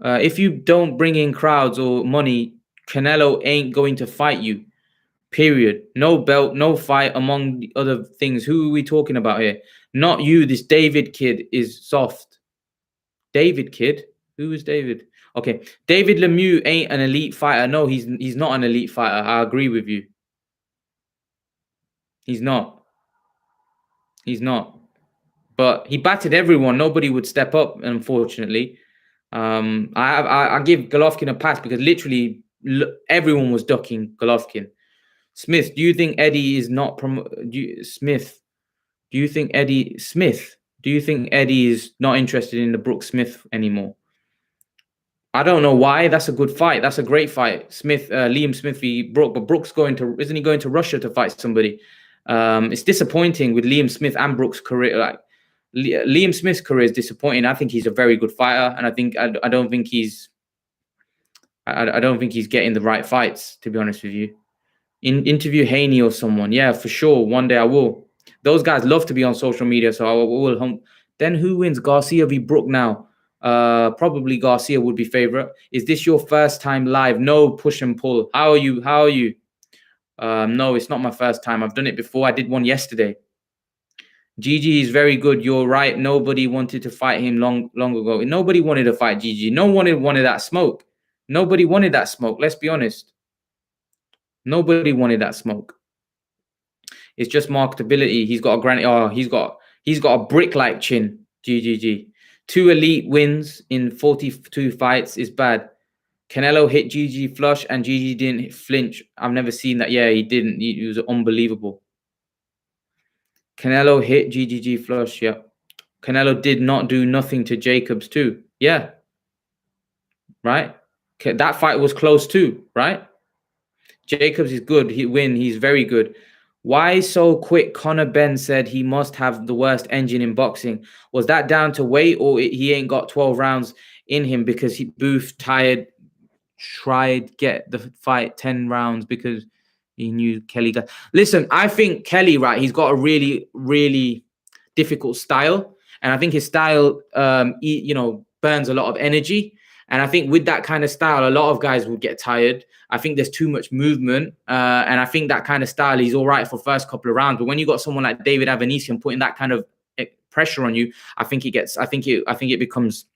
If you don't bring in crowds or money, Canelo ain't going to fight you. Period. No belt, no fight, among the other things. Who are we talking about here? Not you. This David kid is soft. David kid? Who is David? Okay. David Lemieux ain't an elite fighter. No, he's not an elite fighter. I agree with you. He's not. He's not. But he battered everyone. Nobody would step up, unfortunately. I give Golovkin a pass because literally everyone was ducking Golovkin. Smith, do you think Eddie is not Smith? Do you think Eddie is not interested in the Brook Smith anymore? I don't know why. That's a good fight. That's a great fight. Liam Smith v Brook, but Brook's isn't he going to Russia to fight somebody? It's disappointing with Liam Smith and Brook's career. Like Liam Smith's career is disappointing. I think he's a very good fighter, and I don't think he's getting the right fights, to be honest with you. Interview Haney or someone. Yeah, for sure. One day I will. Those guys love to be on social media, so I will. Then who wins? Garcia v Brook now. Probably Garcia would be favorite. Is this your first time live? No, push and pull. How are you? No, it's not my first time. I've done it before. I did one yesterday. GG is very good. You're right. Nobody wanted to fight him long ago. Nobody wanted to fight GG. No one wanted that smoke. Nobody wanted that smoke. Let's be honest. Nobody wanted that smoke. It's just marketability. He's got a granny. Oh, he's got a brick-like chin. GGG. 2 elite wins in 42 fights is bad. Canelo hit GG flush and GG didn't flinch. I've never seen that. Yeah, he didn't. He was unbelievable. Canelo hit GGG flush. Yeah. Canelo did not do nothing to Jacobs too. Yeah. Right. That fight was close too. Right. Jacobs is good. He's very good. Why so quick? Conor Ben said he must have the worst engine in boxing. Was that down to weight, or he ain't got 12 rounds in him because Booth tried get the fight 10 rounds because he knew Kelly got... Listen, I think Kelly, right, he's got a really, really difficult style. And I think his style, burns a lot of energy. And I think with that kind of style, a lot of guys will get tired. I think there's too much movement. And I think that kind of style, he's all right for first couple of rounds. But when you got someone like David Avanesian putting that kind of pressure on you, I think it becomes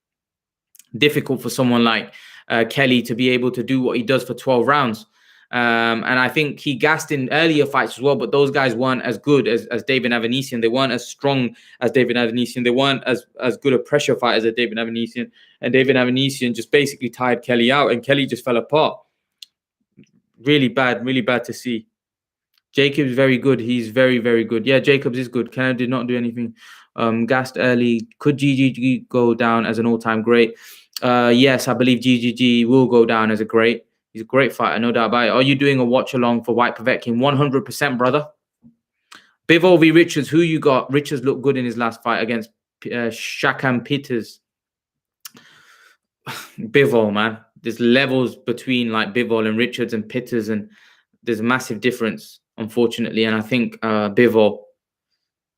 difficult for someone like Kelly to be able to do what he does for 12 rounds. And I think he gassed in earlier fights as well, but those guys weren't as good as David Avanesian. They weren't as strong as David Avanesian. They weren't as good a pressure fighters as David Avanesian. And David Avanesian just basically tired Kelly out, and Kelly just fell apart. Really bad to see. Jacobs very good. He's very, very good. Yeah, Jacobs is good. Canada did not do anything. Gassed early. Could GGG go down as an all-time great? Yes, I believe GGG will go down as a great. He's a great fighter, no doubt about it. Are you doing a watch-along for White Povetkin? 100%, brother. Bivol v. Richards. Who you got? Richards looked good in his last fight against Shakam Peters. Bivol, man. There's levels between like Bivol and Richards and Peters, and there's a massive difference, unfortunately. And I think Bivol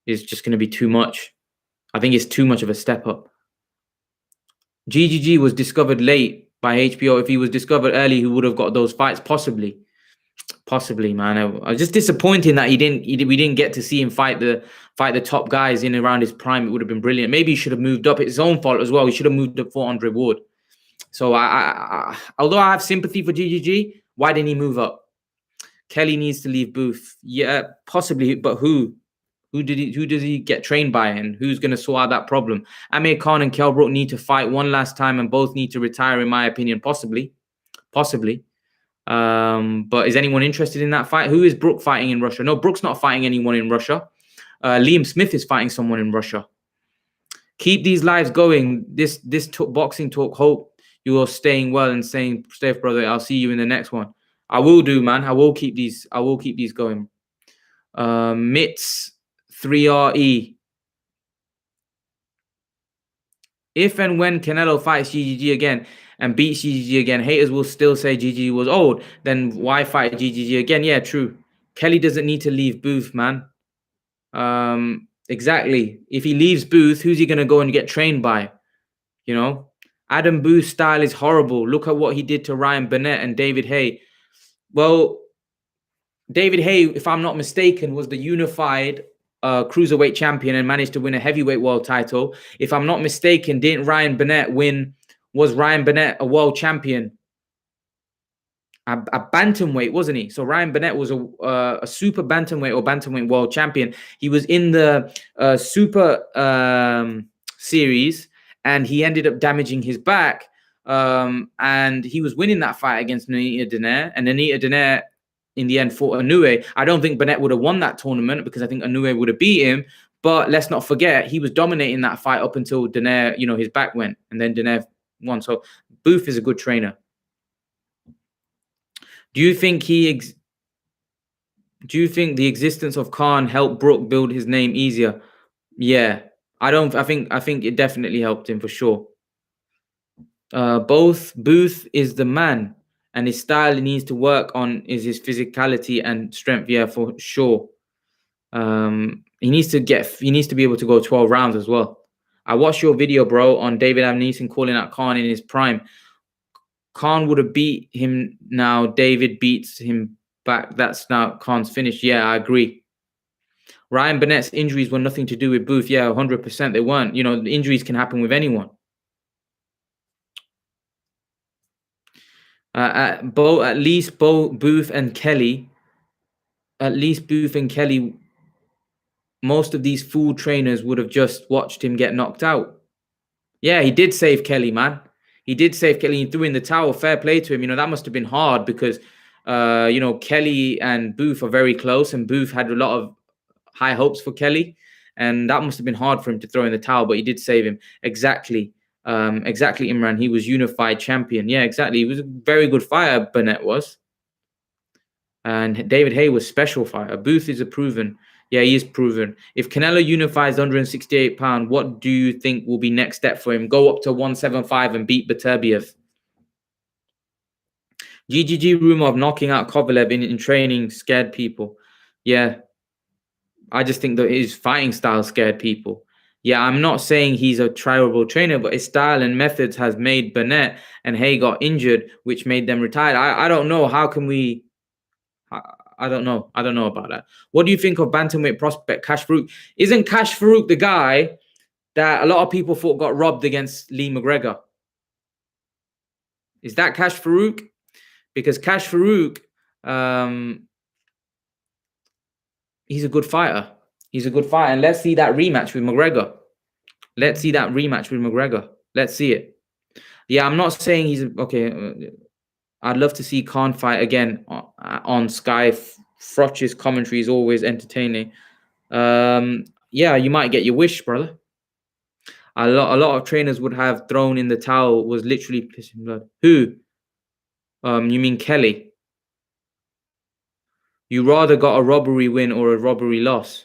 is just going to be too much. I think it's too much of a step up. GGG was discovered late by HBO. If he was discovered early, he would have got those fights. Possibly, man. I was just disappointing that we didn't get to see him fight the top guys in around his prime. It would have been brilliant. Maybe he should have moved up. It's his own fault as well. He should have moved up for Andre Ward. So although I have sympathy for GGG, why didn't he move up? Kelly needs to leave Booth. Yeah, possibly, but who? Who does he get trained by, and who's going to sort out that problem? Amir Khan and Kell Brook need to fight one last time, and both need to retire, in my opinion. Possibly. But is anyone interested in that fight? Who is Brook fighting in Russia? No, Brook's not fighting anyone in Russia. Liam Smith is fighting someone in Russia. Keep these lives going. This boxing talk. Hope you are staying well and staying safe, brother. I'll see you in the next one. I will do, man. I will keep these going. Mitz 3RE. If and when Canelo fights GGG again and beats GGG again, haters will still say GGG was old. Then why fight GGG again? Yeah, true. Kelly doesn't need to leave Booth, man. Exactly. If he leaves Booth, who's he going to go and get trained by? You know? Adam Booth's style is horrible. Look at what he did to Ryan Burnett and David Haye. Well, David Haye, if I'm not mistaken, was the unified cruiserweight champion and managed to win a heavyweight world title. If I'm not mistaken, didn't Ryan Burnett win? Was Ryan Burnett a world champion? A bantamweight, wasn't he? So Ryan Burnett was a super bantamweight or bantamweight world champion. He was in the super series, and he ended up damaging his back. And he was winning that fight against Nanita Donaire, and Nanita Donaire in the end fought Inoue. I don't think Burnett would have won that tournament because I think Inoue would have beat him. But let's not forget, he was dominating that fight up until Donaire, his back went, and then Donaire won. So Booth is a good trainer. Do you think the existence of Khan helped Brook build his name easier? Yeah, I think it definitely helped him for sure. Booth is the man, and his style he needs to work on is his physicality and strength. Yeah, for sure. He needs to be able to go 12 rounds as well. I watched your video, bro, on David Avanesian calling out Khan in his prime. Khan would have beat him now. David beats him back. That's now Khan's finished. Yeah, I agree. Ryan Burnett's injuries were nothing to do with Booth. Yeah, 100% they weren't. The injuries can happen with anyone. At least Booth and Kelly, most of these fool trainers would have just watched him get knocked out. Yeah, he did save Kelly, man. He did save Kelly. He threw in the towel. Fair play to him. That must have been hard because, Kelly and Booth are very close, and Booth had a lot of high hopes for Kelly, and that must have been hard for him to throw in the towel. But he did save him. Exactly, exactly. Imran. He was unified champion. Yeah, exactly. He was a very good fighter. Burnett was, and David Haye was special fighter. Booth is a proven. Yeah, he is proven. If Canelo unifies 168 pound, what do you think will be next step for him? Go up to 175 and beat Beterbiev. GGG rumor of knocking out Kovalev in training scared people. Yeah, I just think that his fighting style scared people. Yeah, I'm not saying he's a triable trainer, but his style and methods has made Burnett and Haye got injured, which made them retired. I don't know. How can we... I don't know. I don't know about that. What do you think of bantamweight prospect Cash Farouk? Isn't Cash Farouk the guy that a lot of people thought got robbed against Lee McGregor? Is that Cash Farouk? Because Cash Farouk, he's a good fighter. He's a good fighter. And let's see that rematch with McGregor. Let's see that rematch with McGregor. Let's see it. Yeah, I'm not saying he's... Okay, I'd love to see Khan fight again on Sky. Froch's commentary is always entertaining. Yeah, you might get your wish, brother. A lot of trainers would have thrown in the towel. Was literally pissing blood. Who? You mean Kelly? You rather got a robbery win or a robbery loss?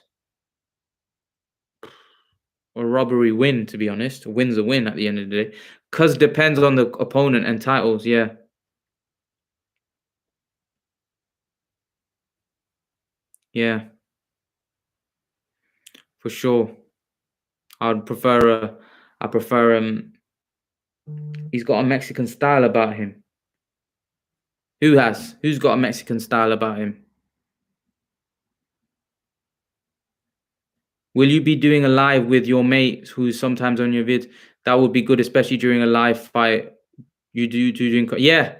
Or a robbery win, to be honest. A win's a win at the end of the day. Because depends on the opponent and titles, yeah. Yeah. For sure. I prefer he's got a Mexican style about him. Who's got a Mexican style about him? Will you be doing a live with your mate who's sometimes on your vids? That would be good, especially during a live fight. You do doing... Yeah.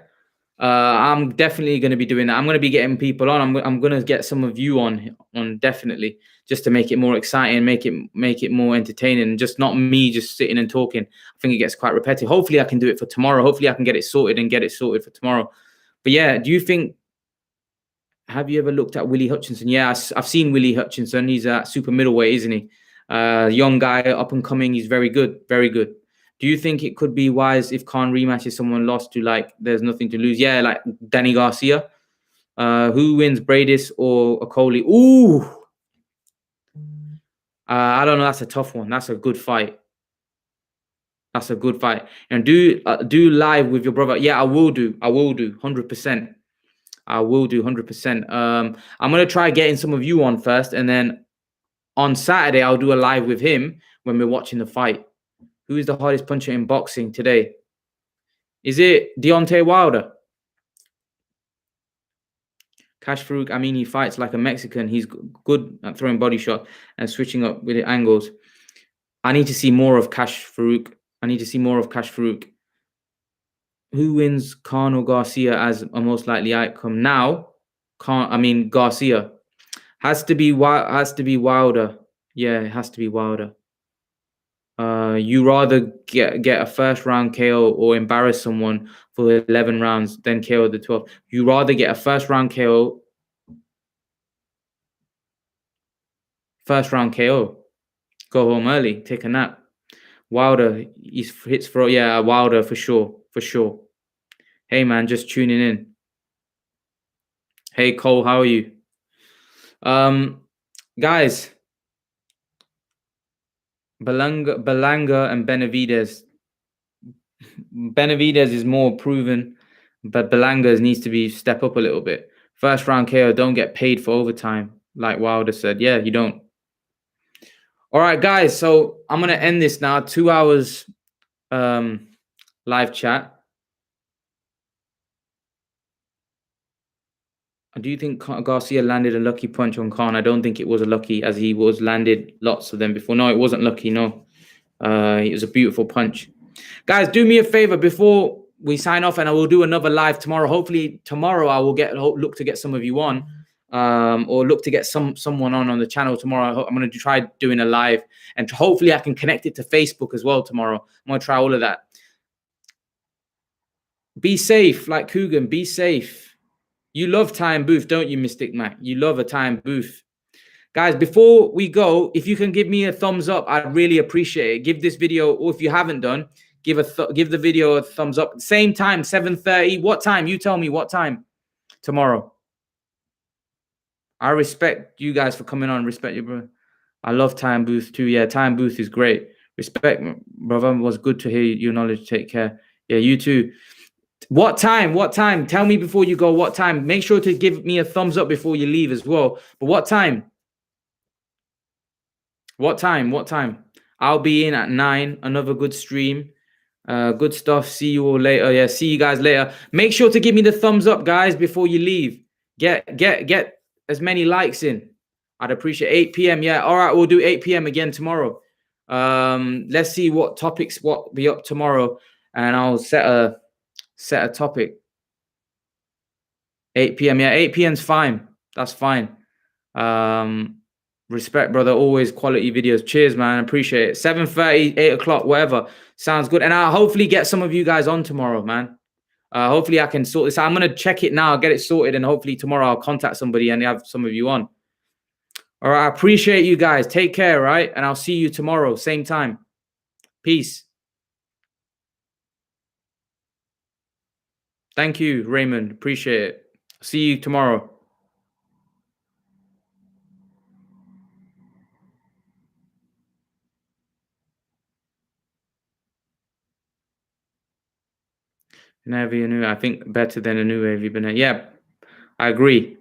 I'm definitely going to be doing that. I'm going to be getting people on. I'm going to get some of you on definitely, just to make it more exciting, make it more entertaining, and just not me just sitting and talking. I think it gets quite repetitive. Hopefully I can do it for tomorrow. Hopefully I can get it sorted for tomorrow. But yeah, do you think... Have you ever looked at Willie Hutchinson? Yeah, I've seen Willie Hutchinson. He's a super middleweight, isn't he? Young guy, up and coming. He's very good, very good. Do you think it could be wise if Khan rematches someone lost to, like, there's nothing to lose? Yeah, like Danny Garcia. Who wins, Bradis or Okoli? Ooh. I don't know. That's a tough one. That's a good fight. That's a good fight. And do live with your brother. Yeah, I will do. 100%. I will do 100%. I'm going to try getting some of you on first. And then on Saturday, I'll do a live with him when we're watching the fight. Who is the hardest puncher in boxing today? Is it Deontay Wilder? Cash Farouk, I mean, he fights like a Mexican. He's good at throwing body shot and switching up with the angles. I need to see more of Cash Farouk. Who wins, Khan or Garcia as a most likely outcome? Now, Garcia. Has to be Wilder. Yeah, it has to be Wilder. You rather get a first round KO or embarrass someone for 11 rounds than KO the 12th. You rather get a first round KO. Go home early, take a nap. Wilder, he hits for... Yeah, Wilder for sure. Hey man, just tuning in. Hey Cole, how are you? Guys, Belanga and Benavidez. Benavidez is more proven, but Belanga needs to step up a little bit. First round KO, don't get paid for overtime, like Wilder said. Yeah, you don't. All right, guys. So I'm gonna end this now. 2 hours live chat. Do you think Garcia landed a lucky punch on Khan? I don't think it was a lucky, as he was landed lots of them before. No, it wasn't lucky. No, it was a beautiful punch. Guys, do me a favor before we sign off, and I will do another live tomorrow. Hopefully tomorrow I will look to get some of you on. or look to get someone on the channel tomorrow. I'm going to try doing a live, and hopefully I can connect it to Facebook as well tomorrow. I'm going to try all of that. Be safe, like Coogan. Be safe. You love Time Booth, don't you, Mystic Mac? You love a Time Booth. Guys, before we go, if you can give me a thumbs up, I'd really appreciate it. Give this video, or if you haven't done, give the video a thumbs up. Same time, 7:30. What time? You tell me what time tomorrow. I respect you guys for coming on. Respect you, bro. I love Time Booth too. Yeah, Time Booth is great. Respect, brother. It was good to hear your knowledge. Take care. Yeah, you too. What time? What time? Tell me before you go what time. Make sure to give me a thumbs up before you leave as well. But what time? What time? What time? I'll be in at 9. Another good stream. Good stuff. See you all later. Yeah, see you guys later. Make sure to give me the thumbs up, guys, before you leave. Get as many likes in. I'd appreciate 8 p.m. Yeah, all right, we'll do 8 p.m. again tomorrow. Let's see what topics what be up tomorrow, and I'll set a topic. 8 p.m. Yeah, 8 p.m. is fine. That's fine. Respect, brother. Always quality videos. Cheers, man. Appreciate it. 7:30, 8 o'clock, whatever. Sounds good. And I'll hopefully get some of you guys on tomorrow, man. Hopefully I can sort this out. I'm going to check it now, get it sorted, and hopefully tomorrow I'll contact somebody and have some of you on. All right. I appreciate you guys. Take care, right? And I'll see you tomorrow, same time. Peace. Thank you, Raymond. Appreciate it. See you tomorrow. I think better than a new Anu. Yeah, I agree.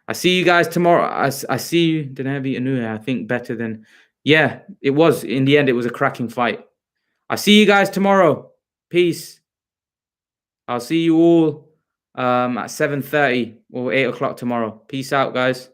I see you guys tomorrow. I see you. I think better than. Yeah, it was. In the end, it was a cracking fight. I see you guys tomorrow. Peace. I'll see you all at 7:30 or 8 o'clock tomorrow. Peace out, guys.